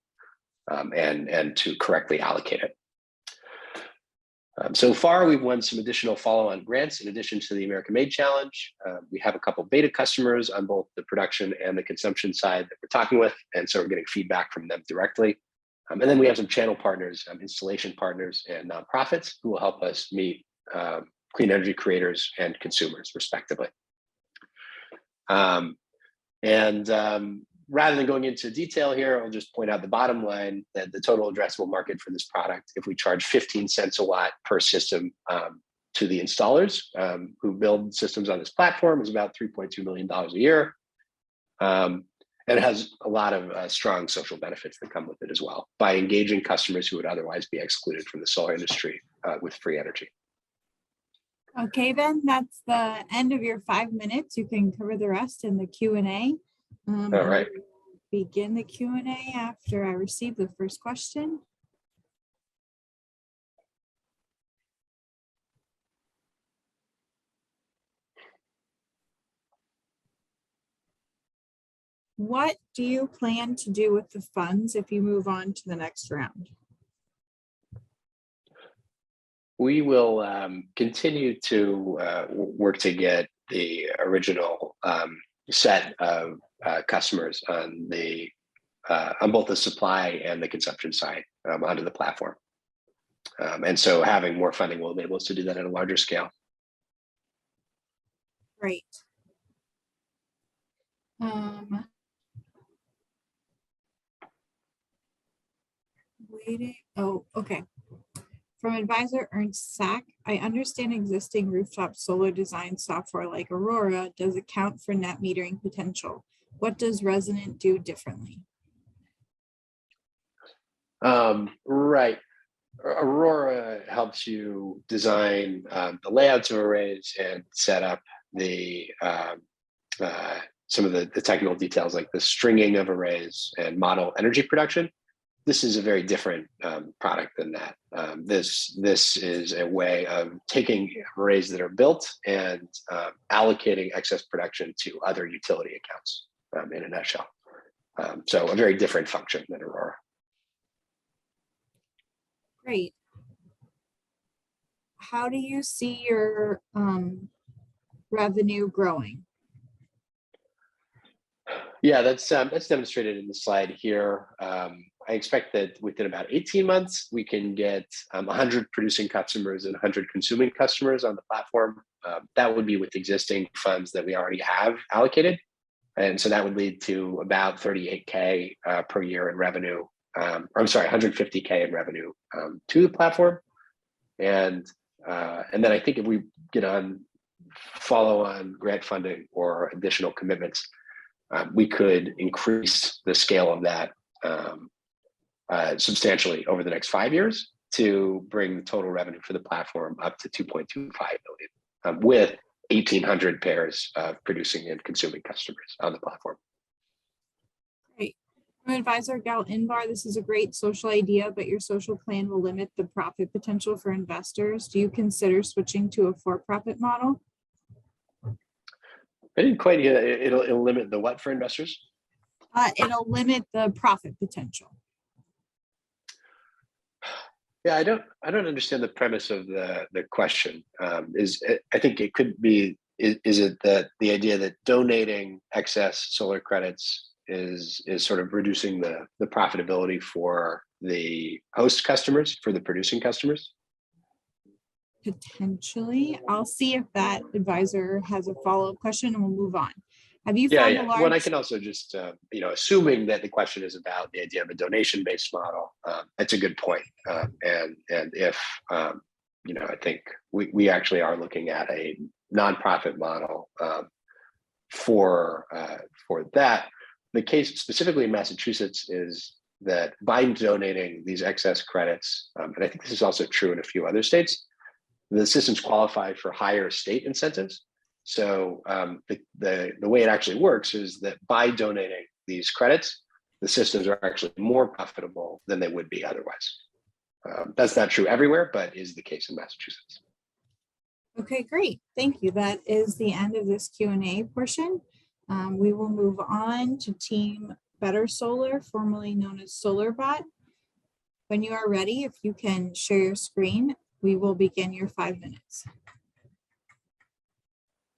Speaker 17: and to correctly allocate it. So far, we've won some additional follow-on grants in addition to the American Made Challenge. We have a couple of beta customers on both the production and the consumption side that we're talking with, and so we're getting feedback from them directly. And then we have some channel partners, installation partners, and nonprofits who will help us meet clean energy creators and consumers, respectively. Rather than going into detail here, I'll just point out the bottom line that the total addressable market for this product, if we charge 15 cents a watt per system to the installers who build systems on this platform, is about $3.2 million a year. And it has a lot of strong social benefits that come with it as well, by engaging customers who would otherwise be excluded from the solar industry with free energy.
Speaker 3: Okay, Ben, that's the end of your 5 minutes. You can cover the rest in the Q&A.
Speaker 17: All right.
Speaker 3: Begin the Q&A after I receive the first question. What do you plan to do with the funds if you move on to the next round?
Speaker 17: We will continue to work to get the original set of customers on both the supply and the consumption side onto the platform. And so having more funding will enable us to do that at a larger scale.
Speaker 3: Great. Waiting. Oh, okay. From advisor Ernst Sack, I understand existing rooftop solar design software like Aurora does account for net metering potential. What does Resonant do differently?
Speaker 17: Right. Aurora helps you design the layouts of arrays and set up the some of the technical details like the stringing of arrays and model energy production. This is a very different product than that. This is a way of taking arrays that are built and allocating excess production to other utility accounts in a nutshell. So a very different function than Aurora.
Speaker 3: Great. How do you see your revenue growing?
Speaker 17: Yeah, that's demonstrated in the slide here. I expect that within about 18 months, we can get 100 producing customers and 100 consuming customers on the platform. That would be with existing funds that we already have allocated. And so that would lead to about 38K per year in revenue. I'm sorry, 150K in revenue to the platform. And then I think if we get on follow-on grant funding or additional commitments, we could increase the scale of that substantially over the next 5 years to bring the total revenue for the platform up to 2.25 billion with 1,800 pairs of producing and consuming customers on the platform.
Speaker 3: Great. From Advisor Gal Inbar, this is a great social idea, but your social plan will limit the profit potential for investors. Do you consider switching to a for-profit model?
Speaker 17: I didn't quite get it. It'll limit the what for investors?
Speaker 3: It'll limit the profit potential.
Speaker 17: Yeah, I don't understand the premise of the question. I think it could be, is it that the idea that donating excess solar credits is sort of reducing the profitability for the host customers, for the producing customers?
Speaker 3: Potentially. I'll see if that advisor has a follow-up question and we'll move on. Have you found a large...
Speaker 17: Well, I can also just, assuming that the question is about the idea of a donation-based model, that's a good point. And if, I think we actually are looking at a nonprofit model for that. The case specifically in Massachusetts is that by donating these excess credits, and I think this is also true in a few other states, the systems qualify for higher state incentives. So the way it actually works is that by donating these credits, the systems are actually more profitable than they would be otherwise. That's not true everywhere, but is the case in Massachusetts.
Speaker 3: Okay, great. Thank you. That is the end of this Q&A portion. We will move on to Team Better Solar, formerly known as SolarBot. When you are ready, if you can share your screen, we will begin your 5 minutes.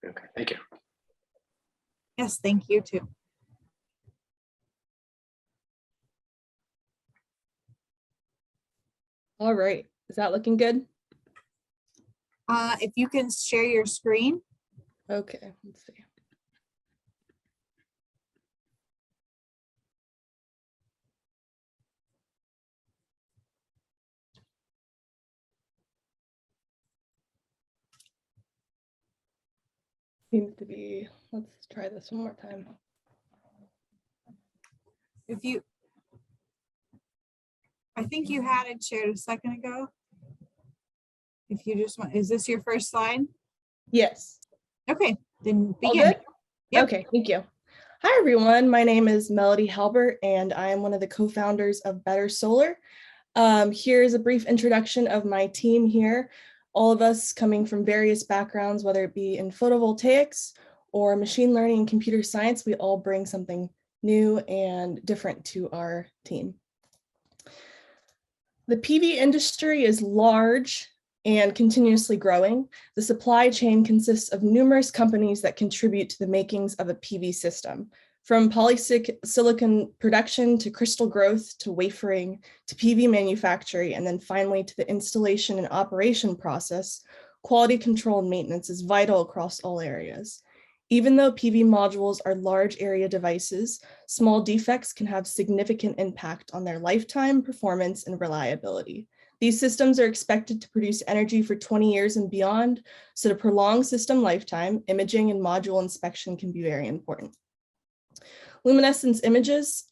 Speaker 17: Okay, thank you.
Speaker 3: Yes, thank you too.
Speaker 18: All right, is that looking good?
Speaker 3: If you can share your screen.
Speaker 18: Okay, let's see. Seems to be, let's try this one more time.
Speaker 3: I think you had it shared a second ago. If you just want, is this your first slide?
Speaker 18: Yes.
Speaker 3: Okay, then begin.
Speaker 18: All good? Yep. Okay, thank you. Hi, everyone. My name is Melody Halbert, and I am one of the co-founders of Better Solar. Here's a brief introduction of my team here. All of us coming from various backgrounds, whether it be in photovoltaics or machine learning and computer science, we all bring something new and different to our team. The PV industry is large and continuously growing. The supply chain consists of numerous companies that contribute to the makings of a PV system. From polysilicon production to crystal growth to wafering to PV manufacturing, and then finally to the installation and operation process, quality control and maintenance is vital across all areas. Even though PV modules are large area devices, small defects can have significant impact on their lifetime, performance, and reliability. These systems are expected to produce energy for 20 years and beyond, so to prolong system lifetime, imaging and module inspection can be very important. Luminescence images,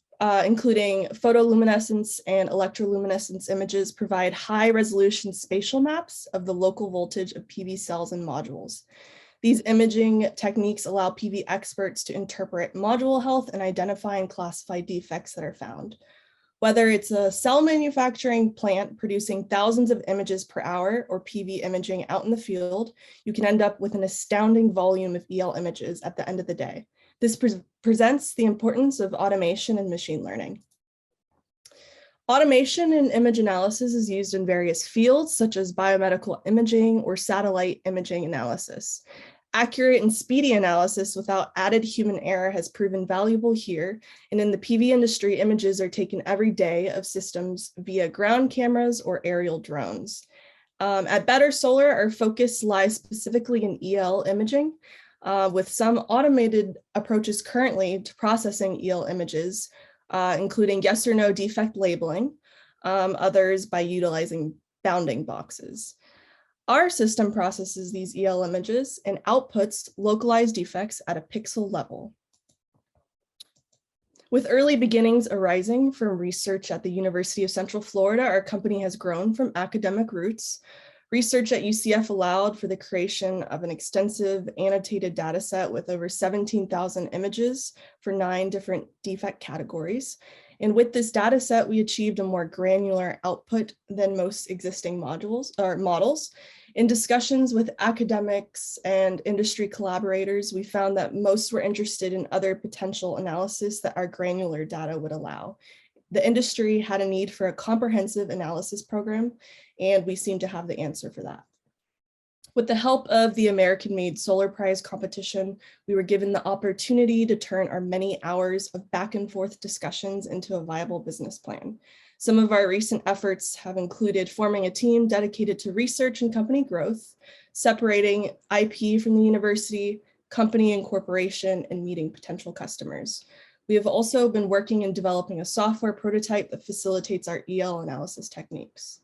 Speaker 18: including photoluminescence and electroluminescence images, provide high-resolution spatial maps of the local voltage of PV cells and modules. These imaging techniques allow PV experts to interpret module health and identify and classify defects that are found. Whether it's a cell manufacturing plant producing thousands of images per hour or PV imaging out in the field, you can end up with an astounding volume of EL images at the end of the day. This presents the importance of automation and machine learning. Automation and image analysis is used in various fields, such as biomedical imaging or satellite imaging analysis. Accurate and speedy analysis without added human error has proven valuable here. And in the PV industry, images are taken every day of systems via ground cameras or aerial drones. At Better Solar, our focus lies specifically in EL imaging, with some automated approaches currently to processing EL images, including yes or no defect labeling, others by utilizing bounding boxes. Our system processes these EL images and outputs localized defects at a pixel level. With early beginnings arising from research at the University of Central Florida, our company has grown from academic roots. Research at UCF allowed for the creation of an extensive annotated data set with over 17,000 images for 9 different defect categories. And with this data set, we achieved a more granular output than most existing models. In discussions with academics and industry collaborators, we found that most were interested in other potential analysis that our granular data would allow. The industry had a need for a comprehensive analysis program, and we seem to have the answer for that. With the help of the American-made Solar Prize competition, we were given the opportunity to turn our many hours of back and forth discussions into a viable business plan. Some of our recent efforts have included forming a team dedicated to research and company growth, separating IP from the university, company incorporation, and meeting potential customers. We have also been working in developing a software prototype that facilitates our EL analysis techniques.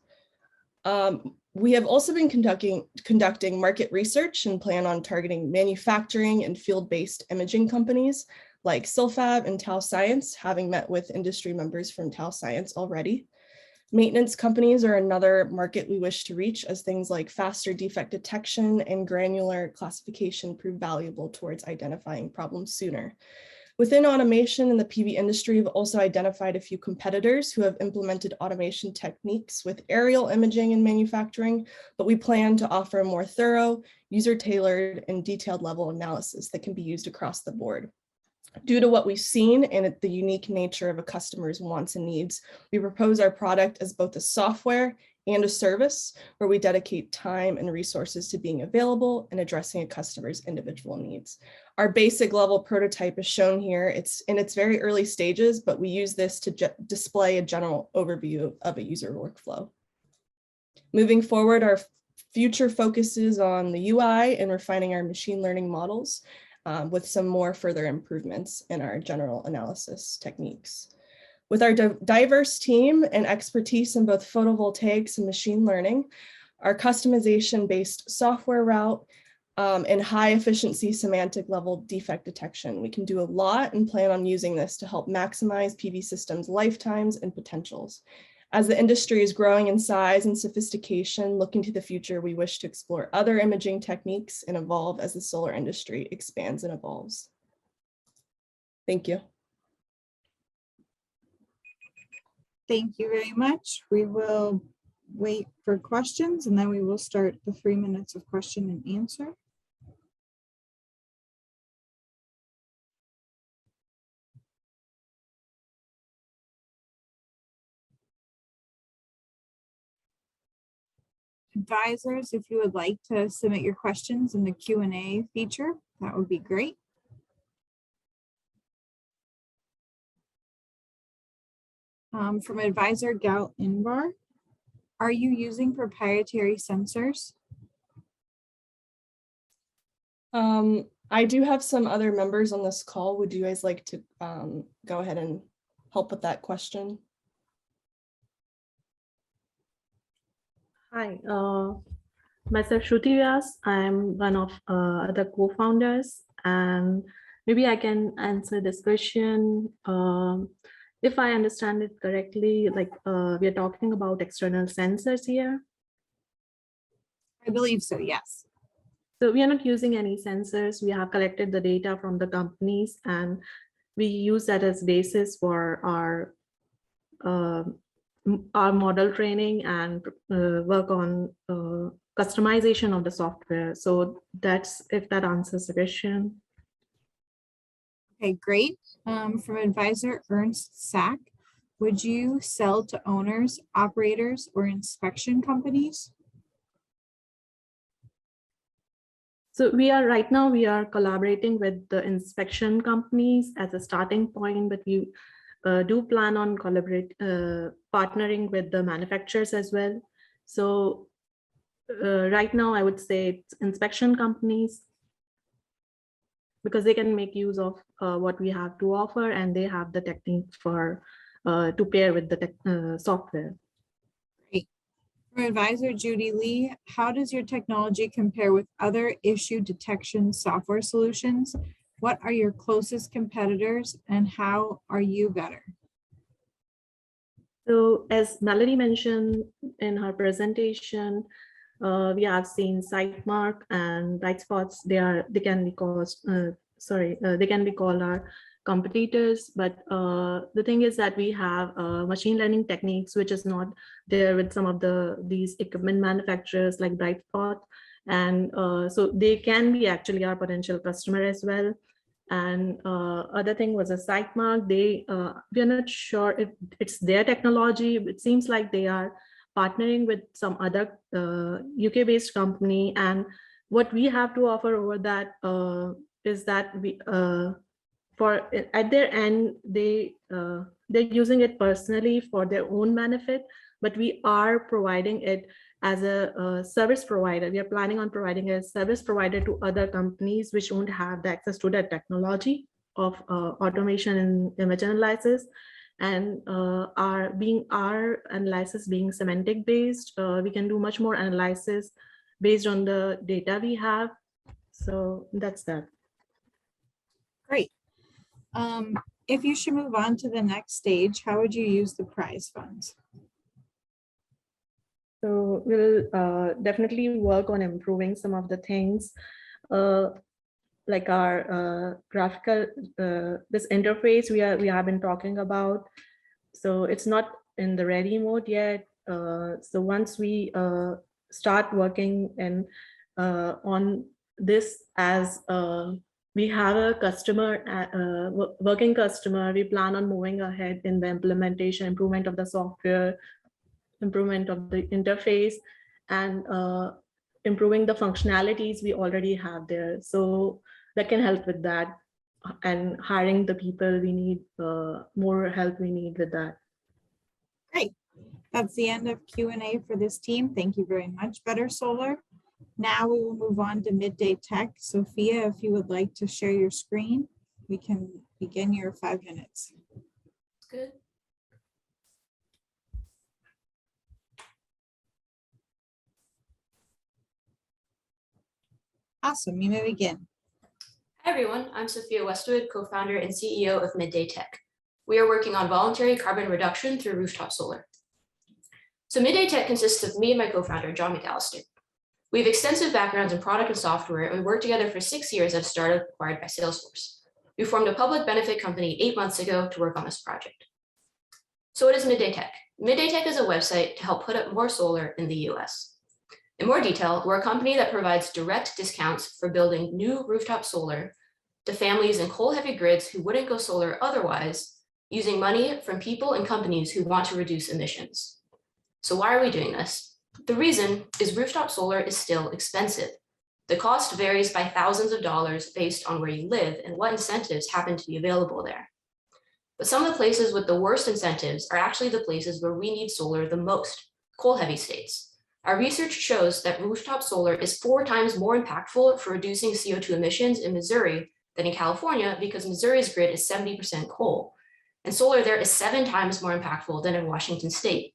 Speaker 18: We have also been conducting market research and plan on targeting manufacturing and field-based imaging companies like Silfab and Tau Science, having met with industry members from Tau Science already. Maintenance companies are another market we wish to reach, as things like faster defect detection and granular classification prove valuable towards identifying problems sooner. Within automation in the PV industry, we've also identified a few competitors who have implemented automation techniques with aerial imaging and manufacturing, but we plan to offer a more thorough, user-tailored, and detailed level analysis that can be used across the board. Due to what we've seen and the unique nature of a customer's wants and needs, we propose our product as both a software and a service where we dedicate time and resources to being available and addressing a customer's individual needs. Our basic level prototype is shown here. It's in its very early stages, but we use this to display a general overview of a user workflow. Moving forward, our future focuses on the UI and refining our machine learning models with some more further improvements in our general analysis techniques. With our diverse team and expertise in both photovoltaics and machine learning, our customization-based software route, and high efficiency semantic level defect detection, we can do a lot and plan on using this to help maximize PV systems' lifetimes and potentials. As the industry is growing in size and sophistication, looking to the future, we wish to explore other imaging techniques and evolve as the solar industry expands and evolves. Thank you.
Speaker 3: Thank you very much. We will wait for questions and then we will start the 3 minutes of question and answer. Advisors, if you would like to submit your questions in the Q&A feature, that would be great. From advisor Gal Inbar, are you using proprietary sensors?
Speaker 18: I do have some other members on this call. Would you guys like to go ahead and help with that question?
Speaker 19: Hi, myself Shruti Vyas. I'm one of the co-founders, and maybe I can answer this question. If I understand it correctly, like we are talking about external sensors here.
Speaker 3: I believe so, yes.
Speaker 19: So we are not using any sensors. We have collected the data from the companies and we use that as basis for our model training and work on customization of the software. So that's, if that answers the question.
Speaker 3: Okay, great. From advisor Ernst Sack, would you sell to owners, operators, or inspection companies?
Speaker 19: So right now we are collaborating with the inspection companies as a starting point, but we do plan on partnering with the manufacturers as well. So right now I would say it's inspection companies, because they can make use of what we have to offer, and they have the technique for to pair with the software.
Speaker 3: Great. For advisor Judy Lee, how does your technology compare with other issue detection software solutions? What are your closest competitors, and how are you better?
Speaker 19: So as Melody mentioned in her presentation, we have seen SiteMark and Brightspots. They can be called our competitors, but the thing is that we have machine learning techniques which is not there with some of these equipment manufacturers like Brightspot, and so they can be actually our potential customer as well. And other thing was a SiteMark. We are not sure if it's their technology. It seems like they are partnering with some other UK-based company, and what we have to offer over that is that we at their end they're using it personally for their own benefit, but we are providing it as a service provider. We are planning on providing a service provider to other companies which don't have the access to that technology of automation and image analysis. And our analysis being semantic based, we can do much more analysis based on the data we have. So that's that.
Speaker 3: Great. If you should move on to the next stage, how would you use the prize funds?
Speaker 19: So we'll definitely work on improving some of the things, like our graphical, this interface we have been talking about. So it's not in the ready mode yet. So once we start working and on this, as we have a customer, working customer, we plan on moving ahead in the implementation, improvement of the software, improvement of the interface, and improving the functionalities we already have there. So that can help with that, and hiring the people we need, more help we need with that.
Speaker 3: Great. That's the end of Q&A for this team. Thank you very much, Better Solar. Now we will move on to Midday Tech. Sophia, if you would like to share your screen, we can begin your 5 minutes.
Speaker 20: Good.
Speaker 3: Awesome, you may begin.
Speaker 20: Hi everyone, I'm Sophia Westwood, co-founder and CEO of Midday Tech. We are working on voluntary carbon reduction through rooftop solar. So Midday Tech consists of me and my co-founder, John McAllister. We have extensive backgrounds in product and software, and we worked together for 6 years at a startup acquired by Salesforce. We formed a public benefit company 8 months ago to work on this project. So what is Midday Tech? Midday Tech is a website to help put up more solar in the US. In more detail, we're a company that provides direct discounts for building new rooftop solar to families in coal-heavy grids who wouldn't go solar otherwise, using money from people and companies who want to reduce emissions. So why are we doing this? The reason is rooftop solar is still expensive. The cost varies by thousands of dollars based on where you live and what incentives happen to be available there. But some of the places with the worst incentives are actually the places where we need solar the most, coal-heavy states. Our research shows that rooftop solar is 4 times more impactful for reducing CO2 emissions in Missouri than in California, because Missouri's grid is 70% coal, and solar there is 7 times more impactful than in Washington state.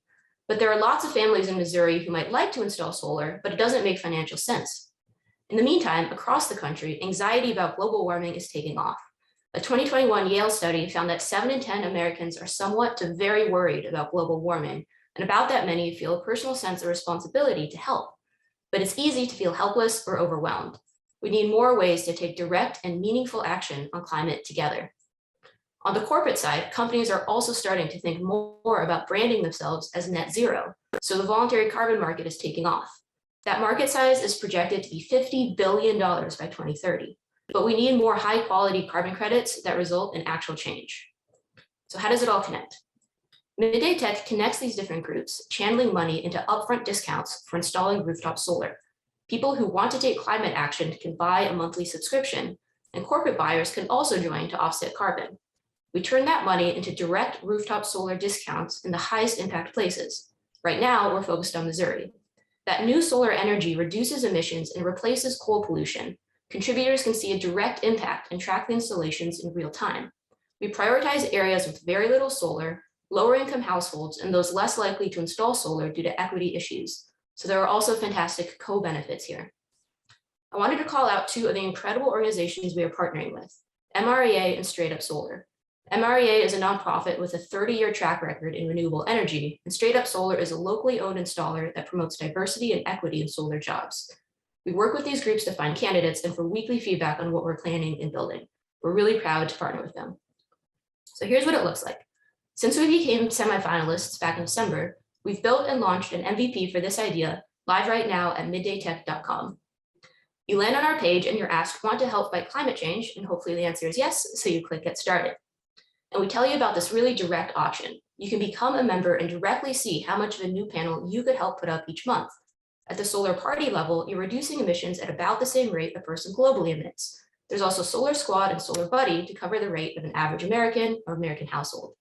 Speaker 20: But there are lots of families in Missouri who might like to install solar, but it doesn't make financial sense. In the meantime, across the country, anxiety about global warming is taking off. A 2021 Yale study found that 7 in 10 Americans are somewhat to very worried about global warming, and about that many feel a personal sense of responsibility to help. But it's easy to feel helpless or overwhelmed. We need more ways to take direct and meaningful action on climate together. On the corporate side, companies are also starting to think more about branding themselves as net zero, so the voluntary carbon market is taking off. That market size is projected to be $50 billion by 2030, but we need more high quality carbon credits that result in actual change. So how does it all connect? Midday Tech connects these different groups, channeling money into upfront discounts for installing rooftop solar. People who want to take climate action can buy a monthly subscription, and corporate buyers can also join to offset carbon. We turn that money into direct rooftop solar discounts in the highest impact places. Right now, we're focused on Missouri. That new solar energy reduces emissions and replaces coal pollution. Contributors can see a direct impact and track the installations in real time. We prioritize areas with very little solar, lower income households, and those less likely to install solar due to equity issues. So there are also fantastic co-benefits here. I wanted to call out two of the incredible organizations we are partnering with, MREA and Straight Up Solar. MREA is a nonprofit with a 30-year track record in renewable energy, and Straight Up Solar is a locally owned installer that promotes diversity and equity in solar jobs. We work with these groups to find candidates and for weekly feedback on what we're planning and building. We're really proud to partner with them. So here's what it looks like. Since we became semifinalists back in December, we've built and launched an MVP for this idea live right now at middaytech.com. You land on our page and you're asked, want to help fight climate change? And hopefully the answer is yes, so you click get started. And we tell you about this really direct option. You can become a member and directly see how much of a new panel you could help put up each month. At the solar party level, you're reducing emissions at about the same rate a person globally emits. There's also Solar Squad and Solar Buddy to cover the rate of an average American or American household.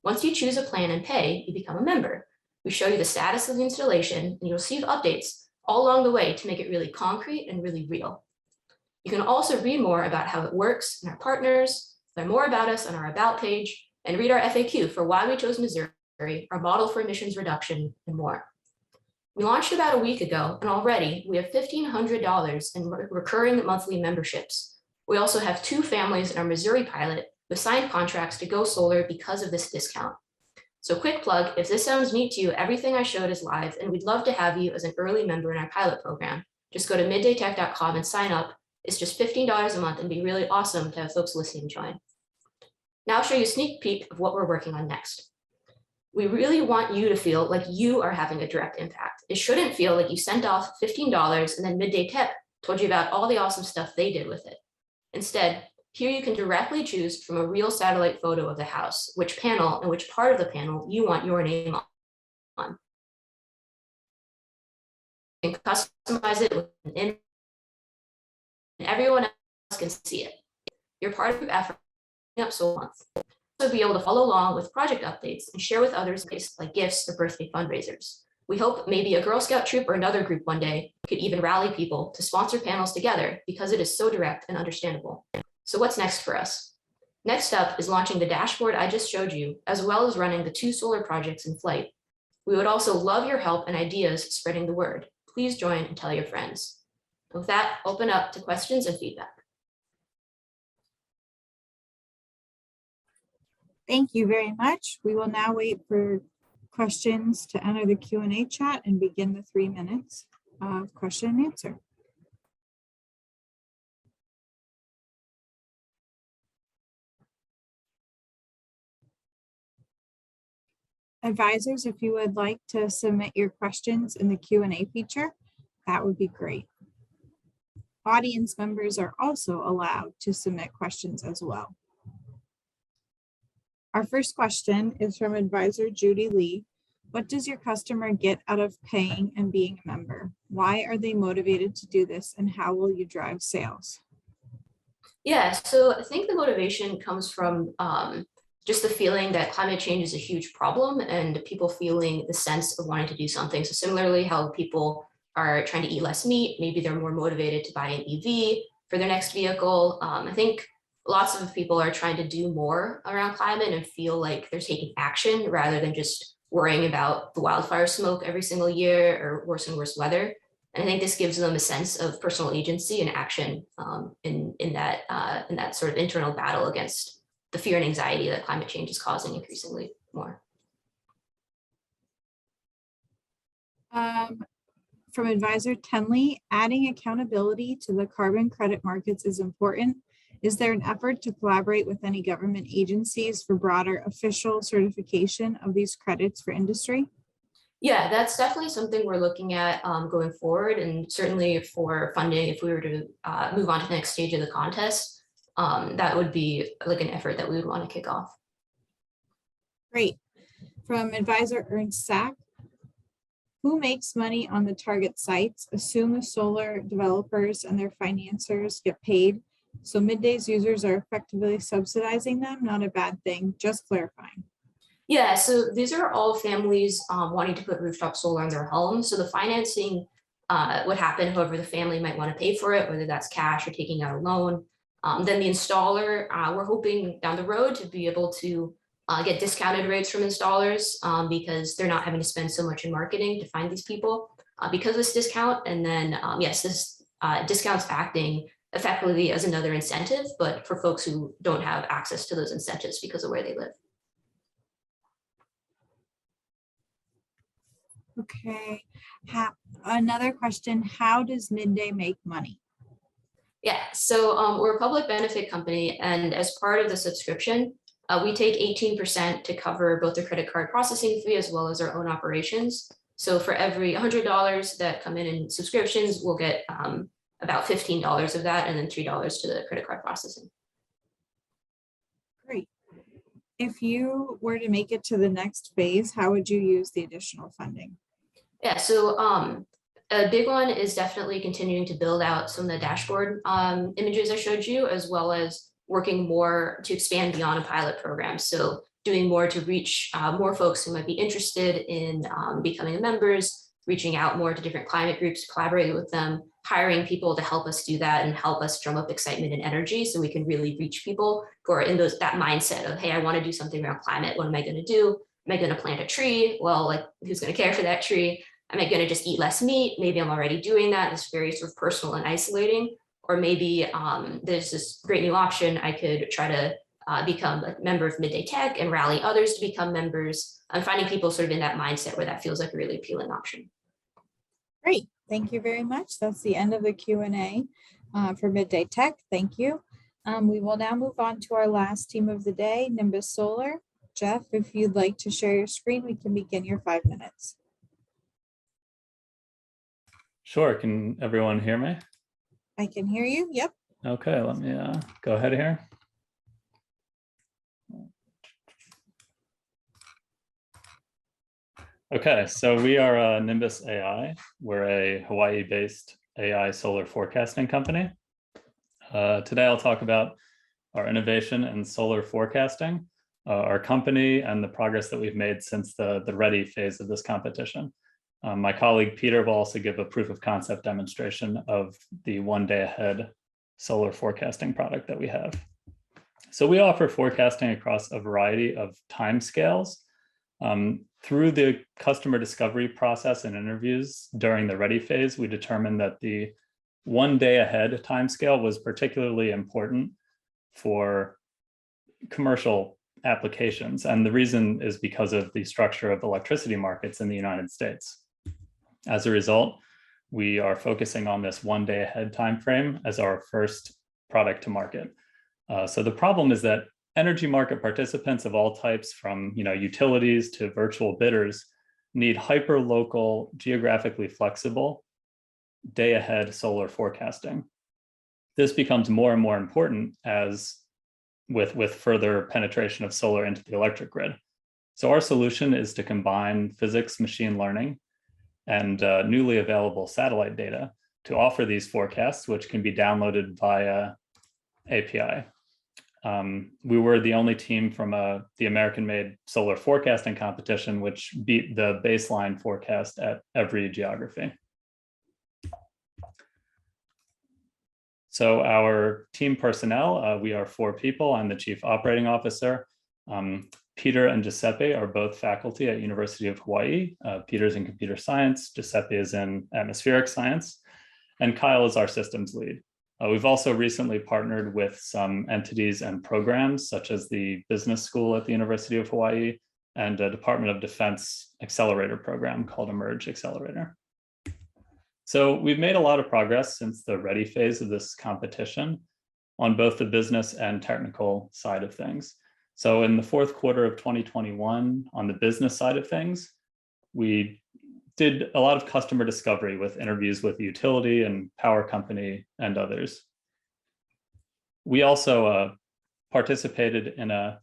Speaker 20: Once you choose a plan and pay, you become a member. We show you the status of the installation and you'll receive updates all along the way to make it really concrete and really real. You can also read more about how it works and our partners, learn more about us on our About page, and read our FAQ for why we chose Missouri, our model for emissions reduction, and more. We launched about a week ago, and already we have $1,500 in recurring monthly memberships. We also have 2 families in our Missouri pilot with signed contracts to go solar because of this discount. So quick plug, if this sounds neat to you, everything I showed is live, and we'd love to have you as an early member in our pilot program. Just go to middaytech.com and sign up. It's just $15 a month and be really awesome to have folks listening join. Now I'll show you a sneak peek of what we're working on next. We really want you to feel like you are having a direct impact. It shouldn't feel like you sent off $15 and then Midday Tech told you about all the awesome stuff they did with it. Instead, here you can directly choose from a real satellite photo of the house, which panel and which part of the panel you want your name on. You can customize it with an image, and everyone else can see it. You're part of the effort up solar month. Also be able to follow along with project updates and share with others like gifts or birthday fundraisers. We hope maybe a Girl Scout troop or another group one day could even rally people to sponsor panels together because it is so direct and understandable. So what's next for us? Next up is launching the dashboard I just showed you, as well as running the 2 solar projects in flight. We would also love your help and ideas spreading the word. Please join and tell your friends. With that, open up to questions and feedback.
Speaker 3: Thank you very much. We will now wait for questions to enter the Q&A chat and begin the 3 minutes of question and answer. Advisors, if you would like to submit your questions in the Q&A feature, that would be great. Audience members are also allowed to submit questions as well. Our first question is from advisor Judy Lee. What does your customer get out of paying and being a member? Why are they motivated to do this, and how will you drive sales?
Speaker 20: Yeah, so I think the motivation comes from just the feeling that climate change is a huge problem and people feeling the sense of wanting to do something. So similarly, how people are trying to eat less meat, maybe they're more motivated to buy an EV for their next vehicle. I think lots of people are trying to do more around climate and feel like they're taking action rather than just worrying about the wildfire smoke every single year or worse and worse weather. And I think this gives them a sense of personal agency and action in that sort of internal battle against the fear and anxiety that climate change is causing increasingly more.
Speaker 3: From advisor Tenley, adding accountability to the carbon credit markets is important. Is there an effort to collaborate with any government agencies for broader official certification of these credits for industry?
Speaker 20: Yeah, that's definitely something we're looking at going forward, and certainly for funding, if we were to move on to the next stage of the contest, that would be like an effort that we would want to kick off.
Speaker 3: Great. From advisor Ernst Sack, Who makes money on the target sites? Assume the solar developers and their financiers get paid. So Midday's users are effectively subsidizing them, not a bad thing, just clarifying.
Speaker 20: Yeah, so these are all families wanting to put rooftop solar on their home. So the financing would happen, however the family might want to pay for it, whether that's cash or taking out a loan. Then the installer, we're hoping down the road to be able to get discounted rates from installers because they're not having to spend so much in marketing to find these people because of this discount. And then, yes, this discounts acting effectively as another incentive, but for folks who don't have access to those incentives because of where they live.
Speaker 3: Okay, another question, how does Midday make money?
Speaker 20: Yeah, so we're a public benefit company, and as part of the subscription, we take 18% to cover both the credit card processing fee as well as our own operations. So for every $100 that come in subscriptions, we'll get about $15 of that and then $3 to the credit card processing.
Speaker 3: Great. If you were to make it to the next phase, how would you use the additional funding?
Speaker 20: Yeah, so a big one is definitely continuing to build out some of the dashboard images I showed you, as well as working more to expand beyond a pilot program. So doing more to reach more folks who might be interested in becoming members, reaching out more to different climate groups, collaborating with them, hiring people to help us do that and help us drum up excitement and energy so we can really reach people who are in that mindset of, hey, I want to do something around climate. What am I going to do? Am I going to plant a tree? Well, like, who's going to care for that tree? Am I going to just eat less meat? Maybe I'm already doing that. It's very sort of personal and isolating. Or maybe there's this great new option. I could try to become a member of Midday Tech and rally others to become members. I'm finding people sort of in that mindset where that feels like a really appealing option.
Speaker 3: Great, thank you very much. That's the end of the Q&A for Midday Tech. Thank you. We will now move on to our last team of the day, Nimbus Solar. Jeff, if you'd like to share your screen, we can begin your 5 minutes.
Speaker 21: Sure, can everyone hear me?
Speaker 3: I can hear you, yep.
Speaker 21: Okay, let me go ahead here. Okay, so we are Nimbus AI. We're a Hawaii-based AI solar forecasting company. Today I'll talk about our innovation in solar forecasting, our company, and the progress that we've made since the ready phase of this competition. My colleague Peter will also give a proof of concept demonstration of the 1 day ahead solar forecasting product that we have. So we offer forecasting across a variety of timescales. Through the customer discovery process and interviews during the ready phase, we determined that the 1 day ahead timescale was particularly important for commercial applications. And the reason is because of the structure of electricity markets in the United States. As a result, we are focusing on this 1 day ahead timeframe as our first product to market. So the problem is that energy market participants of all types, from utilities to virtual bidders, need hyper-local, geographically flexible, day ahead solar forecasting. This becomes more and more important as with further penetration of solar into the electric grid. So our solution is to combine physics, machine learning, and newly available satellite data to offer these forecasts, which can be downloaded via API. We were the only team from the American-made solar forecasting competition, which beat the baseline forecast at every geography. So our team personnel, we are 4 people. I'm the Chief Operating Officer. Peter and Giuseppe are both faculty at University of Hawaii. Peter's in computer science, Giuseppe is in atmospheric science, and Kyle is our systems lead. We've also recently partnered with some entities and programs such as the Business School at the University of Hawaii and a Department of Defense accelerator program called Emerge Accelerator. So we've made a lot of progress since the ready phase of this competition on both the business and technical side of things. So in the 4th quarter of 2021, on the business side of things, we did a lot of customer discovery with interviews with the utility and power company and others. We also participated in a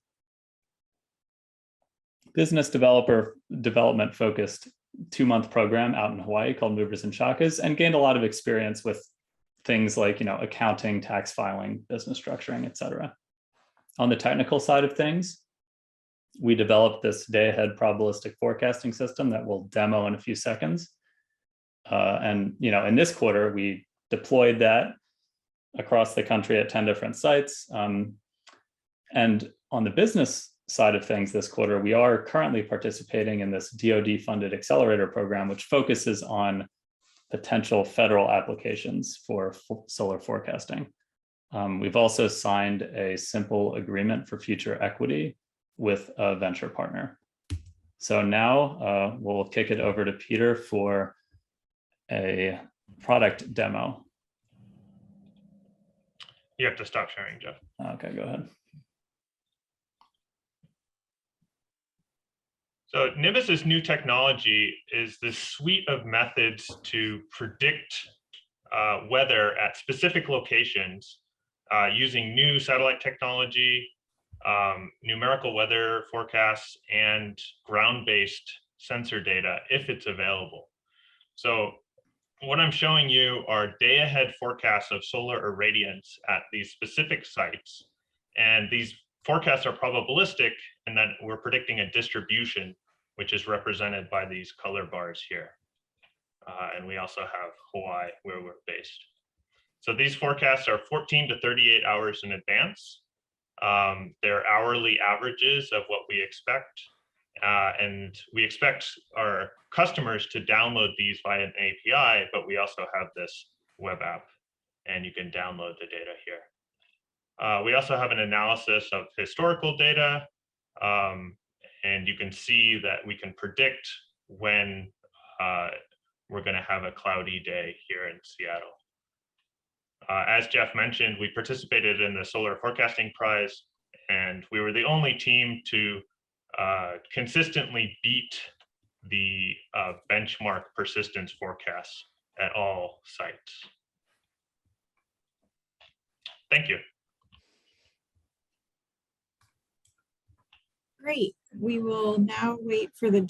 Speaker 21: business development focused 2-month program out in Hawaii called Movers and Shakas, and gained a lot of experience with things like, accounting, tax filing, business structuring, et cetera. On the technical side of things, we developed this day-ahead probabilistic forecasting system that we'll demo in a few seconds. And in this quarter, we deployed that across the country at 10 different sites. And on the business side of things this quarter, we are currently participating in this DoD-funded accelerator program, which focuses on potential federal applications for solar forecasting. We've also signed a simple agreement for future equity with a venture partner. So now we'll kick it over to Peter for a product demo.
Speaker 2: You have to stop sharing, Jeff.
Speaker 21: Okay, go ahead.
Speaker 2: So Nimbus's new technology is this suite of methods to predict weather at specific locations using new satellite technology, numerical weather forecasts, and ground-based sensor data if it's available. So what I'm showing you are day-ahead forecasts of solar irradiance at these specific sites. And these forecasts are probabilistic in that we're predicting a distribution, which is represented by these color bars here. And we also have Hawaii, where we're based. So these forecasts are 14 to 38 hours in advance. They're hourly averages of what we expect. And we expect our customers to download these via an API, but we also have this web app, and you can download the data here. We also have an analysis of historical data, and you can see that we can predict when we're going to have a cloudy day here in Seattle. As Jeff mentioned, we participated in the Solar Forecasting Prize, and we were the only team to consistently beat the benchmark persistence forecasts at all sites. Thank you.
Speaker 3: Great. We will now wait for the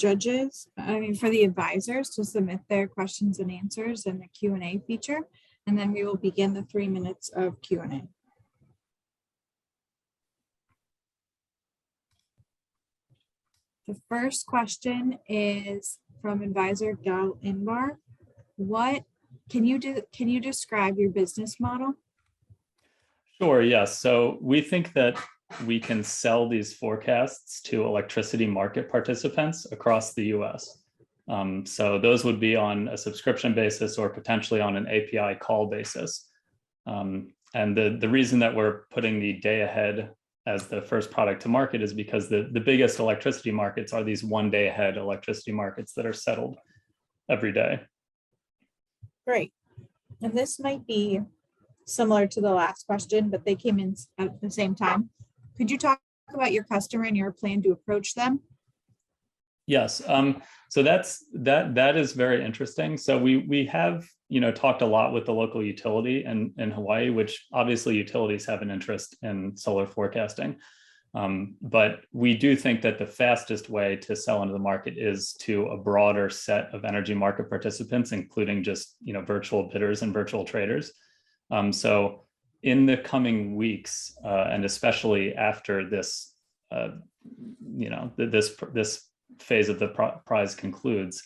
Speaker 3: for the advisors to submit their questions and answers in the Q&A feature, and then we will begin the 3 minutes of Q&A. The first question is from advisor Gal Inbar. Can you describe your business model?
Speaker 21: Sure, yes. So we think that we can sell these forecasts to electricity market participants across the US. So those would be on a subscription basis or potentially on an API call basis. And the reason that we're putting the day ahead as the first product to market is because the biggest electricity markets are these 1 day ahead electricity markets that are settled every day.
Speaker 3: Great. And this might be similar to the last question, but they came in at the same time. Could you talk about your customer and your plan to approach them?
Speaker 21: Yes. So that is very interesting. So we have talked a lot with the local utility in Hawaii, which obviously utilities have an interest in solar forecasting. But we do think that the fastest way to sell into the market is to a broader set of energy market participants, including just virtual bidders and virtual traders. So in the coming weeks, and especially after this, this phase of the prize concludes,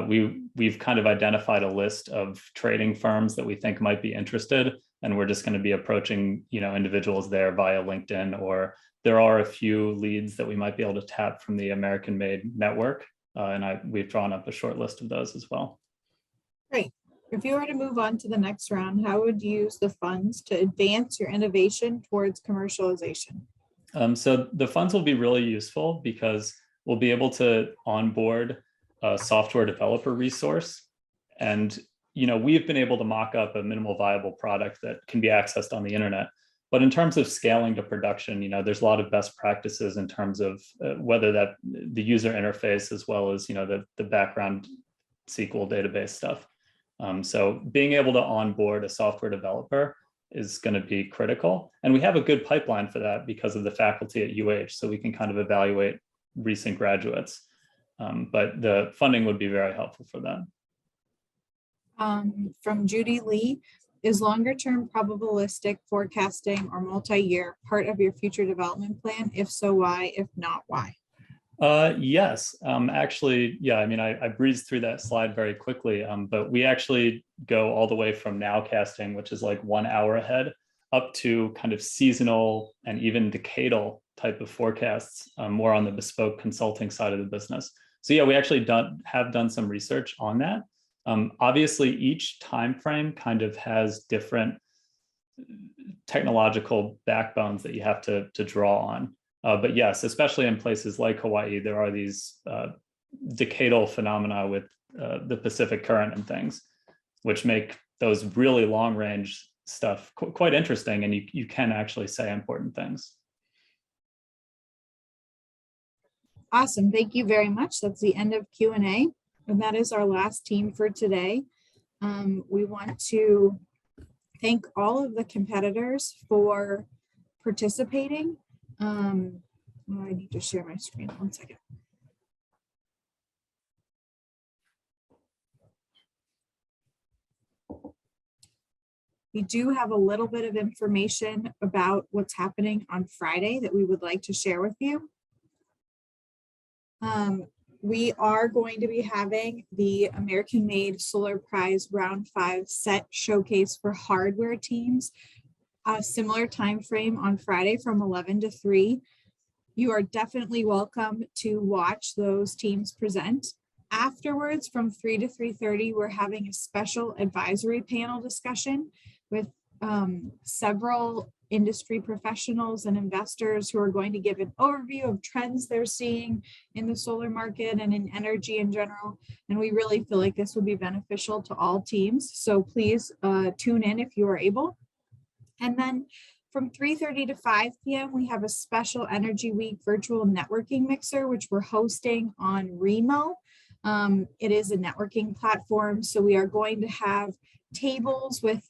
Speaker 21: we've kind of identified a list of trading firms that we think might be interested, and we're just going to be approaching individuals there via LinkedIn, or there are a few leads that we might be able to tap from the American Made network, and we've drawn up a short list of those as well.
Speaker 3: Great. If you were to move on to the next round, how would you use the funds to advance your innovation towards commercialization?
Speaker 21: So the funds will be really useful because we'll be able to onboard a software developer resource. And we've been able to mock up a minimal viable product that can be accessed on the internet. But in terms of scaling to production, there's a lot of best practices in terms of whether that the user interface as well as the background SQL database stuff. So being able to onboard a software developer is going to be critical. And we have a good pipeline for that because of the faculty at UH. So we can kind of evaluate recent graduates. but the funding would be very helpful for that.
Speaker 3: From Judy Lee, is longer term probabilistic forecasting or multi-year part of your future development plan? If so, why? If not, why?
Speaker 21: Yes, actually, yeah, I mean, I breezed through that slide very quickly, but we actually go all the way from nowcasting, which is like 1 hour ahead, up to kind of seasonal and even decadal type of forecasts, more on the bespoke consulting side of the business. So yeah, we actually have done some research on that. Obviously, each time frame kind of has different technological backbones that you have to draw on. But yes, especially in places like Hawaii, there are these decadal phenomena with the Pacific Current and things, which make those really long range stuff quite interesting, and you can actually say important things.
Speaker 3: Awesome, thank you very much. That's the end of Q&A, and that is our last team for today. We want to thank all of the competitors for participating. I need to share my screen, 1 second. We do have a little bit of information about what's happening on Friday that we would like to share with you. We are going to be having the American Made Solar Prize Round 5 set showcase for hardware teams. A similar time frame on Friday from 11 to 3. You are definitely welcome to watch those teams present. Afterwards, from 3 to 3:30, we're having a special advisory panel discussion with several industry professionals and investors who are going to give an overview of trends they're seeing in the solar market and in energy in general. And we really feel like this would be beneficial to all teams. So please tune in if you are able. And then from 3:30 to 5 p.m., we have a special Energy Week virtual networking mixer, which we're hosting on Remo. It is a networking platform, so we are going to have tables with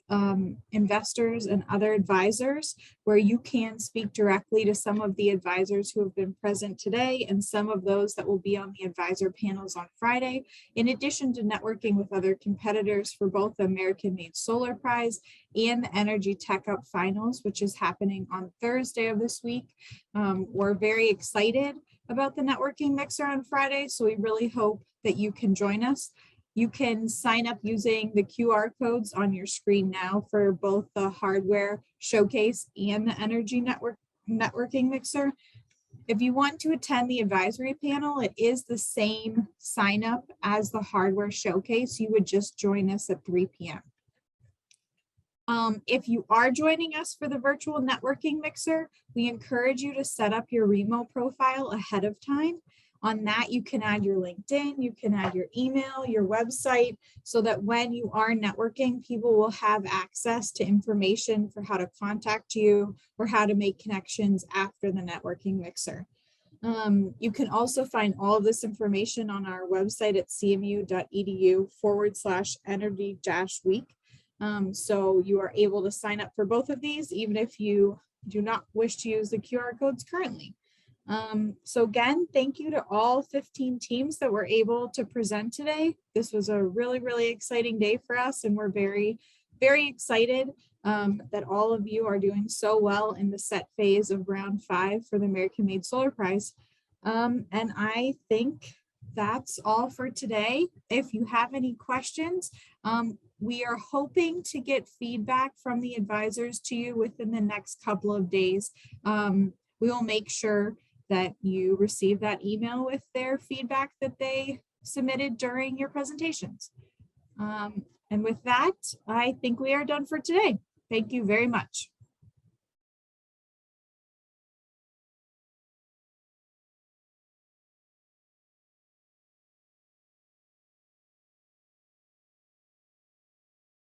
Speaker 3: investors and other advisors where you can speak directly to some of the advisors who have been present today and some of those that will be on the advisor panels on Friday, in addition to networking with other competitors for both the American Made Solar Prize and the Energy Tech Up Finals, which is happening on Thursday of this week. We're very excited about the networking mixer on Friday, so we really hope that you can join us. You can sign up using the QR codes on your screen now for both the hardware showcase and the energy networking mixer. If you want to attend the advisory panel, it is the same sign up as the hardware showcase. You would just join us at 3 p.m. If you are joining us for the virtual networking mixer, we encourage you to set up your Remo profile ahead of time. On that, you can add your LinkedIn, you can add your email, your website, so that when you are networking, people will have access to information for how to contact you or how to make connections after the networking mixer. You can also find all of this information on our website at cmu.edu/energy-week. So you are able to sign up for both of these, even if you do not wish to use the QR codes currently. So again, thank you to all 15 teams that were able to present today. This was a really, really exciting day for us, and we're very, very excited that all of you are doing so well in the set phase of round 5 for the American Made Solar Prize. And I think that's all for today. If you have any questions, we are hoping to get feedback from the advisors to you within the next couple of days. We will make sure that you receive that email with their feedback that they submitted during your presentations. And with that, I think we are done for today. Thank you very much.